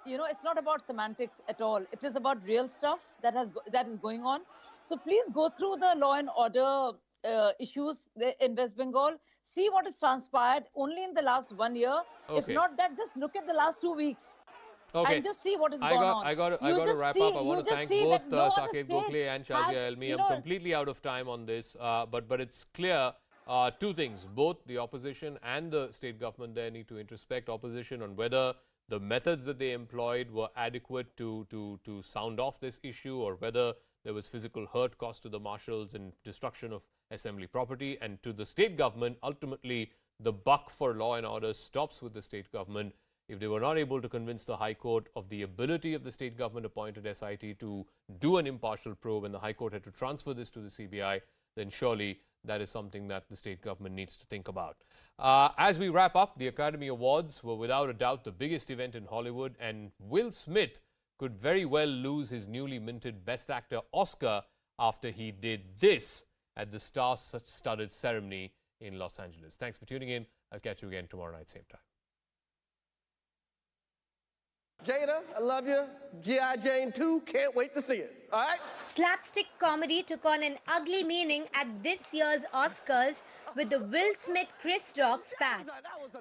You know, it's not about semantics at all. It is about real stuff that is going on. So please go through the law and order issues in West Bengal. See what has transpired only in the last 1 year. Okay. If not that, just look at the last 2 weeks. Okay. And just see what is going on. I got to wrap up. I want to thank both Saket Gokhale and Shazia Elmi. I'm completely out of time on this, but it's clear. Two things. Both the opposition and the state government there need to introspect. Opposition on whether the methods that they employed were adequate to sound off this issue, or whether there was physical hurt caused to the marshals and destruction of assembly property. And to the state government, ultimately, the buck for law and order stops with the state government. If they were not able to convince the High Court of the ability of the state government appointed SIT to do an impartial probe, and the High Court had to transfer this to the CBI, then surely that is something that the state government needs to think about. As we wrap up, the Academy Awards were without a doubt the biggest event in Hollywood, and Will Smith could very well lose his newly minted Best Actor Oscar after he did this at the star-studded ceremony in Los Angeles. Thanks for tuning in. I'll catch you again tomorrow night, same time. Jada, I love you. G.I. Jane 2, can't wait to see it. All right? Slapstick comedy took on an ugly meaning at this year's Oscars with the Will Smith-Chris Rock spat.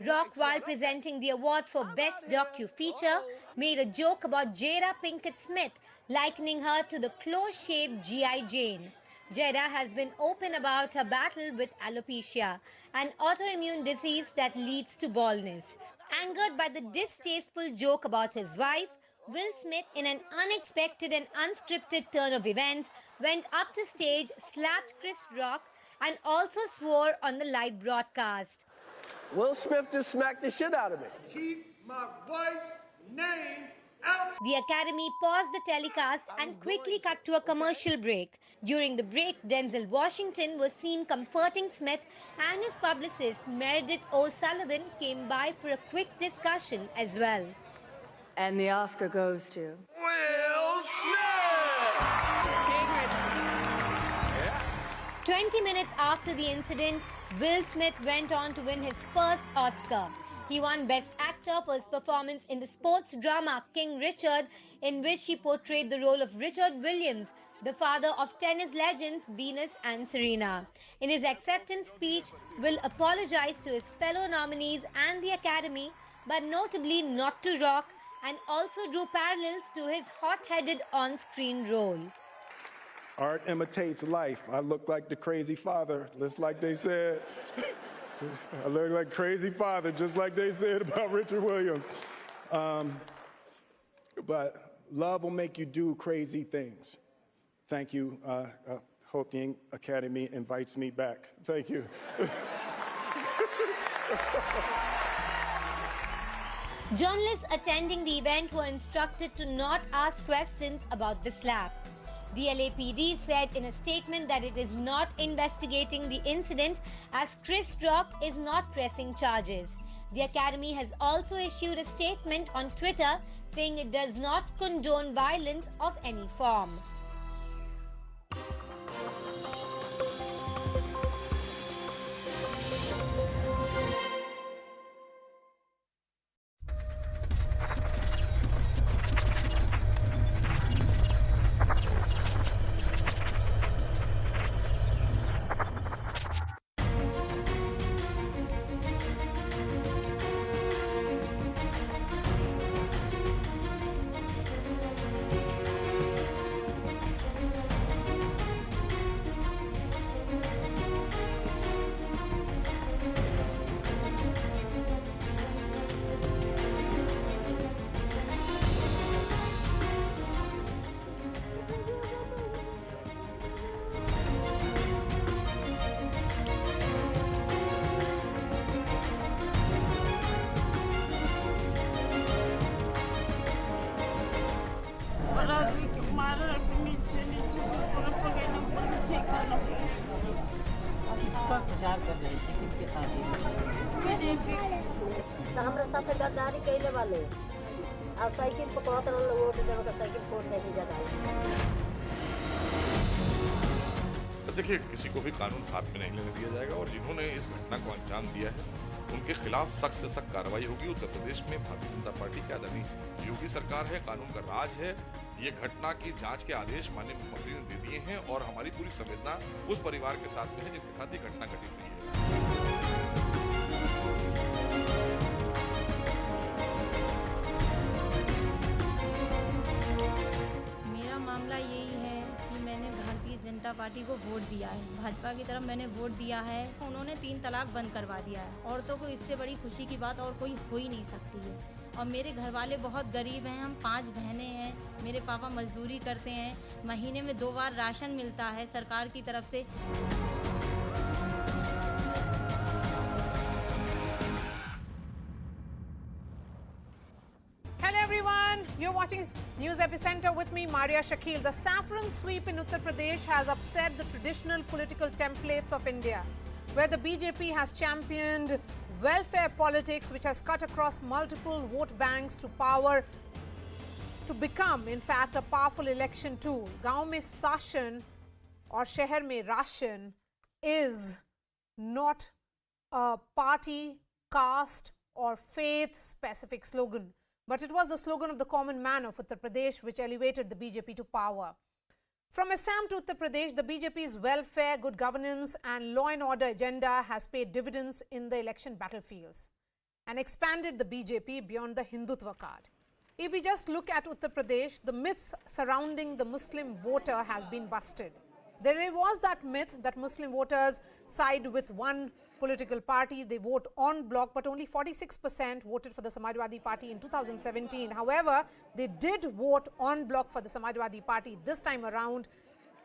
Rock, while presenting the award for Best Docu-Feature, made a joke about Jada Pinkett Smith, likening her to the close-shaved G.I. Jane. Jada has been open about her battle with alopecia, an autoimmune disease that leads to baldness. Angered by the distasteful joke about his wife, Will Smith, in an unexpected and unscripted turn of events, went up to stage, slapped Chris Rock, and also swore on the live broadcast. Will Smith just smacked the shit out of me. Keep my wife's name out. The Academy paused the telecast and quickly cut to a commercial break. During the break, Denzel Washington was seen comforting Smith, and his publicist Meredith O'Sullivan came by for a quick discussion as well. And the Oscar goes to Will Smith! 20 minutes after the incident, Will Smith went on to win his first Oscar. He won Best Actor for his performance in the sports drama King Richard, in which he portrayed the role of Richard Williams, the father of tennis legends Venus and Serena. In his acceptance speech, will apologize to his fellow nominees and the Academy, but notably not to Rock, and also drew parallels to his hot-headed on-screen role. Art imitates life. I look like the crazy father, just like they said. I look like crazy father, just like they said about Richard Williams. But love will make you do crazy things. Thank you. I hope the Academy invites me back. Thank you. Journalists attending the event were instructed to not ask questions about the slap. The LAPD said in a statement that it is not investigating the incident as Chris Rock is not pressing charges. The Academy has also issued a statement on Twitter saying it does not condone violence of any form. हमारे साथ गद्दारी कैले वाले अब cycle पकड़ते रहो लोगों के जब साइकिल फोड़ फेंकी जाता है। देखिए, किसी को भी कानून हाथ में नहीं लेने दिया जाएगा और जिन्होंने इस घटना को अंजाम दिया है उनके खिलाफ सख्त से सख्त कार्रवाई होगी। उत्तर प्रदेश में भारतीय जनता पार्टी की आदरणीय योगी सरकार है, कानून का राज है। ये घटना की जांच के आदेश माननीय मुख्यमंत्री ने दे दिए हैं और हमारी पूरी संवेदना उस परिवार के साथ में है जिनके साथ ये घटना घटित हुई है। मेरा मामला यही है कि मैंने भारतीय जनता पार्टी को वोट दिया है, भाजपा की तरफ मैंने वोट दिया है। उन्होंने 3 तलाक बंद करवा दिया है। औरतों को इससे बड़ी खुशी की बात और कोई हो ही नहीं सकती है। और मेरे घर वाले बहुत गरीब हैं, हम 5 बहनें हैं। मेरे पापा मजदूरी करते हैं, महीने में 2 बार राशन मिलता है सरकार की तरफ से। Hello everyone, you're watching News Epicenter with me, Maria Shakil. The saffron sweep in Uttar Pradesh has upset the traditional political templates of India, where the BJP has championed welfare politics, which has cut across multiple vote banks to power, to become, in fact, a powerful election tool. Gaon mein sashan or shehar mein rashan is not a party, caste or faith-specific slogan, but it was the slogan of the common man of Uttar Pradesh, which elevated the BJP to power. From Assam to Uttar Pradesh, the BJP's welfare, good governance and law and order agenda has paid dividends in the election battlefields and expanded the BJP beyond the Hindutva card. If we just look at Uttar Pradesh, the myths surrounding the Muslim voter has been busted. There was that myth that Muslim voters side with one political party, they vote en bloc, but only 46% voted for the Samajwadi Party in 2017. However, they did vote en bloc for the Samajwadi Party this time around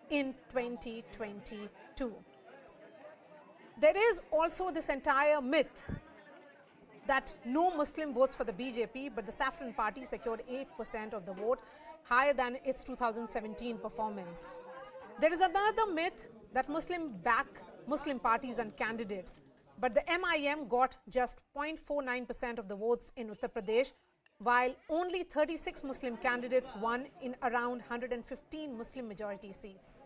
in 2022. There is also this entire myth that no Muslim votes for the BJP, but the Saffron Party secured 8% of the vote, higher than its 2017 performance. There is another myth that Muslim back Muslim parties and candidates, but the MIM got just 0.49% of the votes in Uttar Pradesh, while only 36 Muslim candidates won in around 115 Muslim majority seats.